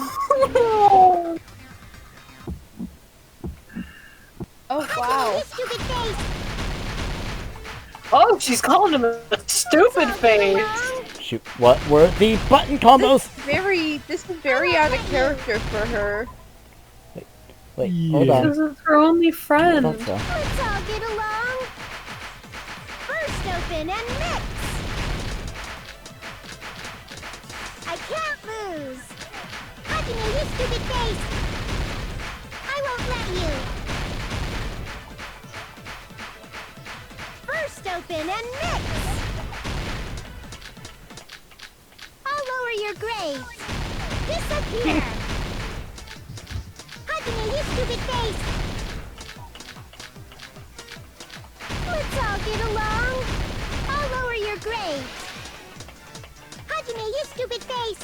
Oh, wow. Oh, she's calling him a stupid face! Shoot, what were the button combos? This is very out of character for her. Wait, hold on. This is her only friend. I thought so. Let's all get along. First open and mix. I can't lose. Hajime, you stupid face. I won't let you. First open and mix. I'll lower your grades. Disappear. Hajime, you stupid face. Let's all get along. I'll lower your grades. Hajime, you stupid face.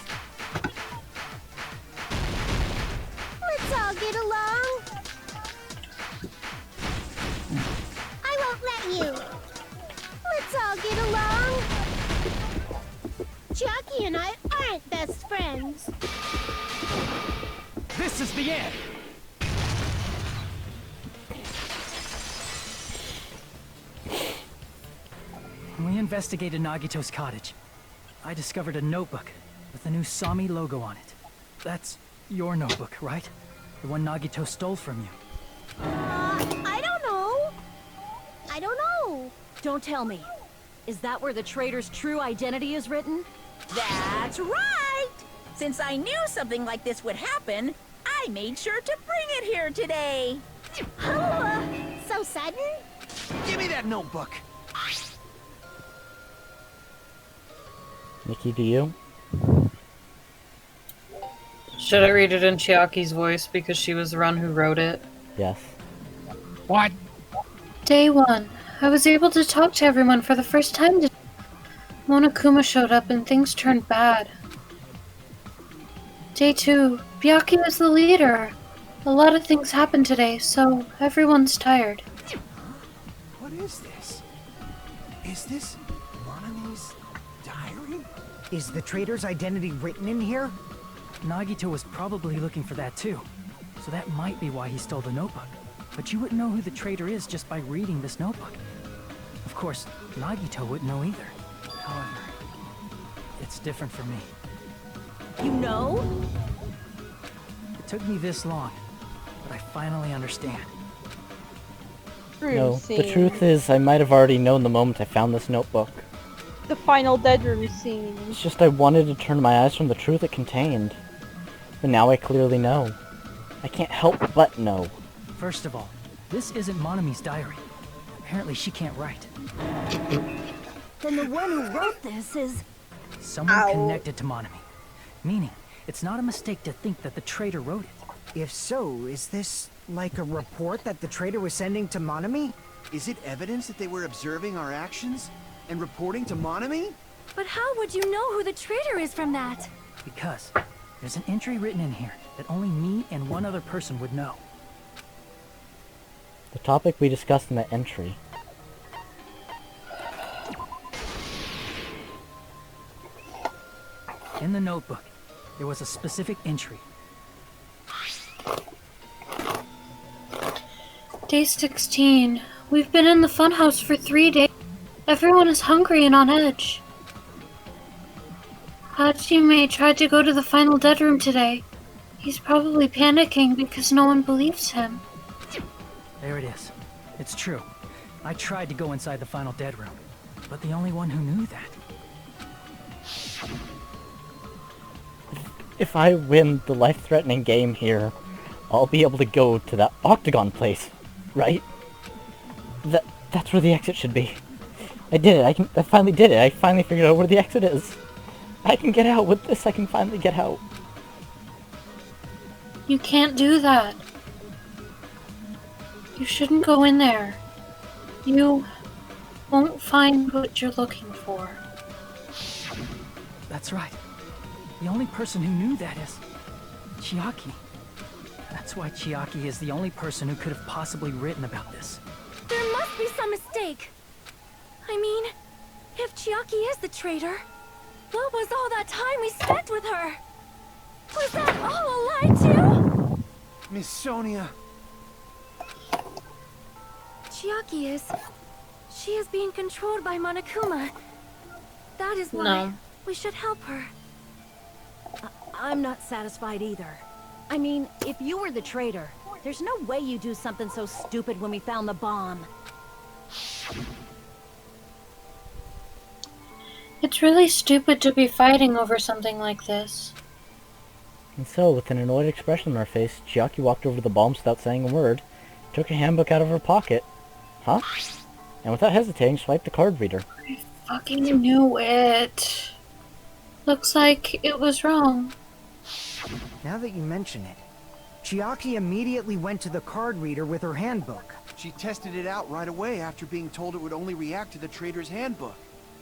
Let's all get along. I won't let you. Let's all get along. Chiaki and I aren't best friends. This is the end! When we investigated Nagito's cottage, I discovered a notebook with the new Sami logo on it. That's your notebook, right? The one Nagito stole from you. I don't know. I don't know. Don't tell me. Is that where the traitor's true identity is written? That's right! Since I knew something like this would happen, I made sure to bring it here today. Oh, so sudden? Give me that notebook! Nikki, do you? Should I read it in Chiaki's voice because she was the one who wrote it? Yes. What? Day 1. I was able to talk to everyone for the first time today. Monokuma showed up and things turned bad. Day 2. Byakuya is the leader. A lot of things happened today, so everyone's tired. What is this? Is this Monami's diary? Is the traitor's identity written in here? Nagito was probably looking for that too, so that might be why he stole the notebook. But you wouldn't know who the traitor is just by reading this notebook. Of course, Nagito wouldn't know either. However, it's different for me. You know? It took me this long, but I finally understand. No, the truth is, I might have already known the moment I found this notebook. The final bedroom scene. It's just I wanted to turn my eyes from the truth it contained. But now I clearly know. I can't help but know. First of all, this isn't Monami's diary. Apparently she can't write. Then the one who wrote this is... Someone connected to Monami. Meaning, it's not a mistake to think that the traitor wrote it. If so, is this like a report that the traitor was sending to Monami? Is it evidence that they were observing our actions and reporting to Monami? But how would you know who the traitor is from that? Because there's an entry written in here that only me and one other person would know. The topic we discussed in the entry. In the notebook, there was a specific entry. Day 16. We've been in the funhouse for 3 days. Everyone is hungry and on edge. Hajime tried to go to the final dead room today. He's probably panicking because no one believes him. There it is. It's true. I tried to go inside the final dead room, but the only one who knew that. If I win the life-threatening game here, I'll be able to go to that octagon place, right? That's where the exit should be. I did it. I finally did it. I finally figured out where the exit is. I can get out with this. I can finally get out. You can't do that. You shouldn't go in there. You won't find what you're looking for. That's right. The only person who knew that is Chiaki. That's why Chiaki is the only person who could have possibly written about this. There must be some mistake. I mean, if Chiaki is the traitor, what was all that time we spent with her? Was that all a lie too? Miss Sonia. Chiaki is... She is being controlled by Monokuma. That is why No. we should help her. I'm not satisfied either. I mean, if you were the traitor, there's no way you'd do something so stupid when we found the bomb. It's really stupid to be fighting over something like this. And so, with an annoyed expression on her face, Chiaki walked over to the bombs without saying a word, took a handbook out of her pocket, and without hesitating, swiped the card reader. I fucking knew it. Looks like it was wrong. Now that you mention it, Chiaki immediately went to the card reader with her handbook. She tested it out right away after being told it would only react to the traitor's handbook.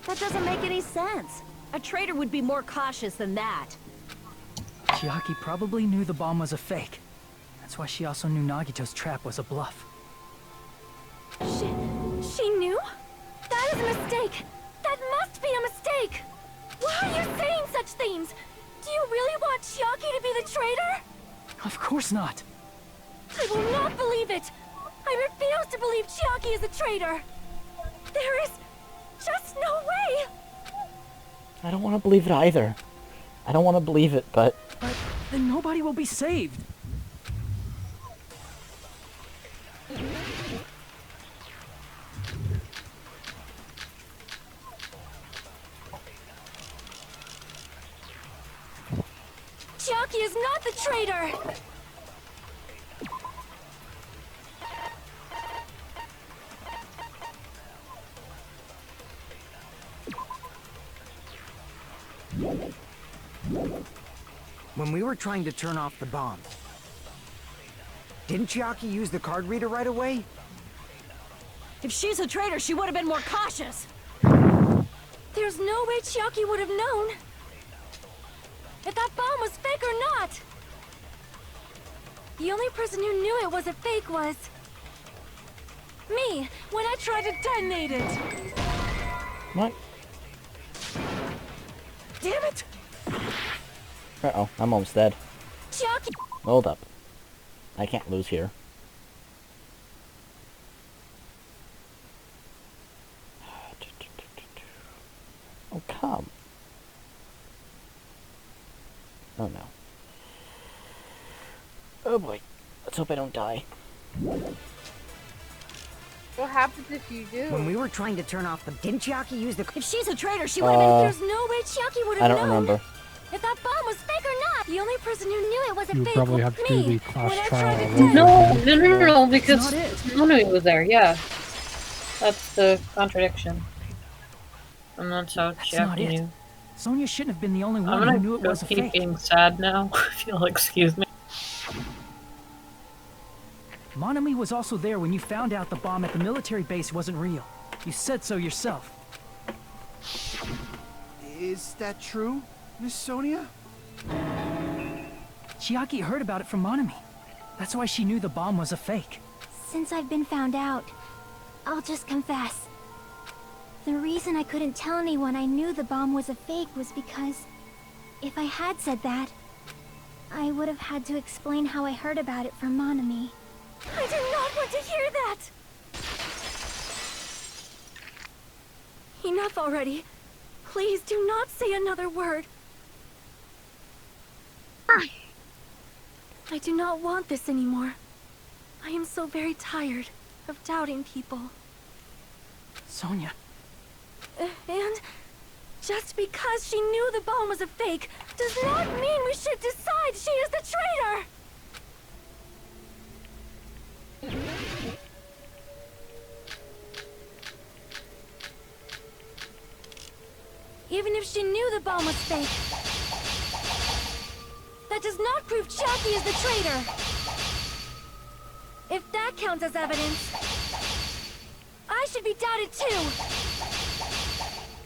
That doesn't make any sense. A traitor would be more cautious than that. Chiaki probably knew the bomb was a fake. That's why she also knew Nagito's trap was a bluff. She knew? That is a mistake. That must be a mistake. Why are you saying such things? Do you really want Chiaki to be the traitor? Of course not. I will not believe it. I refuse to believe Chiaki is a traitor. There is just no way. I don't want to believe it either. I don't want to believe it, but... But then nobody will be saved. Chiaki is not the traitor. When we were trying to turn off the bomb, didn't Chiaki use the card reader right away? If she's a traitor, she would have been more cautious. There's no way Chiaki would have known if that bomb was fake or not. The only person who knew it was a fake was me, when I tried to detonate it. What? Damn it! Uh-oh, I'm almost dead. Chiaki! Hold up. I can't lose here. Oh, come. Oh, no. Oh, boy. Let's hope I don't die. What happens if you do? When we were trying to turn off the... Didn't Chiaki use the... If she's a traitor, she would have been... There's no way Chiaki would I have don't known remember. if that bomb was fake or not. The only person who knew it was a You fake probably was have to do me, the class when I trial tried to all over detonate again. No, because That's Monui was there, yeah. That's the contradiction. And that's how That's not Chiaki it. knew. Sonia shouldn't have been the only I'm one who gonna knew it go was a keep fake. being sad now, if you'll excuse me. Monami was also there when you found out the bomb at the military base wasn't real. You said so yourself. Is that true, Miss Sonia? Chiaki heard about it from Monami. That's why she knew the bomb was a fake. Since I've been found out, I'll just confess. The reason I couldn't tell anyone I knew the bomb was a fake was because if I had said that, I would have had to explain how I heard about it from Monami. I do not want to hear that! Enough already. Please do not say another word. I do not want this anymore. I am so very tired of doubting people. Sonia. And just because she knew the bomb was a fake does not mean we should decide she is the traitor! Even if she knew the bomb was fake, that does not prove Chiaki is the traitor. If that counts as evidence, I should be doubted too.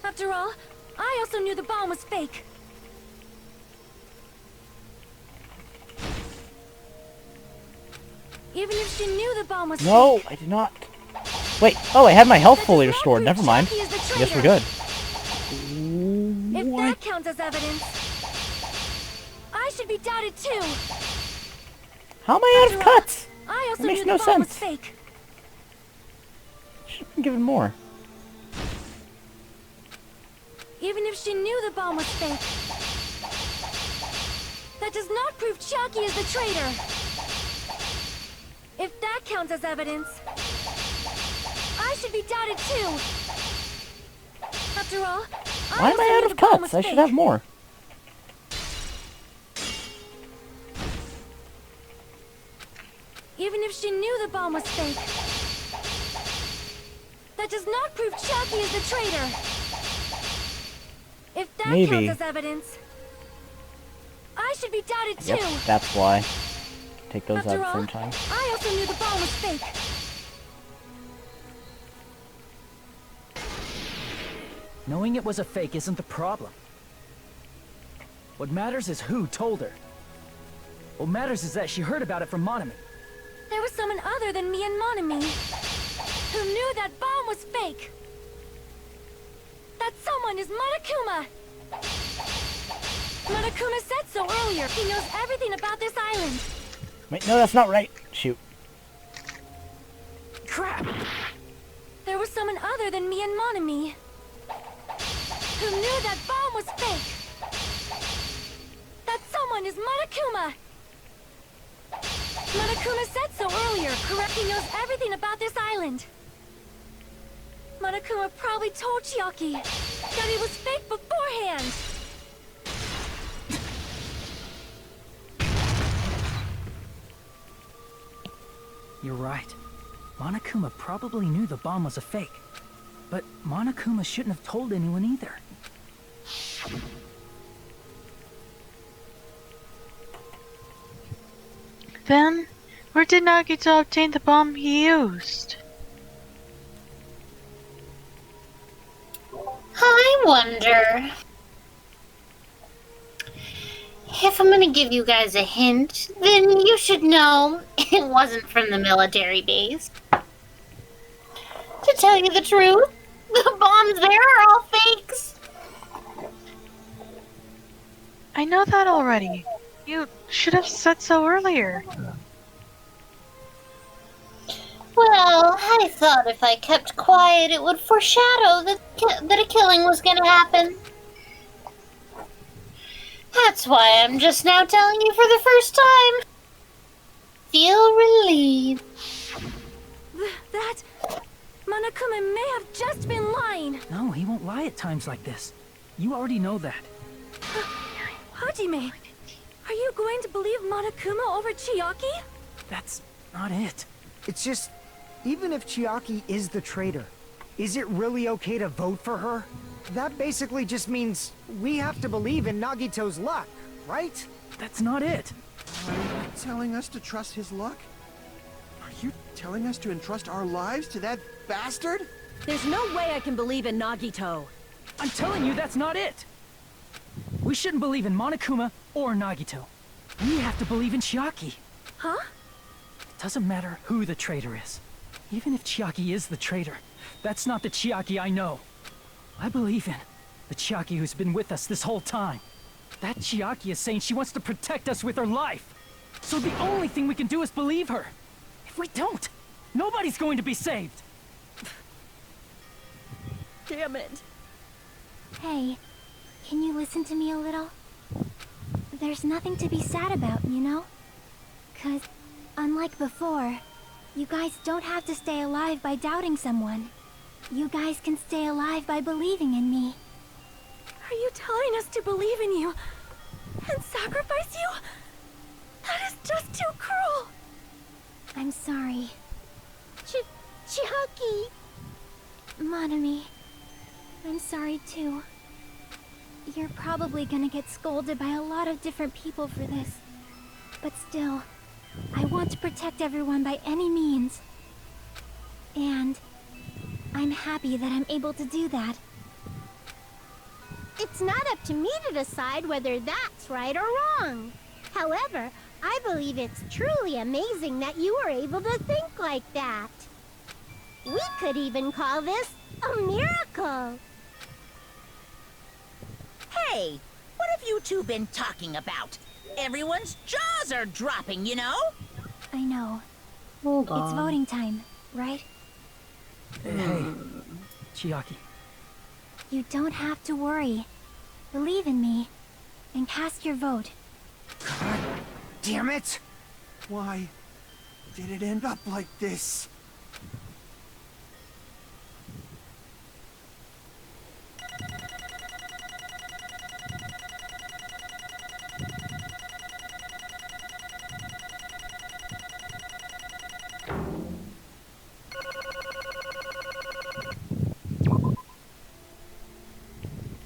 After all, I also knew the bomb was fake. Even if she knew the bomb was No, fake. I did not. Wait, oh, I have my health fully restored. Never mind. Guess we're good. If that counts as evidence, I should be doubted too. How am I out of cuts? I also It makes knew no the bomb was sense. fake. Should have been given more. Even if she knew the bomb was fake, that does not prove Chiaki is the traitor. If that counts as evidence, I should be doubted too. After all, Why am I out of cuts? I should have more. Even if she knew the bomb was fake, that does not prove Chiaki is the traitor. If that Maybe. counts as evidence, I should be doubted Yep, too. that's why. Take those After out at the all, same time. I also knew the bomb was fake. Knowing it was a fake isn't the problem. What matters is who told her. What matters is that she heard about it from Monami. There was someone other than me and Monami who knew that bomb was fake. That someone is Monokuma. Monokuma said so earlier. He knows everything about this island. Wait, no, that's not right. Shoot. Crap! There was someone other than me and Monami who knew that bomb was fake. That someone is Monokuma. Monokuma said so earlier, correct? He knows everything about this island. Monokuma probably told Chiaki that it was fake beforehand. You're right. Monokuma probably knew the bomb was a fake. But Monokuma shouldn't have told anyone either. Then, where did Nagito obtain the bomb he used? I wonder... If I'm gonna give you guys a hint, then you should know it wasn't from the military base. To tell you the truth, the bombs there are all fakes. I know that already. You should have said so earlier. Well, I thought if I kept quiet, it would foreshadow that a killing was gonna happen. That's why I'm just now telling you for the first time. Feel relieved. That... Monokuma may have just been lying. No, he won't lie at times like this. You already know that. Hajime, are you going to believe Monokuma over Chiaki? That's not it. It's just, even if Chiaki is the traitor, is it really okay to vote for her? That basically just means we have to believe in Nagito's luck, right? That's not it. Are you telling us to trust his luck? Are you telling us to entrust our lives to that bastard? There's no way I can believe in Nagito. I'm telling you that's not it. We shouldn't believe in Monokuma or Nagito. We have to believe in Chiaki. Huh? Doesn't matter who the traitor is. Even if Chiaki is the traitor, that's not the Chiaki I know. I believe in the Chiaki who's been with us this whole time. That Chiaki is saying she wants to protect us with her life. So the only thing we can do is believe her. If we don't, nobody's going to be saved. Damn it. Hey, can you listen to me a little? There's nothing to be sad about, you know? 'Cause, unlike before, you guys don't have to stay alive by doubting someone. You guys can stay alive by believing in me. Are you telling us to believe in you and sacrifice you? That is just too cruel. I'm sorry. Chiaki! Monami, I'm sorry too. You're probably gonna get scolded by a lot of different people for this. But still, I want to protect everyone by any means. And I'm happy that I'm able to do that. It's not up to me to decide whether that's right or wrong. However, I believe it's truly amazing that you were able to think like that. We could even call this a miracle. Hey, what have you two been talking about? Everyone's jaws are dropping, you know? I know. Hold It's voting time, right? Hey, Chiaki. You don't have to worry. Believe in me, and cast your vote. God damn it! Why did it end up like this?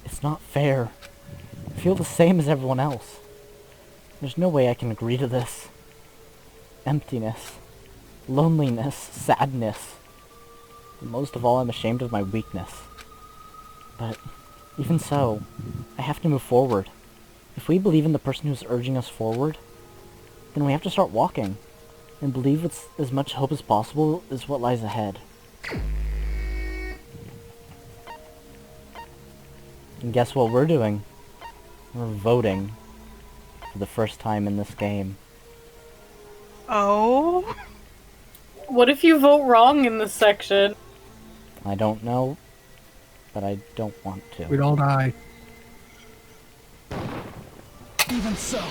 It's not fair. I feel the same as everyone else. There's no way I can agree to this. Emptiness, loneliness, sadness. And most of all, I'm ashamed of my weakness. But even so, I have to move forward. If we believe in the person who's urging us forward, then we have to start walking, and believe with as much hope as possible is what lies ahead. And guess what we're doing? We're voting for the first time in this game. Oh? What if you vote wrong in this section? I don't know, but I don't want to. We'd all die. Even so.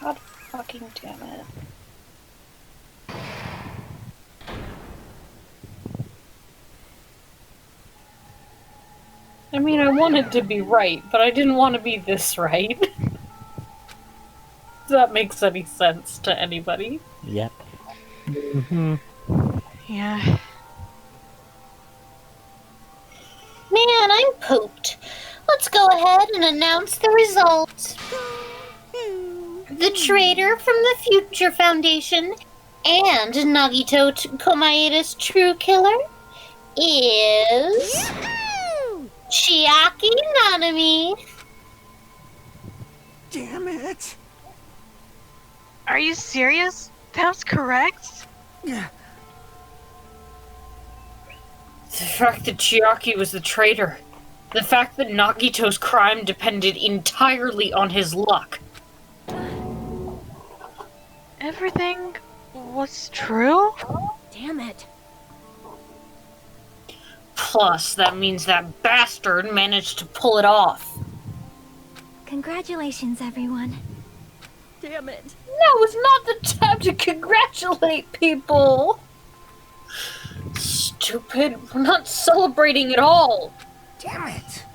God fucking damn it. I mean, I wanted to be right, but I didn't want to be this right. If that makes any sense to anybody. Yep. Mm-hmm. Yeah. Man, I'm pooped. Let's go ahead and announce the results. The traitor from the Future Foundation and Nagito Komaeda's true killer is Chiaki Nanami. Damn it! Are you serious? That was correct? Yeah. The fact that Chiaki was the traitor. The fact that Nagito's crime depended entirely on his luck. Everything was true? Damn it. Plus, that means that bastard managed to pull it off. Congratulations, everyone. Damn it. Now is not the time to congratulate people! Stupid, we're not celebrating at all! Damn it!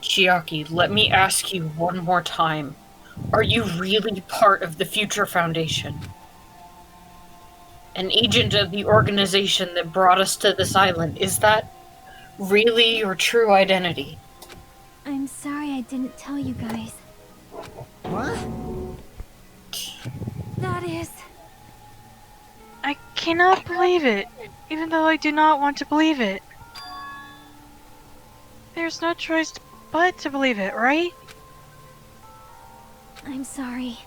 Chiaki, let me ask you one more time. Are you really part of the Future Foundation? An agent of the organization that brought us to this island, is that really your true identity? I'm sorry I didn't tell you guys. What? That is... I cannot believe it, even though I do not want to believe it. There's no choice but to believe it, right? I'm sorry.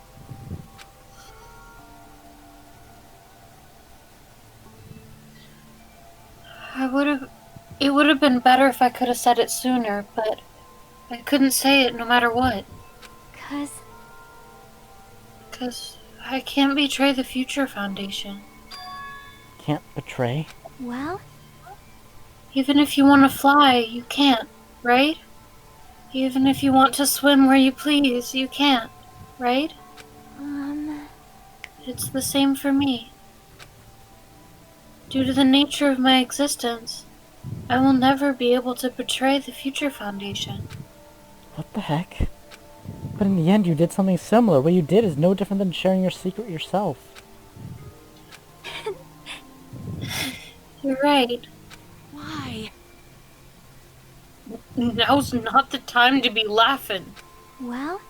It would have been better if I could have said it sooner, but I couldn't say it no matter what. 'Cause I can't betray the Future Foundation. Can't betray? Well? Even if you want to fly, you can't, right? Even if you want to swim where you please, you can't, right? It's the same for me. Due to the nature of my existence, I will never be able to betray the Future Foundation. What the heck? But in the end, you did something similar. What you did is no different than sharing your secret yourself. You're right. Why? Now's not the time to be laughing. Well?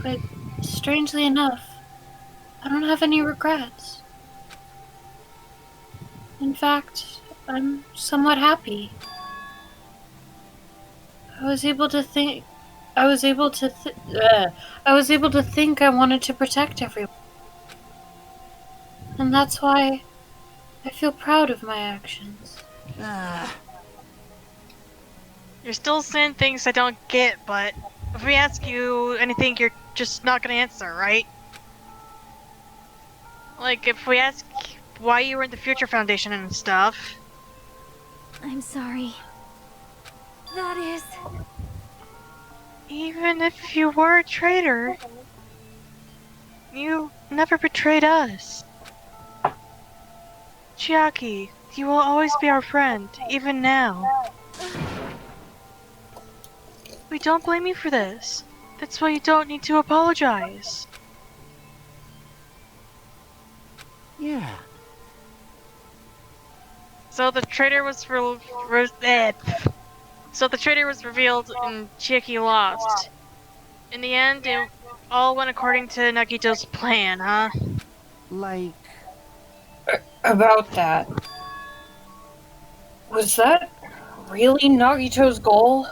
But strangely enough, I don't have any regrets. In fact, I'm somewhat happy. I was able to think I wanted to protect everyone. And that's why I feel proud of my actions. You're still saying things I don't get, but if we ask you anything, you're just not gonna answer, right? Like, if we ask why you were in the Future Foundation and stuff. I'm sorry. That is... Even if you were a traitor, you never betrayed us. Chiaki, you will always be our friend, even now. We don't blame you for this. That's why you don't need to apologize. Yeah. So the traitor was So the traitor was revealed and Chiaki lost. In the end, it all went according to Nagito's plan, huh? Like... About that. Was that really Nagito's goal?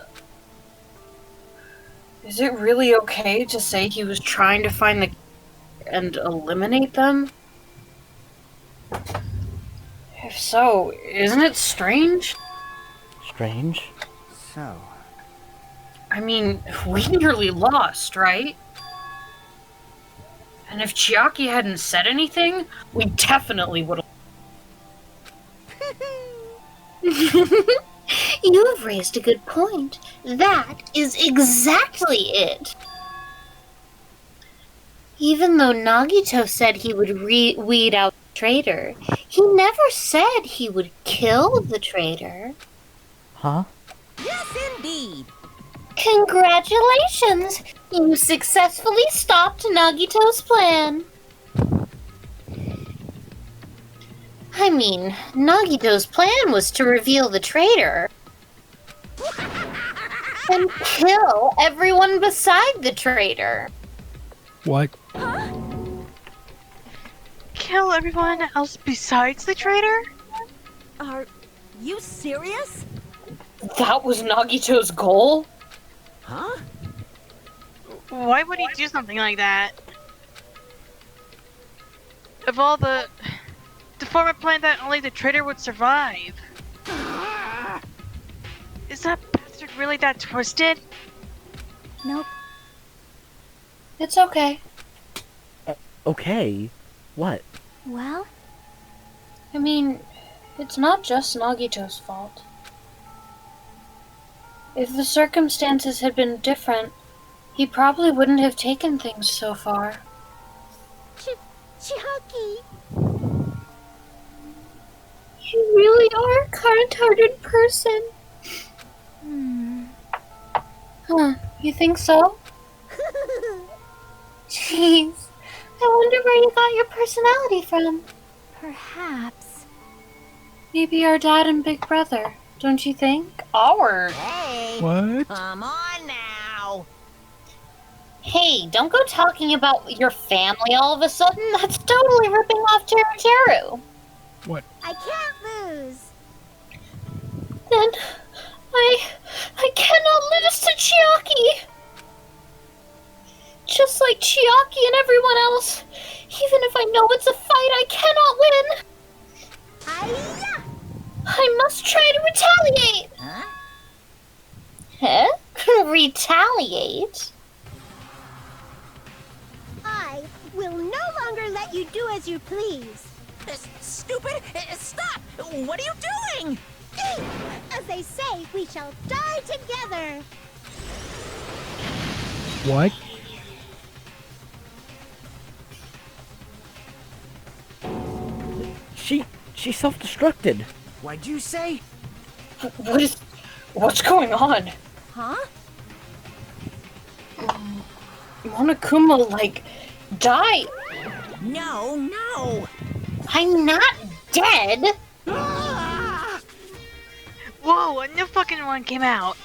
Is it really okay to say he was trying to find the and eliminate them? If so, isn't it strange? Strange? So... I mean, we nearly lost, right? And if Chiaki hadn't said anything, we definitely would have. You've raised a good point. That is exactly it. Even though Nagito said he would weed out the traitor, he never said he would kill the traitor. Huh? Yes, indeed. Congratulations! You successfully stopped Nagito's plan. I mean, Nagito's plan was to reveal the traitor and kill everyone beside the traitor. What? Kill everyone else besides the traitor? Are you serious? That was Nagito's goal? Huh? Why would he do something like that? Of all to form a plan that only the traitor would survive. Is that bastard really that twisted? Nope. It's okay. Okay? What? Well? I mean, it's not just Nagito's fault. If the circumstances had been different, he probably wouldn't have taken things so far. Chiaki! You really are a kind-hearted person. Huh, you think so? Jeez, I wonder where you got your personality from. Perhaps. Maybe our dad and big brother, don't you think? Our. Hey! What? Come on now! Hey, don't go talking about your family all of a sudden. That's totally ripping off Teru. What? I can't lose. Then I cannot lose to Chiaki. Just like Chiaki and everyone else. Even if I know it's a fight, I cannot win. Hi-ya! I must try to retaliate. Huh? Retaliate? I will no longer let you do as you please. Stupid! Stop! What are you doing? As they say, we shall die together. What? She self-destructed. What'd you say? What's going on? Huh? Monokuma, like, died. No. I'm not dead. Whoa, a new fucking one came out.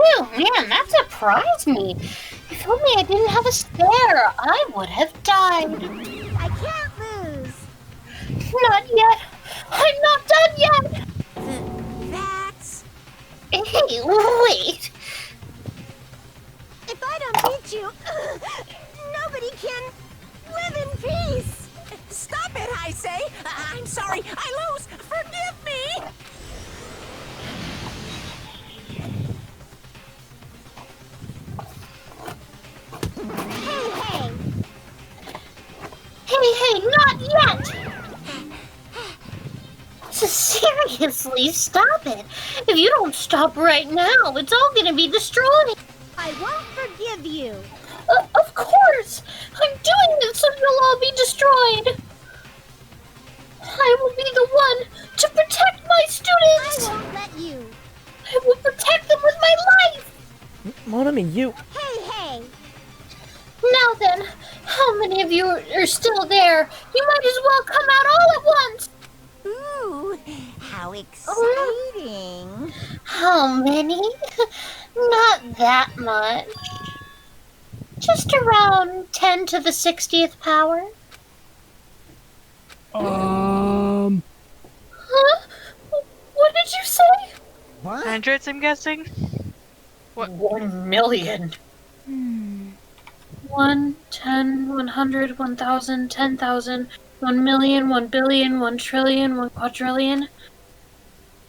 Oh man, that surprised me. If only I didn't have a spare, I would have died. I can't lose. Not yet. I'm not done yet. That's... Hey, wait. If I don't beat you, nobody can live in peace. Stop it, I say! I'm sorry, I lose! Forgive me! Hey, not yet! Seriously, stop it. If you don't stop right now, it's all gonna be destroyed. I won't forgive you. Of course! I'm doing this so you'll all be destroyed. I will be the one to protect my students. I won't let you. I will protect them with my life. Monami, you... Hey! Now then, how many of you are still there? You might as well come out all at once. Ooh, how exciting. How many? Not that much. Just around 10 to the 60th power. Huh? What did you say? What? Hundreds, I'm guessing? What? 1 million. 1, 10, 100, 1,000, 10,000, 1 million, 1 billion, 1 trillion, 1 quadrillion.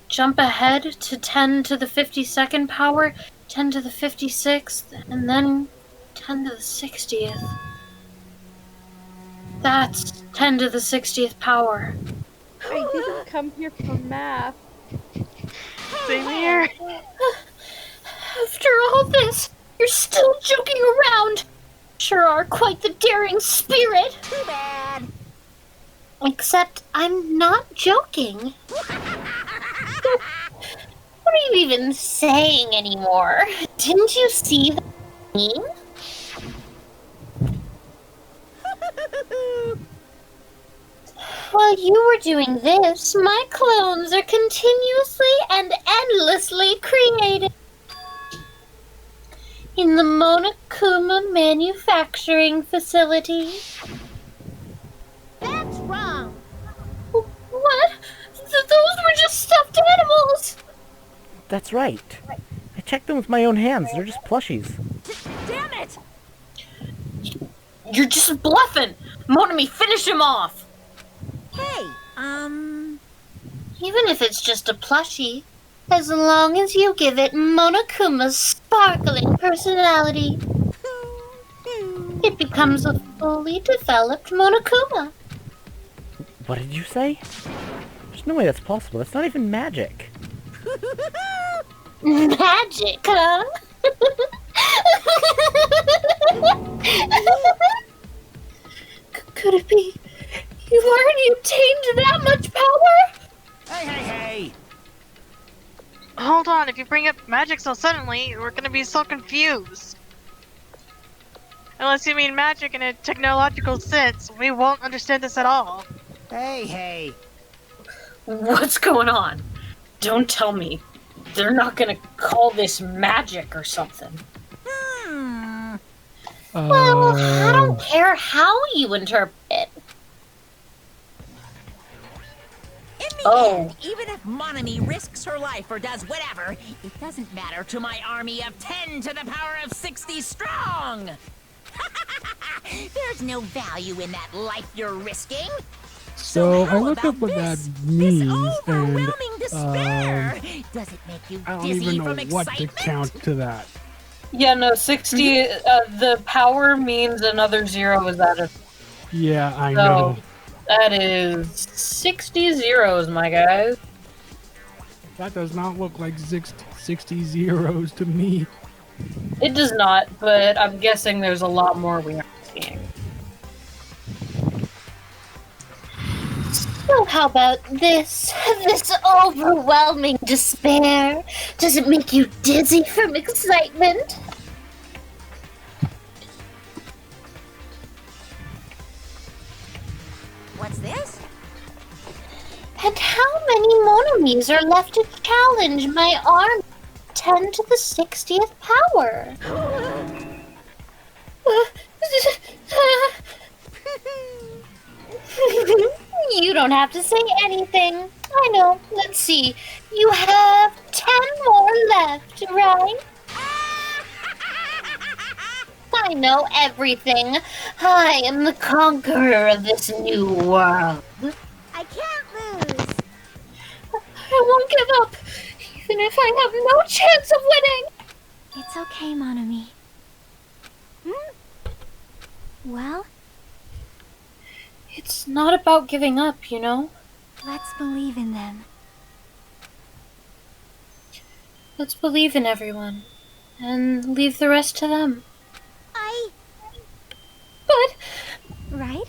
Jump ahead to 10 to the 52nd power, 10 to the 56th, and then 10 to the 60th. That's 10 to the 60th power. I didn't come here for math. Same here. After all this, you're still joking around. Sure are quite the daring spirit. Too bad. Except I'm not joking. What are you even saying anymore? Didn't you see the meme? While you were doing this, my clones are continuously and endlessly created. In the Monokuma manufacturing facility. That's wrong. What? Those were just stuffed animals! That's right. I checked them with my own hands. They're just plushies. Damn it! You're just bluffing! Monami, finish him off! Hey, Even if it's just a plushie, as long as you give it Monokuma's sparkling personality, it becomes a fully developed Monokuma. What did you say? There's no way that's possible. That's not even magic. Magic, huh? Could it be you've already obtained that much power? Hey! Hold on, if you bring up magic so suddenly, we're gonna be so confused. Unless you mean magic in a technological sense, we won't understand this at all. Hey! What's going on? Don't tell me they're not gonna call this magic or something. Well, I don't care how you interpret it. In the end, even if Monami risks her life or does whatever, it doesn't matter to my army of 10 to the power of 60 strong! There's no value in that life you're risking. So I looked up what that means, and Does it make you I don't dizzy even know from what to excitement? count to that. Yeah, no, 60, the power means another 0 is added. Yeah, I So, know. that is 60 zeros, my guys. That does not look like 60 zeros to me. It does not, but I'm guessing there's a lot more we aren't seeing. So how about this? This overwhelming despair? Does it make you dizzy from excitement? What's this? And how many Monomies are left to challenge my arm 10 to the 60th power? You don't have to say anything. I know. Let's see. You have 10 more left, right? I know everything. I am the conqueror of this new world. I can't lose. I won't give up, even if I have no chance of winning. It's okay, Monami. Well? It's not about giving up, you know? Let's believe in them. Let's believe in everyone. And leave the rest to them. But... Right?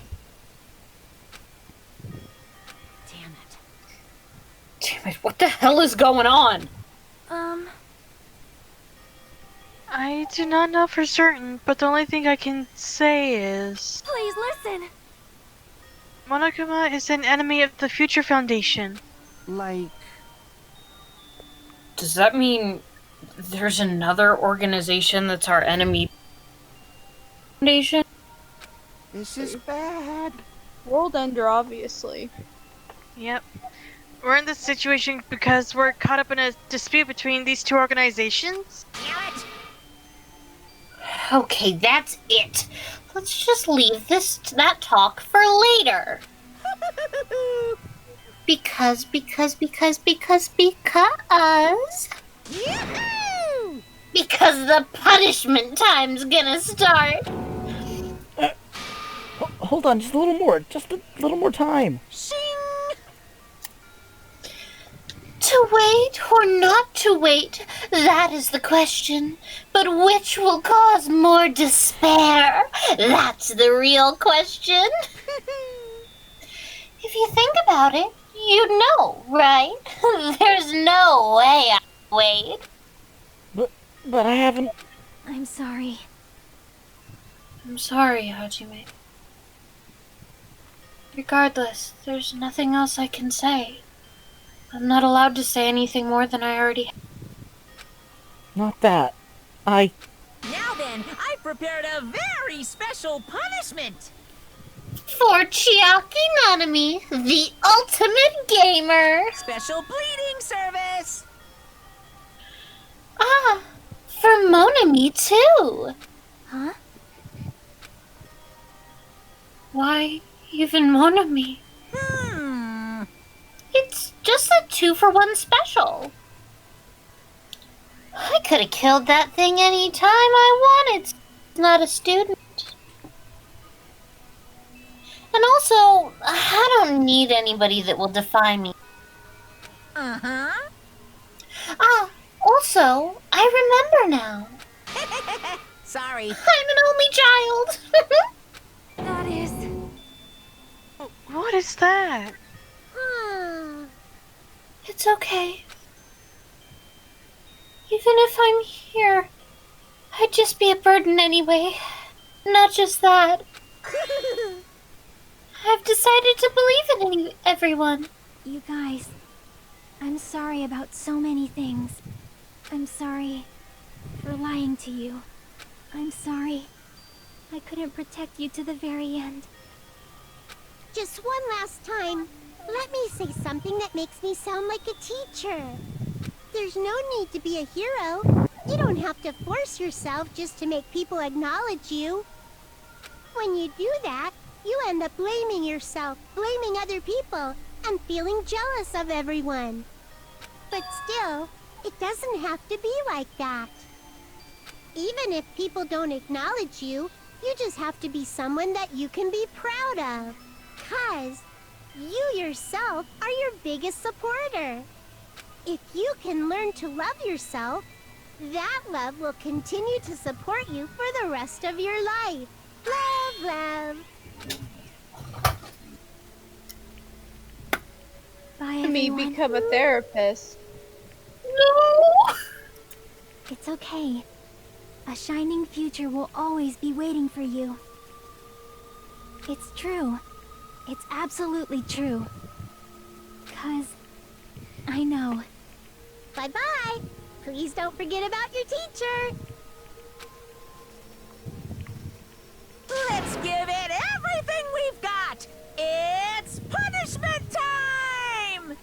Damn it, what the hell is going on? I do not know for certain, but the only thing I can say is... Please listen! Monokuma is an enemy of the Future Foundation. Like... Does that mean there's another organization that's our enemy? Foundation? This is bad. World Ender, obviously. Yep. We're in this situation because we're caught up in a dispute between these two organizations. Okay, that's it. Let's just leave that talk for later. Because. Because the punishment time's gonna start. Hold on, just a little more. Just a little more time. To wait or not to wait, that is the question. But which will cause more despair? That's the real question. If you think about it, you know, right? There's no way I wait. But I haven't... I'm sorry. I'm sorry, Hajime. Regardless, there's nothing else I can say. I'm not allowed to say anything more than I already have. Not that. Now then, I've prepared a very special punishment! For Chiaki Nanami, the ultimate gamer! Special bleeding service! Ah, for Monami too! Huh? Why even Monami? It's just a 2-for-1 special. I could have killed that thing any time I wanted. It's not a student. And also, I don't need anybody that will defy me. Uh-huh. Ah, also, I remember now. Sorry. I'm an only child. That is... What is that? It's okay. Even if I'm here, I'd just be a burden anyway. Not just that. I've decided to believe in everyone. You guys, I'm sorry about so many things. I'm sorry for lying to you. I'm sorry I couldn't protect you to the very end. Just one last time, let me say something that makes me sound like a teacher. There's no need to be a hero. You don't have to force yourself just to make people acknowledge you. When you do that, you end up blaming yourself, blaming other people, and feeling jealous of everyone. But still, it doesn't have to be like that. Even if people don't acknowledge you, you just have to be someone that you can be proud of. 'Cause you yourself are your biggest supporter. If you can learn to love yourself, that love will continue to support you for the rest of your life. Love, love. Bye, Me everyone. become a therapist. No! It's okay. A shining future will always be waiting for you. It's true. It's absolutely true. 'Cause I know. Bye-bye. Please don't forget about your teacher. Let's give it everything we've got! It's punishment time!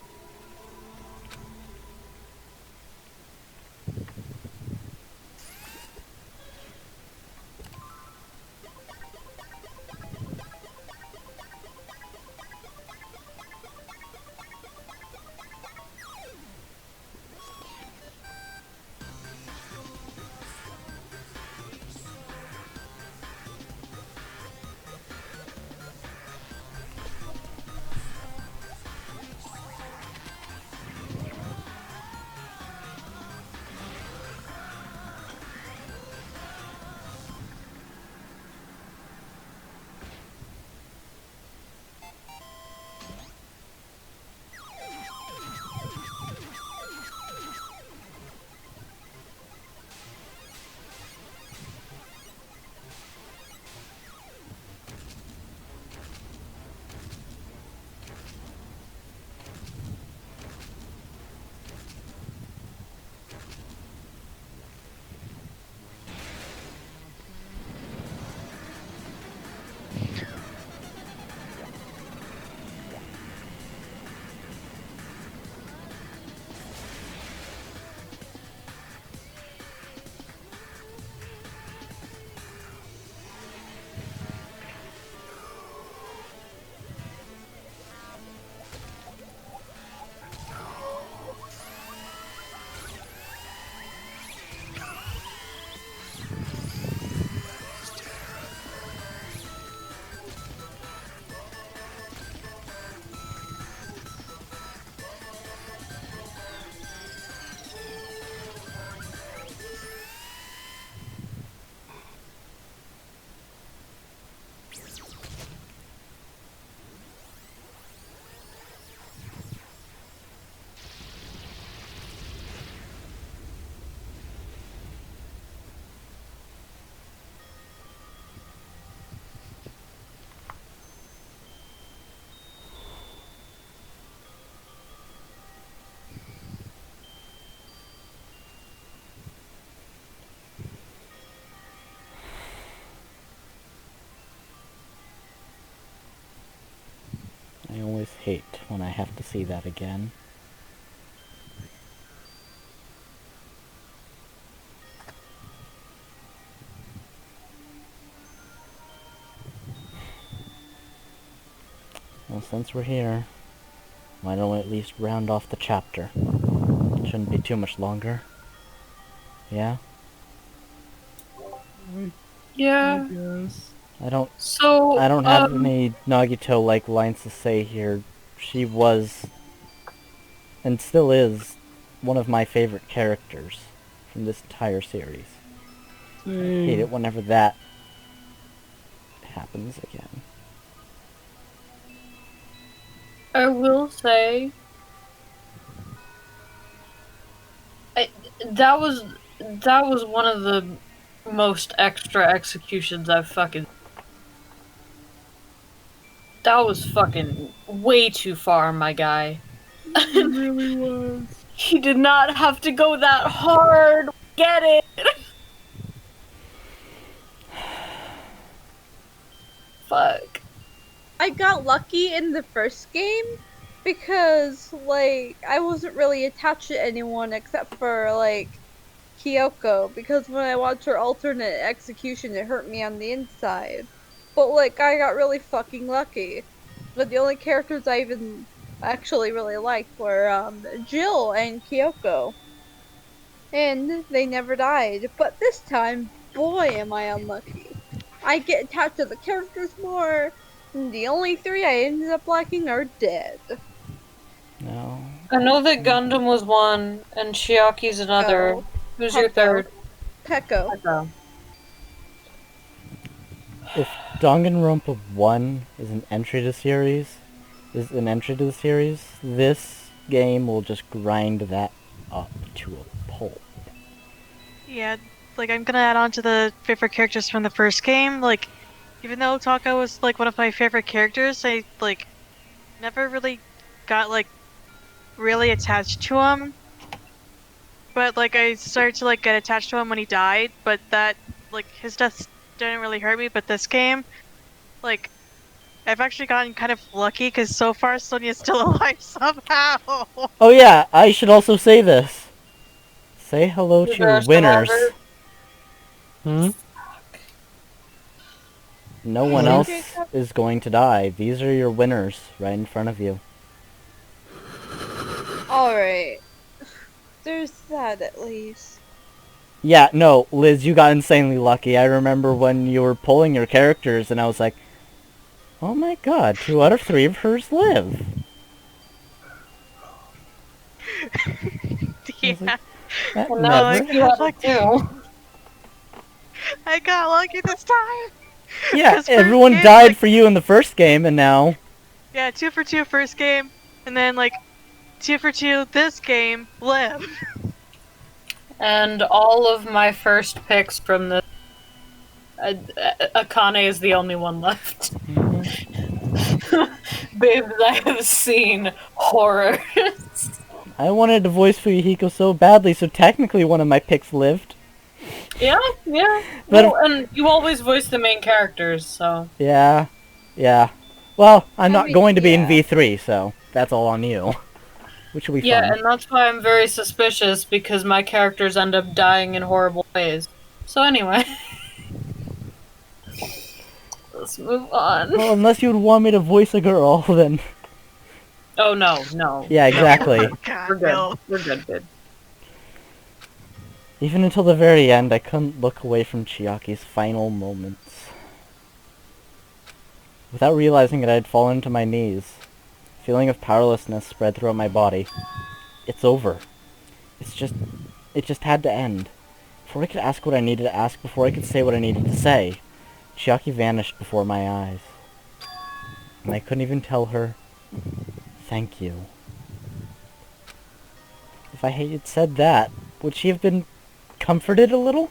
I always hate when I have to see that again. Well, since we're here, why don't we at least round off the chapter? Shouldn't be too much longer. Yeah? Yeah. Yes. I don't So, have any Nagito-like lines to say here. She was, and still is, one of my favorite characters from this entire series. I hate it whenever that happens again. I will say, that was one of the most extra executions I've fucking. That was fucking way too far, my guy. It really was. He did not have to go that hard. Get it? I got lucky in the first game because, like, I wasn't really attached to anyone except for, like, Kyoko, because when I watched her alternate execution, it hurt me on the inside. But, like, I got really fucking lucky. But the only characters I even actually really liked were, Jill and Kyoko. And they never died. But this time, boy am I unlucky. I get attached to the characters more, and the only 3 I ended up liking are dead. No. I know that Gundam was one, and Chiaki's another. Oh, Who's your third? Peko. Peko. If Danganronpa 1 is an entry to the series, this game will just grind that up to a pulp. Yeah, like I'm gonna add on to the favorite characters from the first game. Like, even though Taka was like one of my favorite characters, I like never really got like really attached to him. But like I started to like get attached to him when he died. But that like his death didn't really hurt me. But this game, like, I've actually gotten kind of lucky because so far Sonia's still alive somehow. Oh yeah, I should also say this. Say hello to your winners. Hmm? No one else is going to die. These are your winners right in front of you. Alright. There's that at least. Yeah, no, Liz, you got insanely lucky. I remember when you were pulling your characters and I was like, oh my god, 2 out of 3 of hers live. Yeah. Like, that No, never... I got lucky this time. Yeah, everyone died for you in the first game, and now... Yeah, 2 for 2 first game, and then like 2 for 2 this game, live. And all of my first picks from the Akane is the only one left. Babes, I have seen horror. I wanted to voice Fuyuhiko so badly, so technically one of my picks lived. Yeah, yeah. But well, and you always voice the main characters, so... Yeah. Well, I'm not going to be in V3, so that's all on you. Which will be fun. Yeah, and that's why I'm very suspicious, because my characters end up dying in horrible ways. So anyway... Let's move on. Well, unless you'd want me to voice a girl, then... Oh, no. Yeah, exactly. We're good. We're good. Even until the very end, I couldn't look away from Chiaki's final moments. Without realizing it, I had fallen to my knees. A feeling of powerlessness spread throughout my body. It's over. It just had to end. Before I could ask what I needed to ask, before I could say what I needed to say, Chiaki vanished before my eyes. And I couldn't even tell her, thank you. If I had said that, would she have been comforted a little?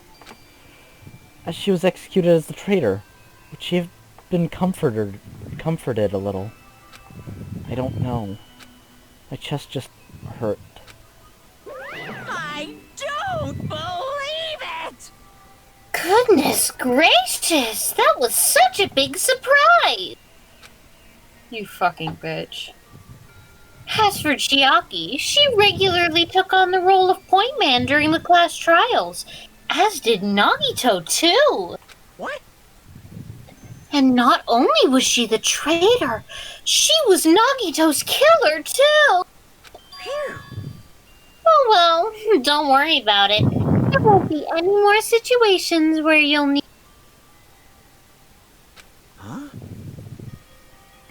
As she was executed as the traitor, would she have been comforted a little? I don't know. My chest just hurt. I don't believe it! Goodness gracious, that was such a big surprise! You fucking bitch. As for Chiaki, she regularly took on the role of point man during the class trials, as did Nagito too. What? And not only was she the traitor, she was Nagito's killer too. Oh well, don't worry about it. There won't be any more situations where you'll need... Huh?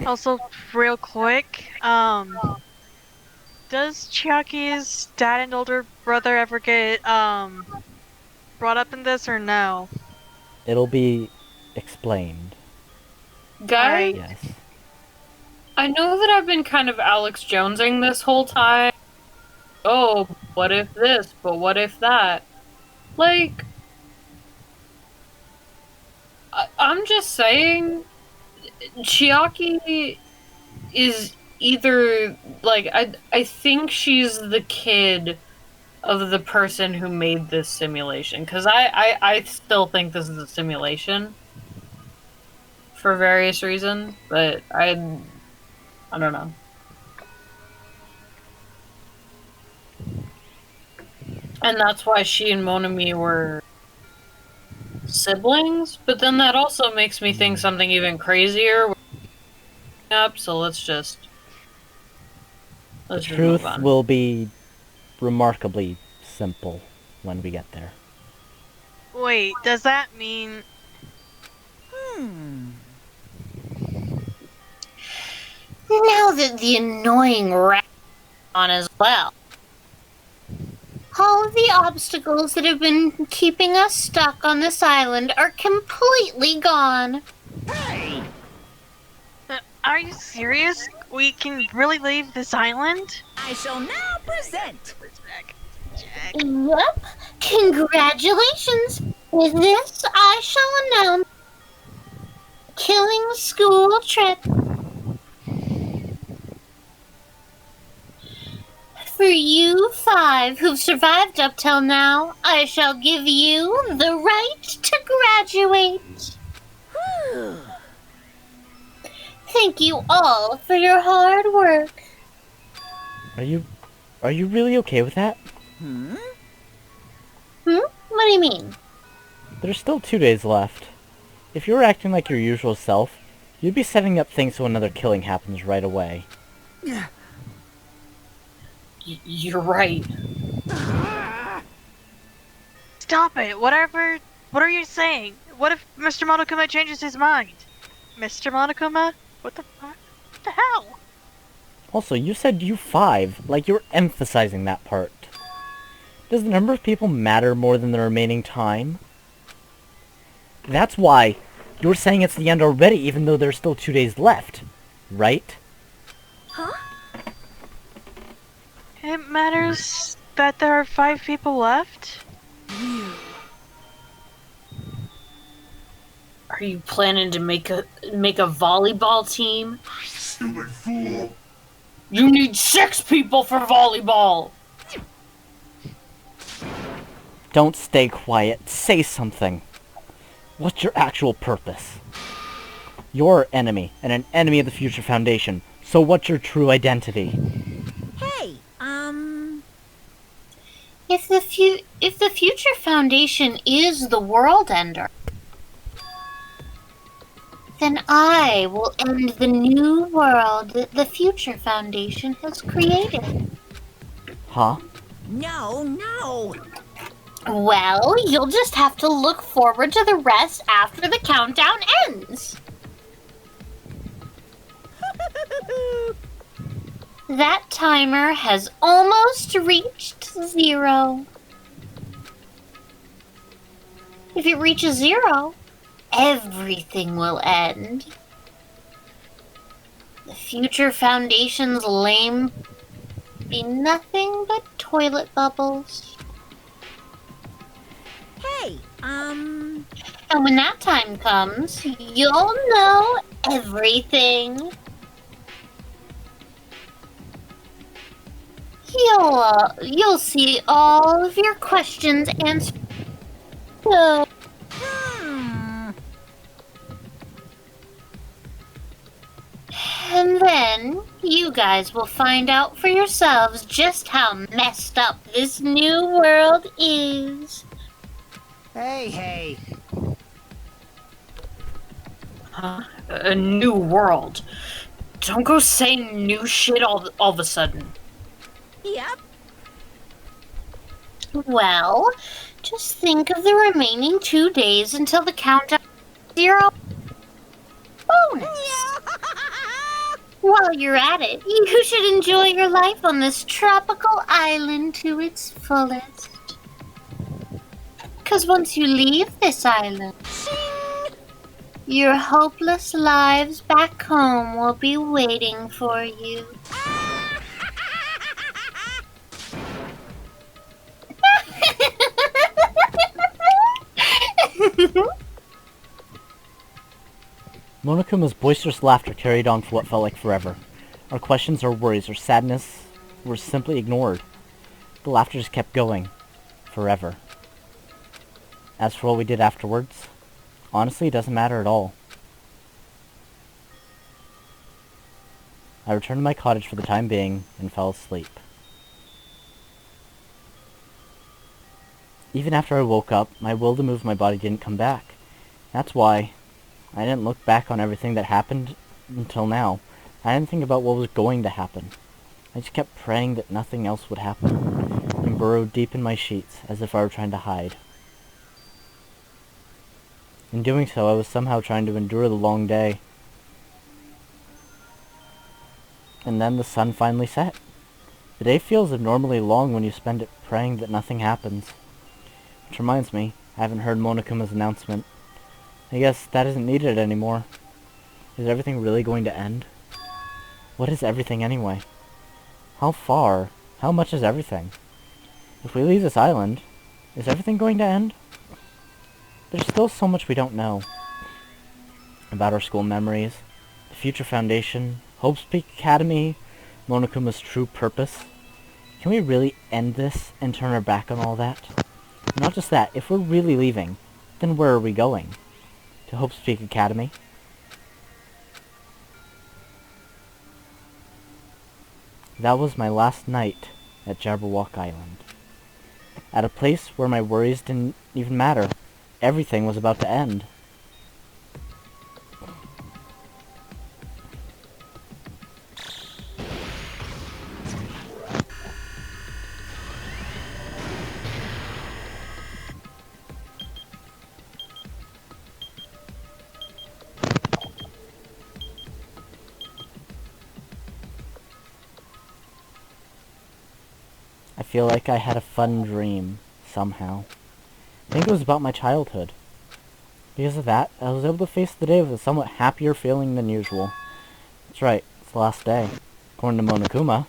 Also, real quick, does Chiaki's dad and older brother ever get, brought up in this, or no? It'll be explained. Guys, yes. I know that I've been kind of Alex Jonesing this whole time. Oh, what if this, but what if that? Like, I'm just saying, Chiaki is either, like, I think she's the kid of the person who made this simulation, because I still think this is a simulation. for various reasons, but I don't know. And that's why she and Monami were siblings, but then that also makes me think something even crazier up, so let's just move Truth on. will be remarkably simple when we get there. Wait, does that mean... Now that the annoying rat on as well, all of the obstacles that have been keeping us stuck on this island are completely gone. Hey! Are you serious? We can really leave this island? I shall now present. Yep. Congratulations. With this, I shall announce killing school trip. For you 5 who've survived up till now, I shall give you the right to graduate. Thank you all for your hard work. Are you really okay with that? What do you mean? There's still 2 days left. If you were acting like your usual self, you'd be setting up things so another killing happens right away. You're right. Stop it! What are you saying? What if Mr. Monokuma changes his mind? Mr. Monokuma? What the fuck? What the hell? Also, you said you 5, like you were emphasizing that part. Does the number of people matter more than the remaining time? That's why you're saying it's the end already, even though there's still 2 days left, right? Huh? It matters that there are 5 people left? Are you planning to make a volleyball team? Stupid fool. You need 6 people for volleyball! Don't stay quiet. Say something. What's your actual purpose? You're our enemy, and an enemy of the Future Foundation. So what's your true identity? Hey, If the Future Foundation is the world ender, then I will end the new world that the Future Foundation has created. Huh? No. Well, you'll just have to look forward to the rest after the countdown ends. That timer has almost reached 0. If it reaches 0, everything will end. The Future Foundation's lame be nothing but toilet bubbles. Hey, And when that time comes, you'll know everything. You'll see all of your questions answered. So, and then you guys will find out for yourselves just how messed up this new world is. Hey. Huh? A new world. Don't go saying new shit all of a sudden. Yep. Well, just think of the remaining 2 days until the countdown 0 bonus. While you're at it, you should enjoy your life on this tropical island to its fullest. 'Cause once you leave this island, your hopeless lives back home will be waiting for you. Monokuma's boisterous laughter carried on for what felt like forever. Our questions, our worries, our sadness were simply ignored. The laughter just kept going. Forever. As for what we did afterwards, honestly, it doesn't matter at all. I returned to my cottage for the time being and fell asleep. Even after I woke up, my will to move my body didn't come back. That's why I didn't look back on everything that happened until now. I didn't think about what was going to happen. I just kept praying that nothing else would happen, and burrowed deep in my sheets as if I were trying to hide. In doing so, I was somehow trying to endure the long day. And then the sun finally set. The day feels abnormally long when you spend it praying that nothing happens. Which reminds me, I haven't heard Monokuma's announcement. I guess that isn't needed anymore. Is everything really going to end? What is everything anyway? How far? How much is everything? If we leave this island, is everything going to end? There's still so much we don't know. About our school memories, the future foundation, Hope's Peak Academy, Monokuma's true purpose. Can we really end this and turn our back on all that? Not just that, if we're really leaving, then where are we going? To Hope's Peak Academy? That was my last night at Jabberwock Island. At a place where my worries didn't even matter. Everything was about to end. I feel like I had a fun dream, somehow. I think it was about my childhood. Because of that, I was able to face the day with a somewhat happier feeling than usual. That's right, it's the last day, according to Monokuma.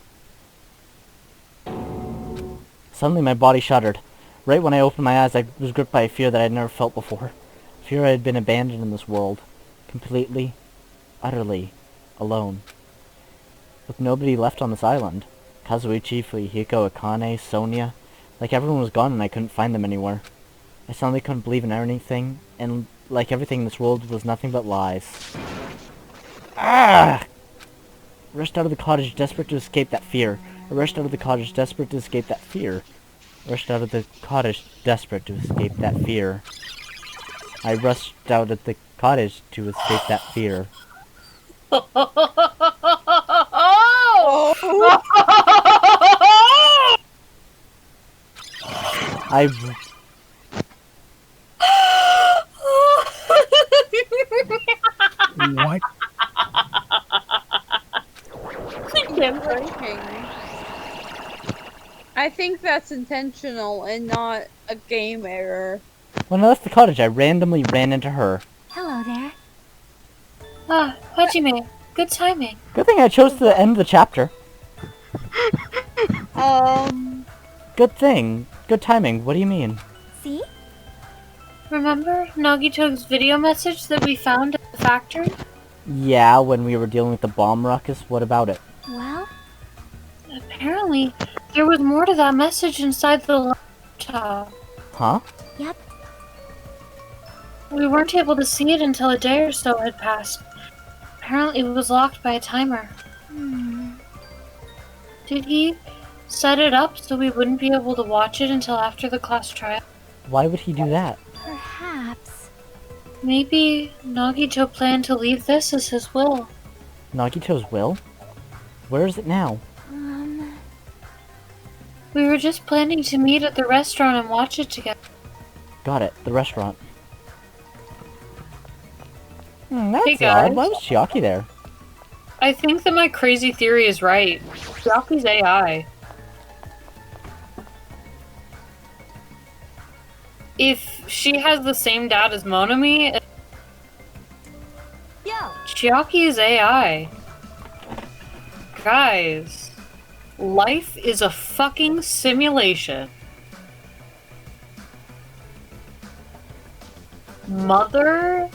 Suddenly my body shuddered. Right when I opened my eyes, I was gripped by a fear that I had never felt before. Fear I had been abandoned in this world. Completely, utterly, alone. With nobody left on this island. Kazuichi, Fuyuhiko, Akane, Sonia. Like everyone was gone and I couldn't find them anywhere. I suddenly couldn't believe in anything, and like everything in this world was nothing but lies. Ah! I rushed out of the cottage desperate to escape that fear. I rushed out of the cottage desperate to escape that fear. I rushed out of the cottage desperate to escape that fear. I rushed out of the cottage to escape that fear. What? I think that's intentional and not a game error. When I left the cottage, I randomly ran into her. Hello there. Ah, Hajime. Good timing. Good thing I chose to end the chapter. Good thing. Good timing. What do you mean? See? Remember Nagito's video message that we found at the factory? Yeah, when we were dealing with the bomb ruckus. What about it? Well? Apparently, there was more to that message inside the laptop. Huh? Yep. We weren't able to see it until a day or so had passed. Apparently, it was locked by a timer. Did he set it up so we wouldn't be able to watch it until after the class trial? Why would he do that? Perhaps. Maybe Nagito planned to leave this as his will. Nagito's will? Where is it now? We were just planning to meet at the restaurant and watch it together. Got it. The restaurant. Hey That's guys. odd. Why was Chiaki there? I think that my crazy theory is right. Chiaki's AI. If she has the same dad as Monomi, Chiaki is AI. Guys, life is a fucking simulation. Mother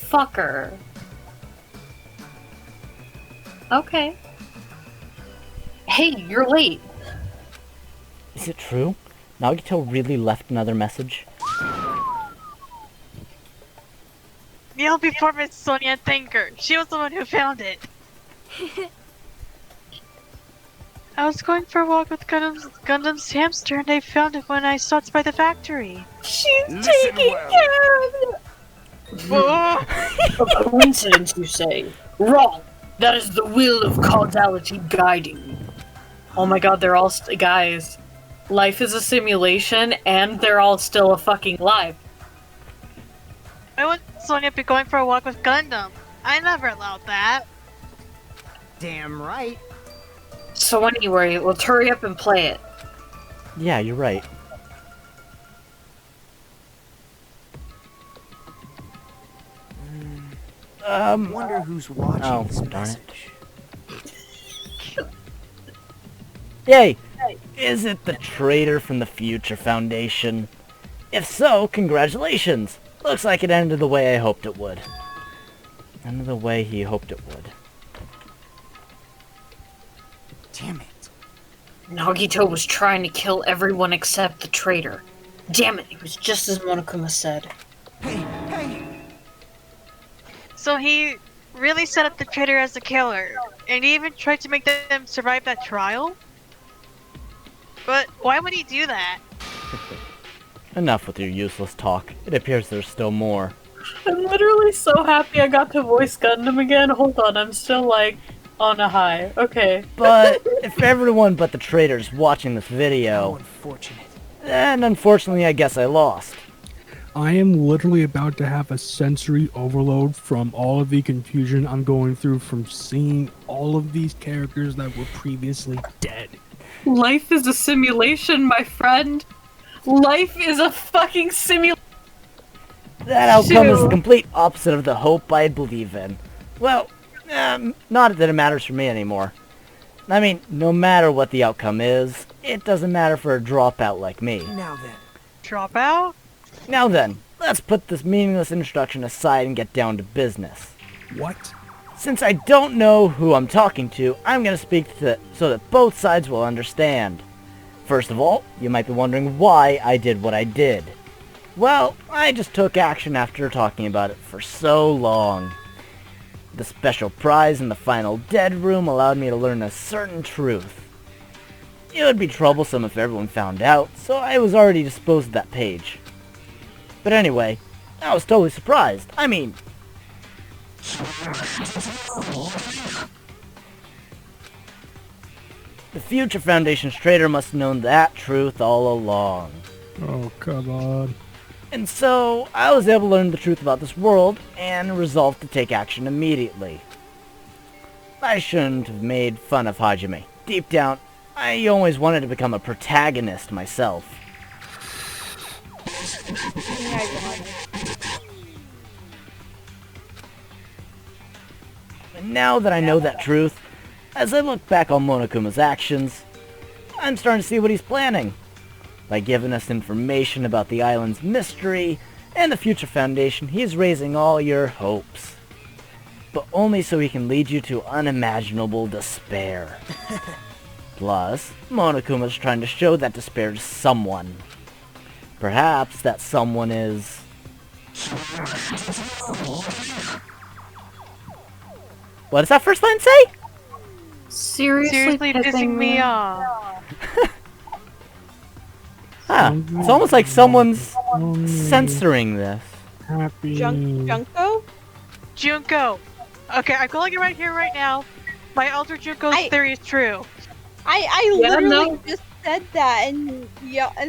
fucker. Okay. Hey, you're late. Is it true? Nagito really left another message? Kneel before Miss Sonia and thank her. She was the one who found it. I was going for a walk with Gundam's hamster and I found it when I stopped by the factory. She's taking care of it! A coincidence, you say? Wrong! That is the will of causality guiding you. Oh my god, they're all guys. Life is a simulation, and they're all still fucking alive. I wouldn't Sonya be going for a walk with Gundam. I never allowed that. Damn right. So anyway, let's hurry up and play it. Yeah, you're right. Wonder who's watching this message. Yay! Is it the traitor from the Future Foundation? If so, congratulations! Looks like it ended the way I hoped it would. Ended the way he hoped it would. Damn it. Nagito was trying to kill everyone except the traitor. Damn it, it was just as Monokuma said. Hey! So he really set up the traitor as the killer, and he even tried to make them survive that trial? But why would he do that? Enough with your useless talk. It appears there's still more. I'm literally so happy I got to voice Gundam again. Hold on, I'm still like on a high. Okay. But if everyone but the traitor's watching this video, unfortunate. Then unfortunately I guess I lost. I am literally about to have a sensory overload from all of the confusion I'm going through from seeing all of these characters that were previously dead. Life is a simulation, my friend. Life is a fucking simulation. That outcome is the complete opposite of the hope I believe in. Well, not that it matters for me anymore. I mean, no matter what the outcome is, it doesn't matter for a dropout like me. Now then. Dropout? Now then, let's put this meaningless introduction aside and get down to business. What? Since I don't know who I'm talking to, I'm going to speak so that both sides will understand. First of all, you might be wondering why I did what I did. Well, I just took action after talking about it for so long. The special prize in the final dead room allowed me to learn a certain truth. It would be troublesome if everyone found out, so I was already disposed of that page. But anyway, I was totally surprised. I mean... The Future Foundation's traitor must have known that truth all along. Oh, come on. And so, I was able to learn the truth about this world, and resolved to take action immediately. I shouldn't have made fun of Hajime. Deep down, I always wanted to become a protagonist myself. And now that I know that truth, as I look back on Monokuma's actions, I'm starting to see what he's planning. By giving us information about the island's mystery and the Future Foundation, he's raising all your hopes. But only so he can lead you to unimaginable despair. Plus, Monokuma's trying to show that despair to someone. Perhaps that someone is... What does that first line say? Seriously pissing me off. Huh. It's almost like someone's censoring this. Happy. Junko? Junko. Okay, I'm calling it right here, right now. My Alter Junko's theory is true. I literally just said that, and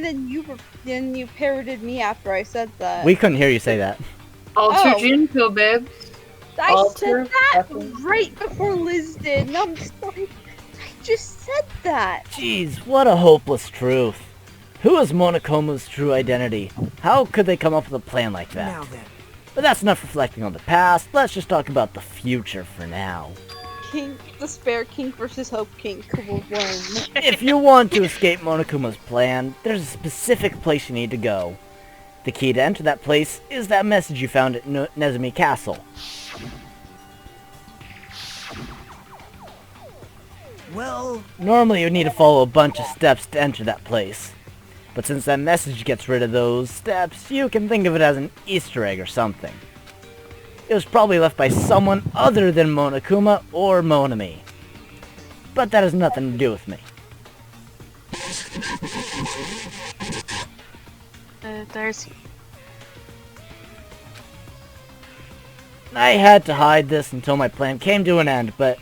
then you parroted me after I said that. We couldn't hear you say that. Alter Junko, babe. I said that right before Liz did, and I'm sorry. I just said that. Jeez, what a hopeless truth. Who is Monokuma's true identity? How could they come up with a plan like that? Now then. But that's enough reflecting on the past. Let's just talk about the future for now. Despair King versus Hope King will win. If you want to escape Monokuma's plan, there's a specific place you need to go. The key to enter that place is that message you found at Nezumi Castle. Well... Normally you need to follow a bunch of steps to enter that place. But since that message gets rid of those steps, you can think of it as an Easter egg or something. It was probably left by someone other than Monokuma or Monami. But that has nothing to do with me. There's... I had to hide this until my plan came to an end, but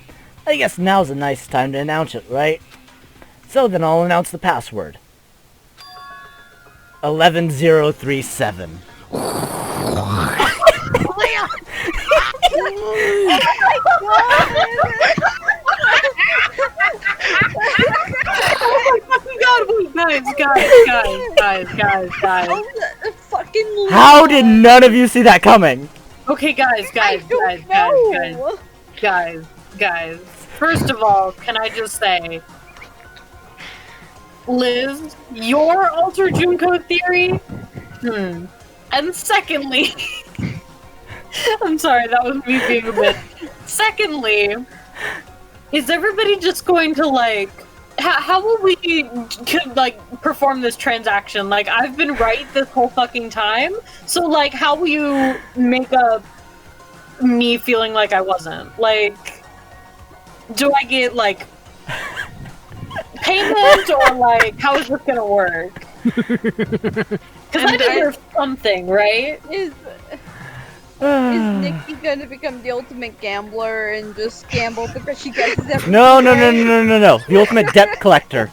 I guess now's a nice time to announce it, right? So then I'll announce the password. 11037. Guys. How did none of you see that coming? Okay, guys. First of all, can I just say, Liz, your Alter Junko theory? And secondly, I'm sorry, that was me being a bit. Secondly, is everybody just going to, like, how will we, perform this transaction? Like, I've been right this whole fucking time, so, like, how will you make up me feeling like I wasn't? Like, do I get, like, payment, or, like, how is this gonna work? Because I deserve something, right? Is Nikki gonna become the ultimate gambler and just gamble because she guesses everything? No. The ultimate debt collector.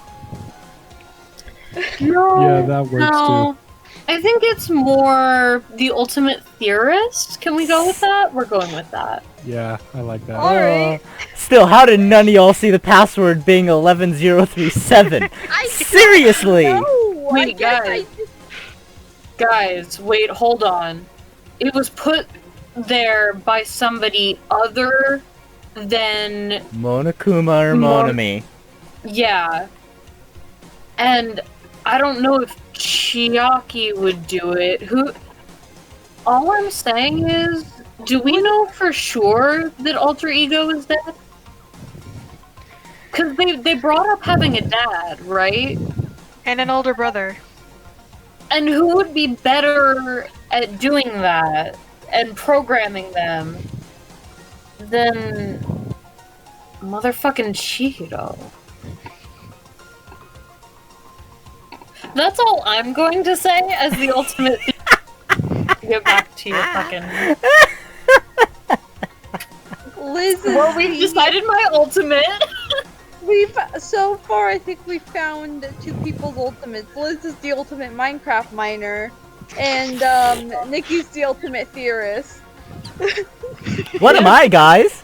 No. Yeah, that works too. I think it's more the ultimate theorist. Can we go with that? We're going with that. Yeah, I like that. Alright. Still, how did none of y'all see the password being 11037? Seriously! Wait, guys, wait, hold on. It was put there by somebody other than Monokuma or Monami. Yeah. And I don't know if Chiaki would do it. All I'm saying is, do we know for sure that Alter Ego is dead? Because they brought up having a dad, right? And an older brother. And who would be better at doing that and programming them than motherfucking Chihiro? That's all I'm going to say as the ultimate. Get back to your fucking. Liz is well, we've decided my ultimate. So far, I think we found two people's ultimates. Liz is the ultimate Minecraft miner, and Nikki's the ultimate theorist. What am I, guys?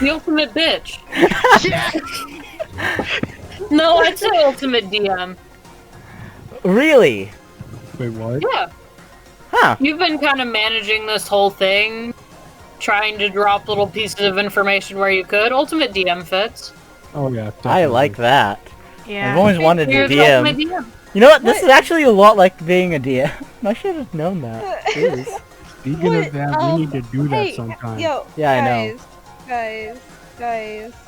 The ultimate bitch. No, I'd say ultimate DM. Really? Wait, what? Yeah. Huh. You've been kind of managing this whole thing, trying to drop little pieces of information where you could. Ultimate DM fits. Oh yeah, definitely. I like that. Yeah. I've always wanted to DM. You know what? This is actually a lot like being a DM. I should have known that. Jeez. Speaking of that, we need to do that sometime. Yo, yeah, I know. Guys.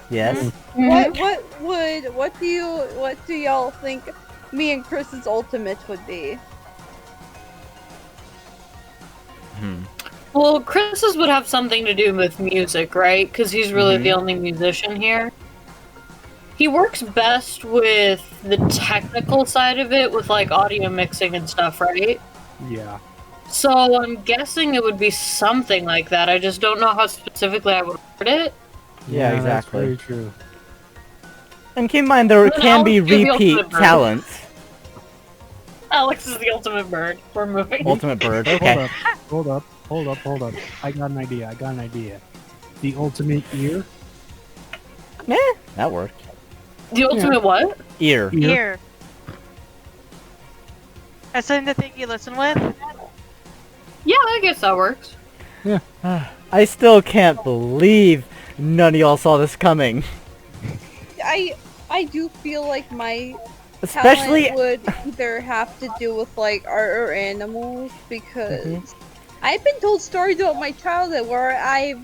Yes. What do y'all think me and Chris's ultimate would be? Well, Chris's would have something to do with music, right? Because he's really the only musician here. He works best with the technical side of it, with like audio mixing and stuff, right? Yeah. So I'm guessing it would be something like that. I just don't know how specifically I would word it. Yeah, exactly. That's very true. And keep in mind there can be repeat talents. Alex is the ultimate bird. We're moving. Ultimate bird. Okay. Hold up. I got an idea. The ultimate ear. Meh, that worked. The ultimate what? Ear. That's something to think you listen with? Yeah, I guess that works. Yeah. I still can't believe none of y'all saw this coming. I do feel like my Especially talent would either have to do with like art or animals, because I've been told stories about my childhood where I've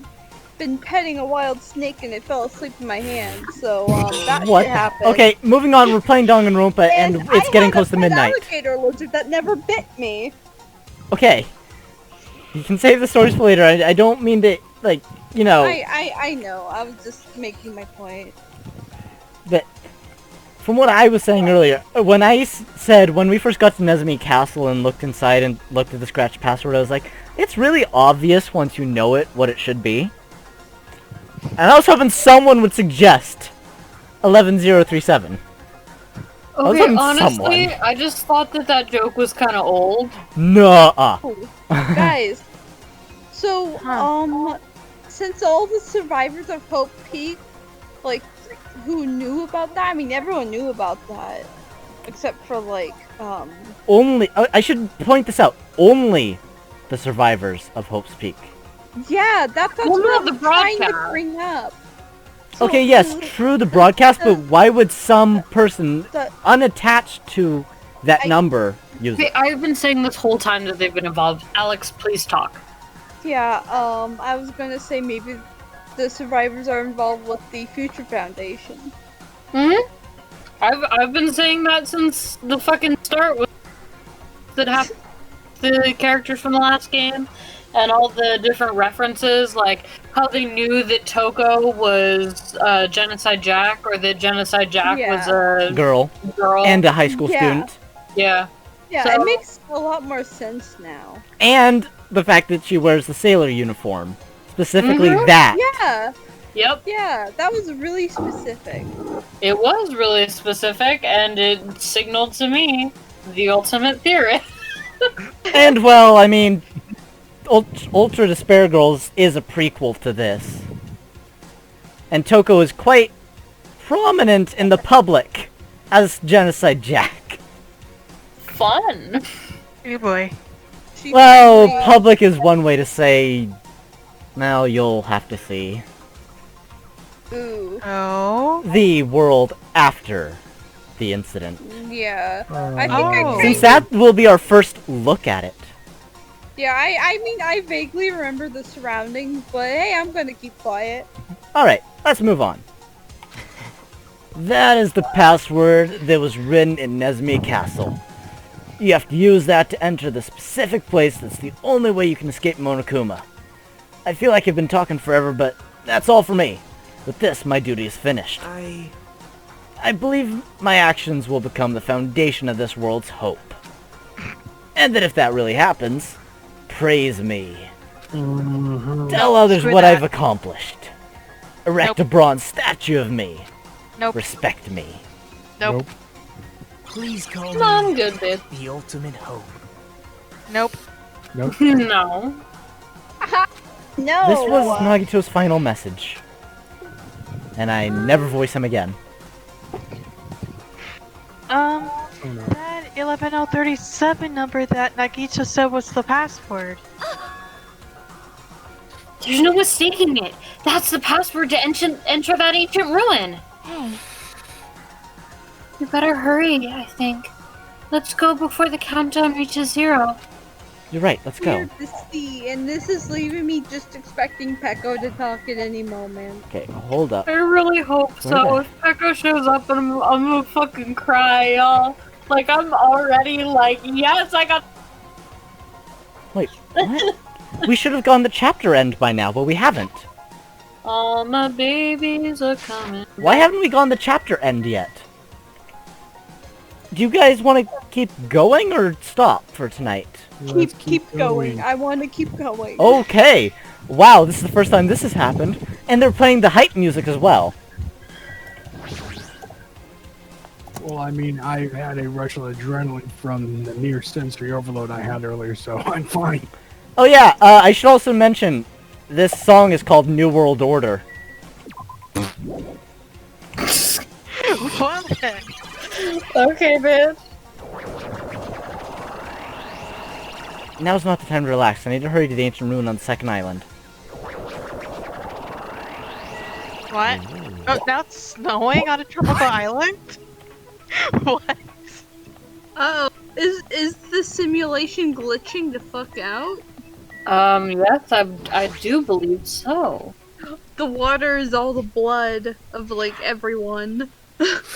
been petting a wild snake and it fell asleep in my hand. So that what? shit happened. Okay, moving on. We're playing Danganronpa, and it's getting close to midnight. Alligator lizard that never bit me. Okay. You can save the stories for later. I don't mean to, like, you know... I know. I was just making my point. But from what I was saying earlier, when I said when we first got to Nezumi Castle and looked inside and looked at the scratch password, I was like, it's really obvious once you know it what it should be. And I was hoping someone would suggest 11037. Okay, honestly, I just thought that joke was kind of old. Nuh-uh. Guys, so, since all the survivors of Hope Peak, like, who knew about that? I mean, everyone knew about that. Except for, like, Only... I should point this out. Only the survivors of Hope's Peak. Yeah, that's what I'm trying to bring up. So, okay, yes, true, the broadcast, but why would some person unattached to that number use it? I've been saying this whole time that they've been involved. Alex, please talk. Yeah, I was gonna say maybe the survivors are involved with the Future Foundation. I've been saying that since the fucking start with the characters from the last game. And all the different references, like how they knew that Toko was Genocide Jack, or that Genocide Jack was a girl and a high school student. Yeah. Yeah, So- it makes a lot more sense now. And the fact that she wears the sailor uniform. Specifically that. Yeah. Yep. Yeah, that was really specific. It was really specific, and it signaled to me the ultimate theory. And, well, I mean... Ultra Despair Girls is a prequel to this. And Toko is quite prominent in the public as Genocide Jack. Fun. Hey boy. Well, public is one way to say... Well, you'll have to see. Ooh. Oh? The world after the incident. Yeah. I think Since that will be our first look at it. Yeah, I mean, I vaguely remember the surroundings, but hey, I'm gonna keep quiet. Alright, let's move on. That is the password that was written in Nezumi Castle. You have to use that to enter the specific place that's the only way you can escape Monokuma. I feel like I've been talking forever, but that's all for me. With this, my duty is finished. I believe my actions will become the foundation of this world's hope. And that if that really happens... Praise me. Tell others what I've accomplished. Erect a bronze statue of me. Respect me. Please call me I'm good, babe. the ultimate hope. Nope. No. No. This was Nagito's final message. And I never voice him again. That 11037 number that Nagito said was the password. There's no mistaking it. That's the password to enter that ancient ruin. Hey. You better hurry, I think. Let's go before the countdown reaches 0. You're right, let's go. Weird to see, and this is leaving me just expecting Peko to talk at any moment. Okay, hold up. I really hope so. If Peko shows up, I'm gonna fucking cry, y'all. Like, I'm already like, yes, I got... Wait, what? We should have gone the chapter end by now, but we haven't. All my babies are coming. Why haven't we gone the chapter end yet? Do you guys want to keep going or stop for tonight? Keep going. I want to keep going. Okay. Wow, this is the first time this has happened. And they're playing the hype music as well. Well, I mean, I had a rush of adrenaline from the near sensory overload I had earlier, so I'm fine. Oh yeah, I should also mention, this song is called New World Order. What the heck? Okay, man. Now's not the time to relax. I need to hurry to the ancient ruin on the second island. What? Oh, now it's snowing on a tropical island? What? Oh, is the simulation glitching the fuck out? Yes, I do believe so. The water is all the blood of, like, everyone.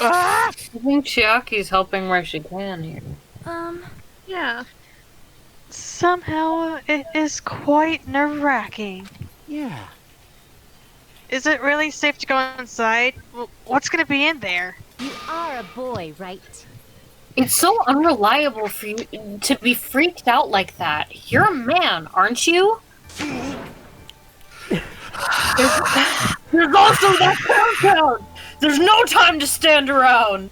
Ah! I think Chiaki's helping where she can here. Yeah. Somehow, it is quite nerve-wracking. Yeah. Is it really safe to go inside? What's gonna be in there? You are a boy, right? It's so unreliable for you to be freaked out like that. You're a man, aren't you? There's also that compound! There's no time to stand around!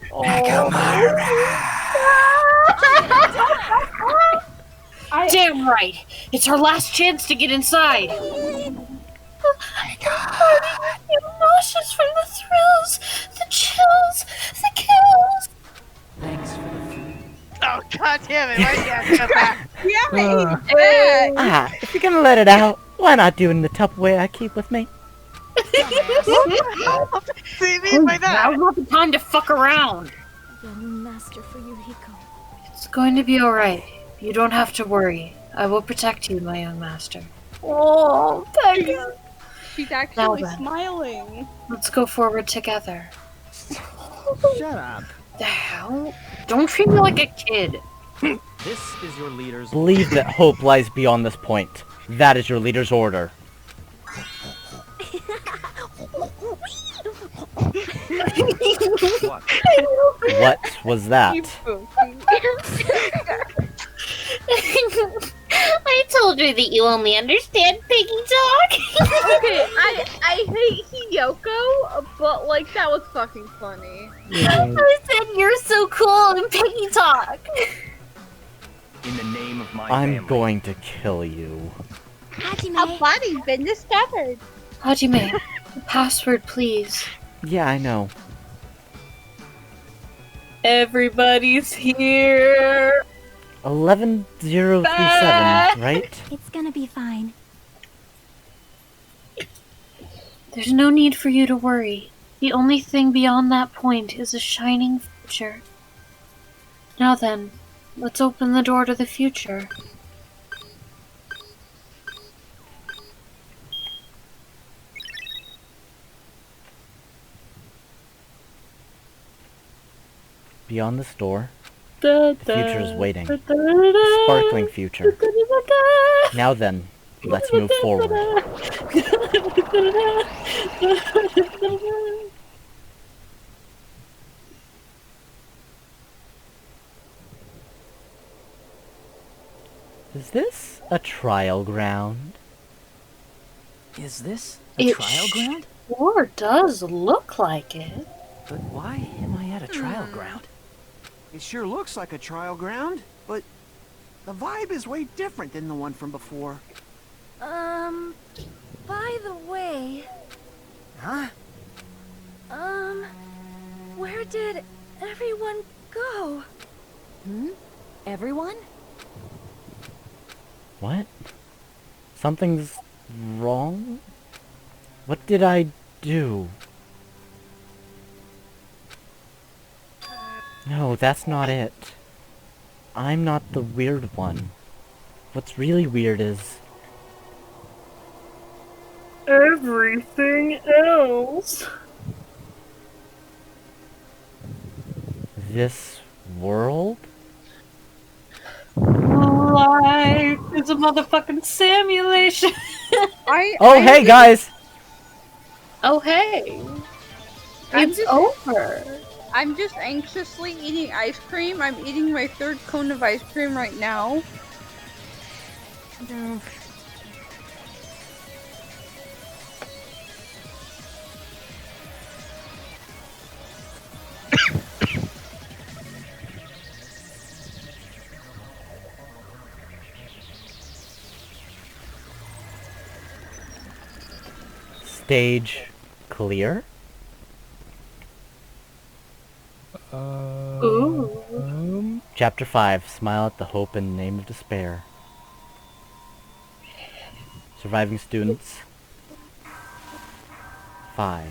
Damn right! It's our last chance to get inside! I'm nauseous from the thrills, the chills, the kills! Thanks for the food. Oh, god damn it, why do you have to go back? If you're gonna let it out, why not do it in the Tupperware I keep with me? What do you mean by that? Now's not the time to fuck around! The new master for Yuriko. It's going to be alright. You don't have to worry. I will protect you, my young master. Oh, thank you. She's actually Now then. smiling. Let's go forward together. Shut up. The hell? Don't treat me like a kid. This is your leader's... Believe that hope lies beyond this point. That is your leader's order. What was that? I told her that you only understand piggy talk. Okay, I hate Hiyoko, but like that was fucking funny. I said you're so cool in piggy talk. In the name of my I'm family. going to kill you. A body's been discovered. Hajime, the password, please. Yeah, I know. Everybody's here. 11037, right? It's gonna be fine. There's no need for you to worry. The only thing beyond that point is a shining future. Now then, let's open the door to the future. Beyond this door, The the future is waiting. Sparkling future. Now then, let's move forward. Is this a trial ground? Is this a It trial ground? Sure does look like it. But why am I at a trial ground? It sure looks like a trial ground, but the vibe is way different than the one from before. By the way... Huh? Where did everyone go? Everyone? What? Something's wrong? What did I do? No, that's not it. I'm not the weird one. What's really weird is... everything else. this world? Life is a motherfucking simulation. Hey guys! Oh hey. It's over. I'm just anxiously eating ice cream. I'm eating my third cone of ice cream right now. Stage clear? Chapter 5, Smile at the Hope and Name of Despair. Surviving students. 5.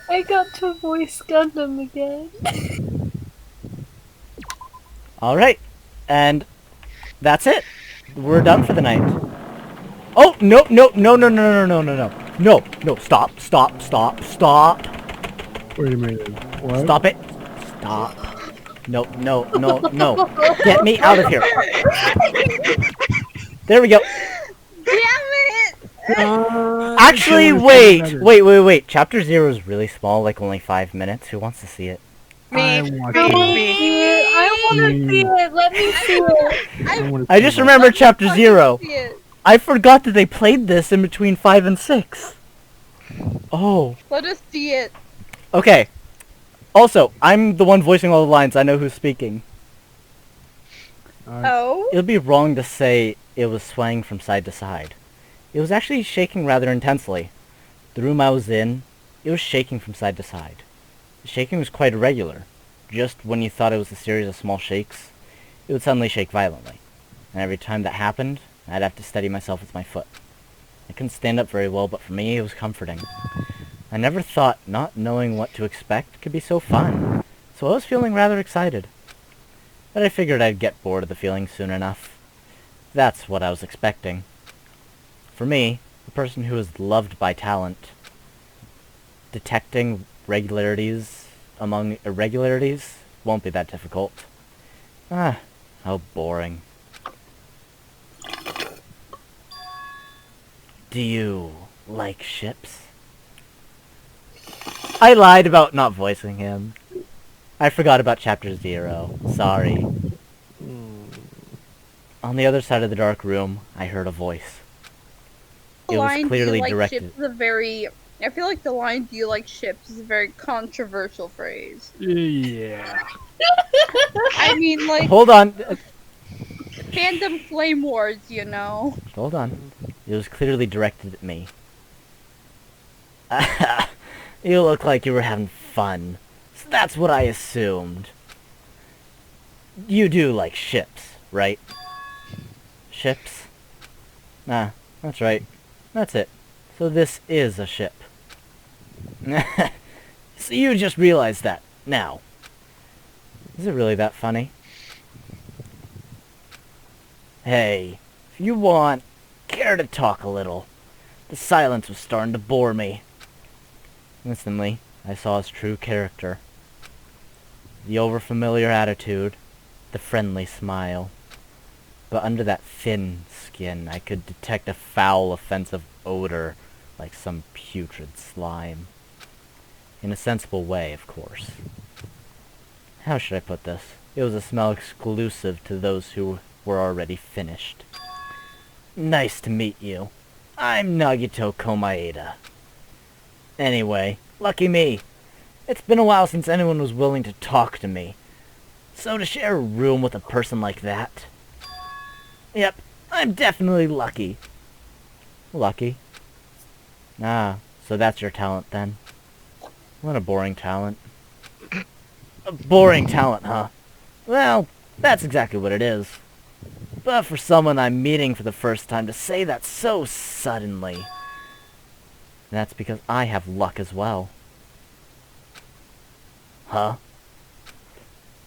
I got to voice Gundam again. Alright, and that's it. We're done for the night. Oh, no, no, no, no, no, no, no, no, no. No, no, stop, stop, stop, stop. Wait a minute. What? Stop it. Stop. No, no, no, no. Get me out of here. There we go. Damn it! Actually, wait. Chapter 0 is really small, like only 5 minutes. Who wants to see it? I want to see it. I want to see it. Let me see it. I just remembered Chapter 0. I forgot that they played this in between 5 and 6. Oh. Let us see it. Okay. Also, I'm the one voicing all the lines. I know who's speaking. Oh? It would be wrong to say it was swaying from side to side. It was actually shaking rather intensely. The room I was in, it was shaking from side to side. The shaking was quite irregular. Just when you thought it was a series of small shakes, it would suddenly shake violently. And every time that happened, I'd have to steady myself with my foot. I couldn't stand up very well, but for me, it was comforting. I never thought not knowing what to expect could be so fun, so I was feeling rather excited. But I figured I'd get bored of the feeling soon enough. That's what I was expecting. For me, a person who is loved by talent, detecting regularities among irregularities won't be that difficult. Ah, how boring. Do you like ships? I lied about not voicing him. I forgot about Chapter 0. Sorry. On the other side of the dark room, I heard a voice. It was clearly directed. Ships is a very... I feel like the line "Do you like ships" is a very controversial phrase. Yeah. I mean, like... Hold on. Fandom flame wars, you know. Hold on. It was clearly directed at me. You look like you were having fun. So that's what I assumed. You do like ships, right? Ships? Nah, that's right. That's it. So this is a ship. So you just realized that, now. Is it really that funny? Hey, if you want, care to talk a little. The silence was starting to bore me. Instantly, I saw his true character. The overfamiliar attitude, the friendly smile. But under that thin skin, I could detect a foul, offensive odor, like some putrid slime. In a sensible way, of course. How should I put this? It was a smell exclusive to those who were already finished. Nice to meet you. I'm Nagito Komaeda. Anyway, lucky me. It's been a while since anyone was willing to talk to me. So to share a room with a person like that... Yep, I'm definitely lucky. Lucky? Ah, so that's your talent then. What a boring talent. A boring talent, huh? Well, that's exactly what it is. But for someone I'm meeting for the first time to say that so suddenly... That's because I have luck as well. Huh?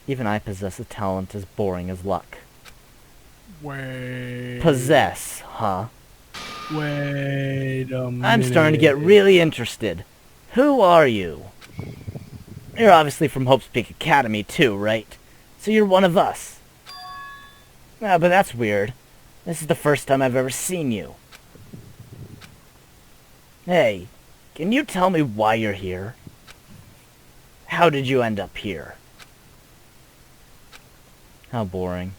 Even I possess a talent as boring as luck. Wait. Possess, huh? Wait a minute. I'm starting to get really interested. Who are you? You're obviously from Hope's Peak Academy too, right? So you're one of us. Ah, but that's weird. This is the first time I've ever seen you. Hey, can you tell me why you're here? How did you end up here? How boring.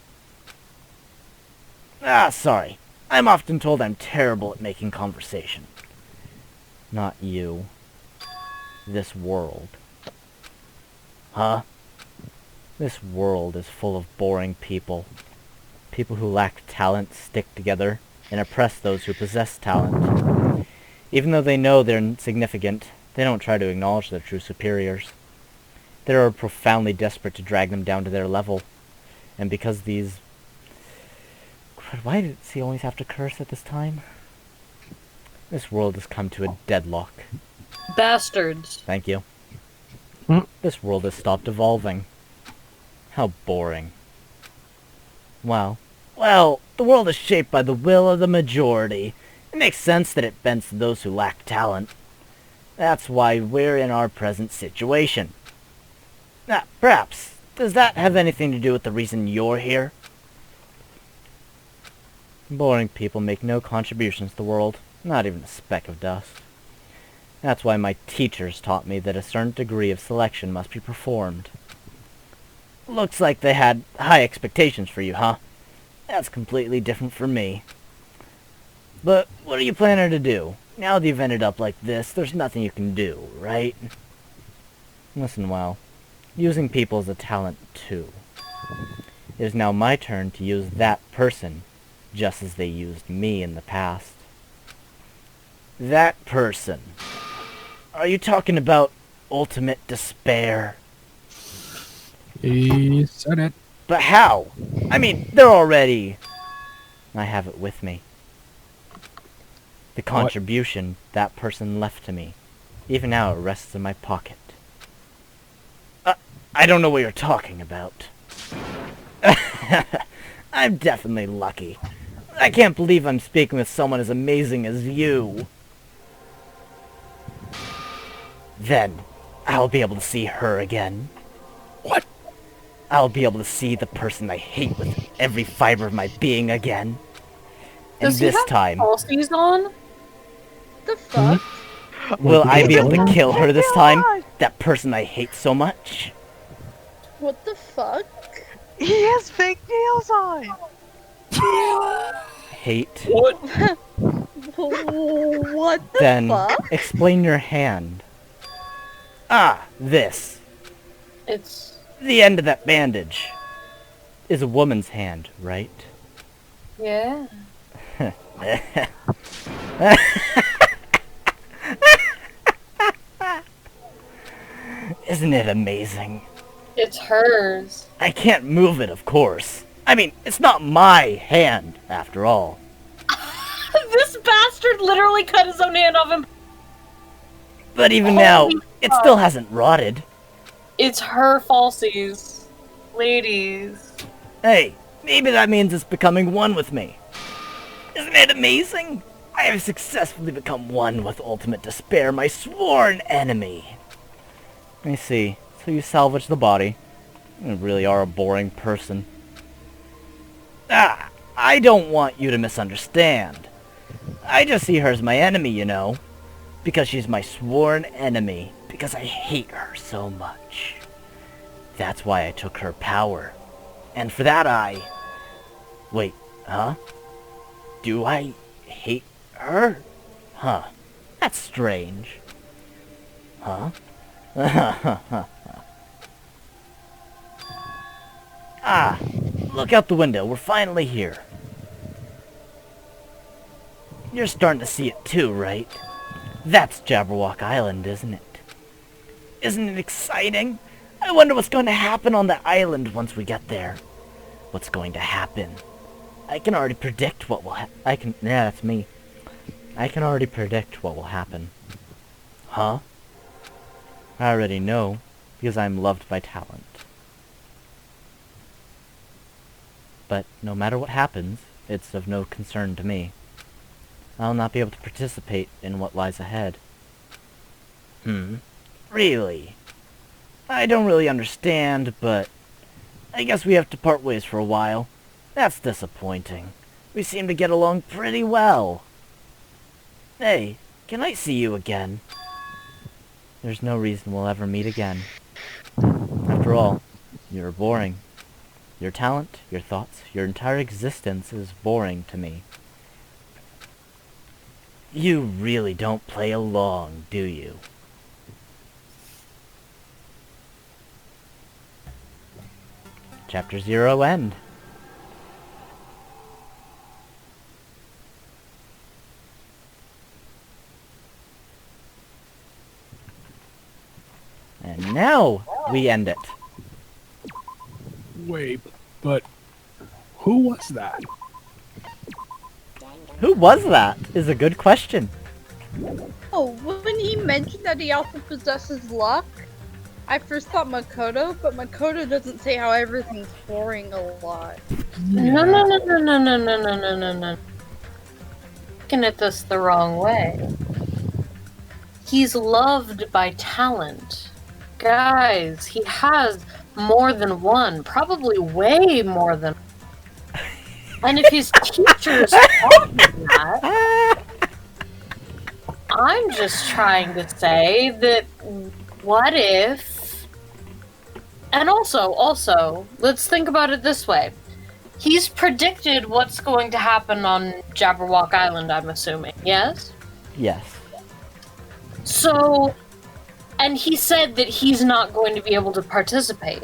Ah, sorry. I'm often told I'm terrible at making conversation. Not you. This world. Huh? This world is full of boring people. People who lack talent stick together and oppress those who possess talent. Even though they know they're insignificant, they don't try to acknowledge their true superiors. They are profoundly desperate to drag them down to their level. And because these... Why does he always have to curse at this time? This world has come to a deadlock. Bastards. Thank you. This world has stopped evolving. How boring. Well, the world is shaped by the will of the majority, It makes sense that it bends to those who lack talent. That's why we're in our present situation. Now, perhaps, does that have anything to do with the reason you're here? Boring people make no contributions to the world, not even a speck of dust. That's why my teachers taught me that a certain degree of selection must be performed. Looks like they had high expectations for you, huh? That's completely different from me. But what are you planning to do? Now that you've ended up like this, there's nothing you can do, right? Listen, well, using people is a talent too. It is now my turn to use that person, just as they used me in the past. That person. Are you talking about ultimate despair? He said it. But how? I mean, they're already... I have it with me. The contribution that person left to me. Even now it rests in my pocket. I don't know what you're talking about. I'm definitely lucky. I can't believe I'm speaking with someone as amazing as you. Then, I'll be able to see her again. What? I'll be able to see the person I hate with every fiber of my being again. And Does this he have time... falsies on? The fuck? Will I be able to kill her this time? That person I hate so much? What the fuck? He has fake nails on! Hate? What? What the Then, fuck? explain your hand. Ah, this. It's... The end of that bandage. Is a woman's hand, right? Yeah. Isn't it amazing? It's hers. I can't move it, of course. I mean, it's not my hand, after all. This bastard literally cut his own hand off him. But even now, it still hasn't rotted. It's her falsies. Ladies. Hey, maybe that means it's becoming one with me. Isn't it amazing? I have successfully become one with ultimate despair, my sworn enemy. I see. So you salvage the body. You really are a boring person. I don't want you to misunderstand. I just see her as my enemy, you know. Because she's my sworn enemy. Because I hate her so much. That's why I took her power. And for that I... Wait, huh? Do I hate her? Huh. That's strange. Huh? Ah, look out the window. We're finally here. You're starting to see it too, right? That's Jabberwock Island, isn't it? Isn't it exciting? I wonder what's going to happen on the island once we get there. What's going to happen? I can already predict what will yeah, that's me. I can already predict what will happen. Huh? I already know, because I'm loved by talent. But no matter what happens, it's of no concern to me. I'll not be able to participate in what lies ahead. Really? I don't really understand, but I guess we have to part ways for a while. That's disappointing. We seem to get along pretty well. Hey, can I see you again? There's no reason we'll ever meet again. After all, you're boring. Your talent, your thoughts, your entire existence is boring to me. You really don't play along, do you? Chapter 0 end. And now we end it. Wait, but who was that? Who was that? Is a good question. Oh, when he mentioned that he also possesses luck, I first thought Makoto, but Makoto doesn't say how everything's boring a lot. No. looking at this the wrong way. He's loved by talent. Guys, he has more than one, probably way more than one. And if his teachers taught him that, I'm just trying to say that what if... And also, let's think about it this way. He's predicted what's going to happen on Jabberwock Island, I'm assuming, yes? Yes. So, and he said that he's not going to be able to participate.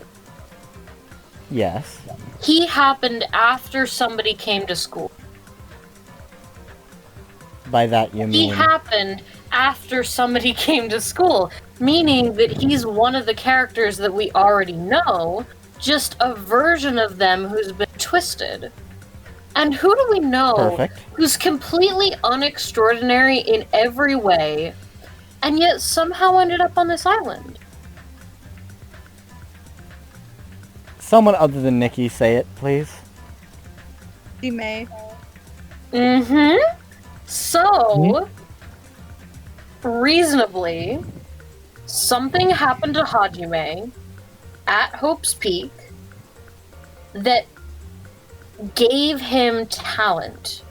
Yes. He happened after somebody came to school. By that you mean... He happened after somebody came to school, meaning that he's one of the characters that we already know, just a version of them who's been twisted. And who do we know who's completely unextraordinary in every way, and yet somehow ended up on this island? Someone other than Nikki say it, please. She may. Mm-hmm. So, reasonably, something happened to Hajime at Hope's Peak that gave him talent.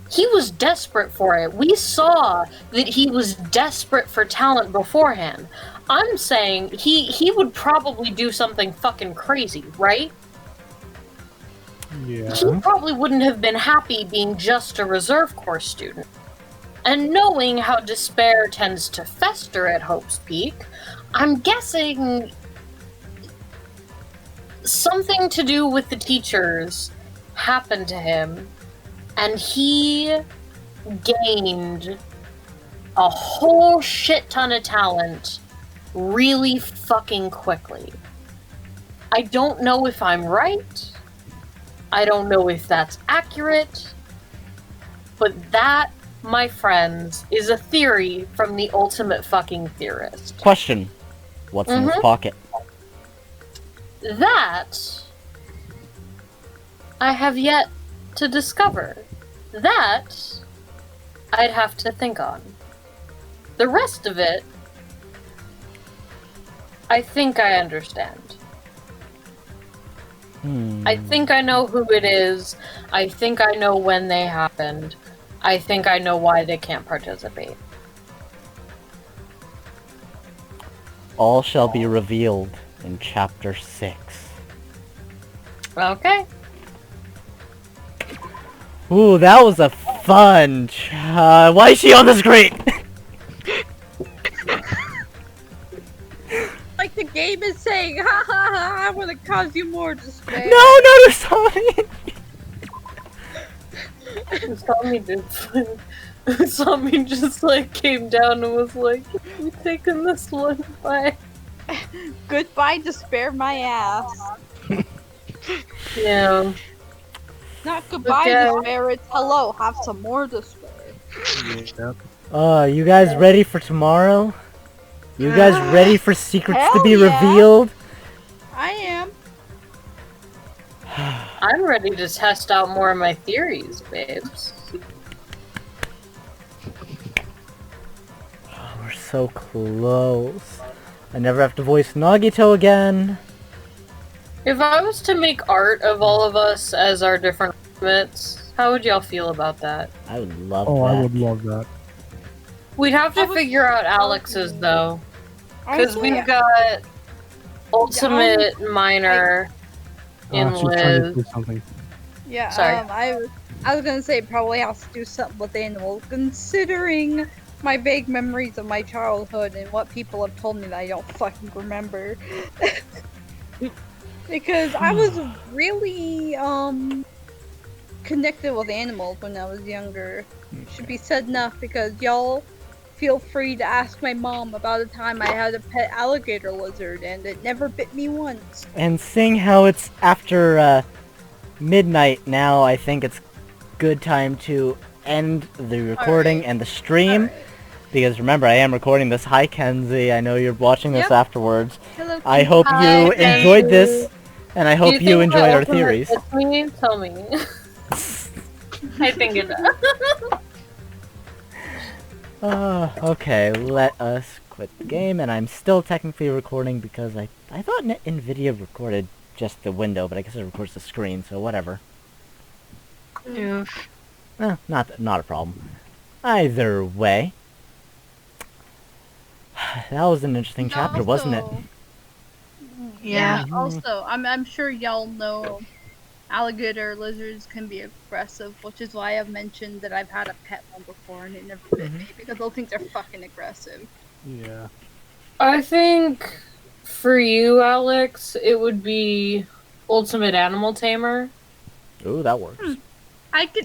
He was desperate for it. We saw that he was desperate for talent beforehand. I'm saying he would probably do something fucking crazy, right? Yeah. He probably wouldn't have been happy being just a reserve corps student. And knowing how despair tends to fester at Hope's Peak, I'm guessing something to do with the teachers happened to him, and he gained a whole shit ton of talent really fucking quickly. I don't know if I'm right. I don't know if that's accurate. But that, my friends, is a theory from the ultimate fucking theorist. Question. What's in his pocket? That I have yet to discover. That I'd have to think on. The rest of it, I think I understand. I think I know who it is. I think I know when they happened. I think I know why they can't participate. All shall be revealed in Chapter 6. Okay. Ooh, that was a fun... why is she on the screen? Like the game is saying, ha ha ha, I want to cause you more despair. No, Tommy! Tommy just like came down and was like, "You taking this one? Bye." Goodbye, despair, my ass. Yeah. Not goodbye, despair. It's hello. Have some more despair. You guys ready for tomorrow? You guys ready for secrets to be revealed? I am. I'm ready to test out more of my theories, babes. Oh, we're so close. I never have to voice Nagito again. If I was to make art of all of us as our different ultimates, how would y'all feel about that? I would love that. Oh, I would love that. We'd have to figure out Alex's, though. Because we've got Ultimate Minor in Liz. Yeah, Sorry. I was gonna say probably has to do something with animals, considering my vague memories of my childhood and what people have told me that I don't fucking remember. Because I was really, connected with animals when I was younger. Should be said enough because y'all feel free to ask my mom about a time I had a pet alligator lizard and it never bit me once. And seeing how it's after midnight now, I think it's good time to end the recording and the stream. Because remember, I am recording this. Hi, Kenzie. I know you're watching this afterwards. Hello, I hope you enjoyed this, and I hope you enjoyed our theories. Tell me. I think it does. Okay, let us quit the game, and I'm still technically recording because I thought NVIDIA recorded just the window, but I guess it records the screen, so whatever. Yeah. Not a problem. Either way, that was an interesting chapter, wasn't it? Yeah. Also, I'm sure y'all know alligator lizards can be aggressive, which is why I've mentioned that I've had a pet one before and it never bit me, because those things are fucking aggressive. Yeah. I think for you, Alex, it would be Ultimate Animal Tamer. Ooh, that works. I can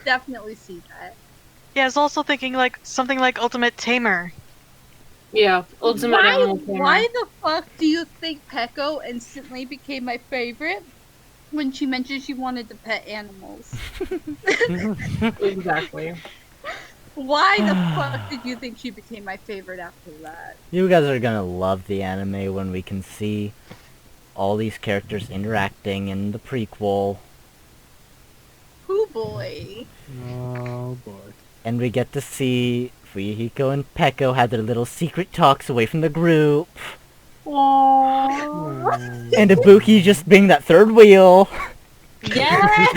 definitely see that. Yeah, I was also thinking like something like Ultimate Tamer. Yeah, Ultimate Animal Tamer. Why the fuck do you think Pecco instantly became my favorite when she mentioned she wanted to pet animals? Exactly. Why the fuck did you think she became my favorite after that? You guys are gonna love the anime when we can see all these characters interacting in the prequel. Oh boy. Oh boy. And we get to see Fuyuhiko and Pecco have their little secret talks away from the group. Aww. And Ibuki just being that third wheel. Yeah.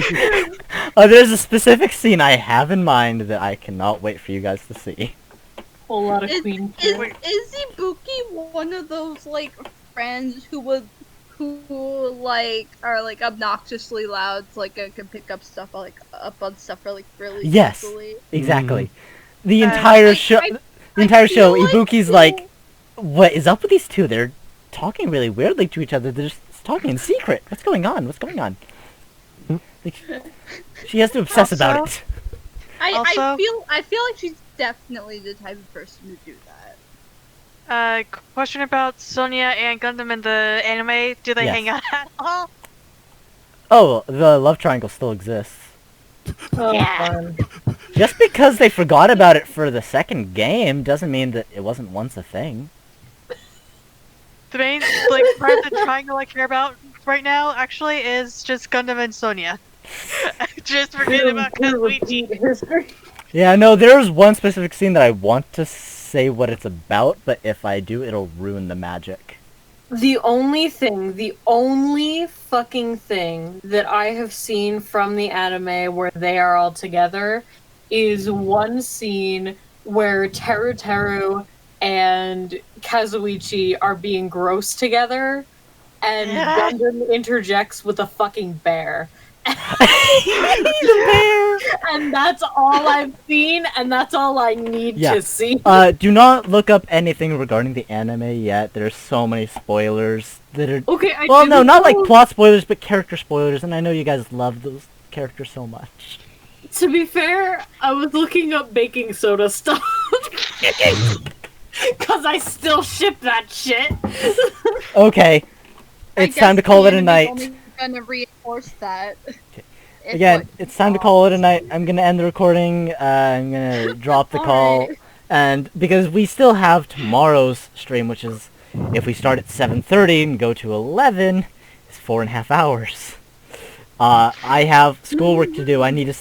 There's a specific scene I have in mind that I cannot wait for you guys to see. Whole lot of queen. Is Ibuki one of those like friends who like are like obnoxiously loud, so, like can pick up stuff like up on stuff really yes, easily? Exactly. The entire show, Ibuki's like, what is up with these two? They're talking really weirdly to each other. They're just talking in secret. What's going on? What's going on? Like, she has to obsess about it. I feel like she's definitely the type of person to do that. Question about Sonia and Gundam in the anime. Do they hang out at all? Oh, the love triangle still exists. Oh, yeah. Just because they forgot about it for the second game doesn't mean that it wasn't once a thing. The main part of the triangle I care about right now actually is just Gundam and Sonia. Just forget about Kazuichi. Yeah, no, there's one specific scene that I want to say what it's about, but if I do, it'll ruin the magic. The only fucking thing that I have seen from the anime where they are all together is one scene where Teru and Kazuichi are being gross together, and Gundam interjects with a fucking bear. The bear! And that's all I've seen, and that's all I need to see. Do not look up anything regarding the anime yet. There's so many spoilers that are... Okay, not like plot spoilers, but character spoilers, and I know you guys love those characters so much. To be fair, I was looking up baking soda stuff. Because I still ship that shit. Okay. It's time to call it a night. Only gonna reinforce that. Again, it's time to call it a night. I'm gonna end the recording. I'm gonna drop the call. And because we still have tomorrow's stream, which is, if we start at 7:30 and go to 11, it's 4.5 hours. I have schoolwork to do. I need to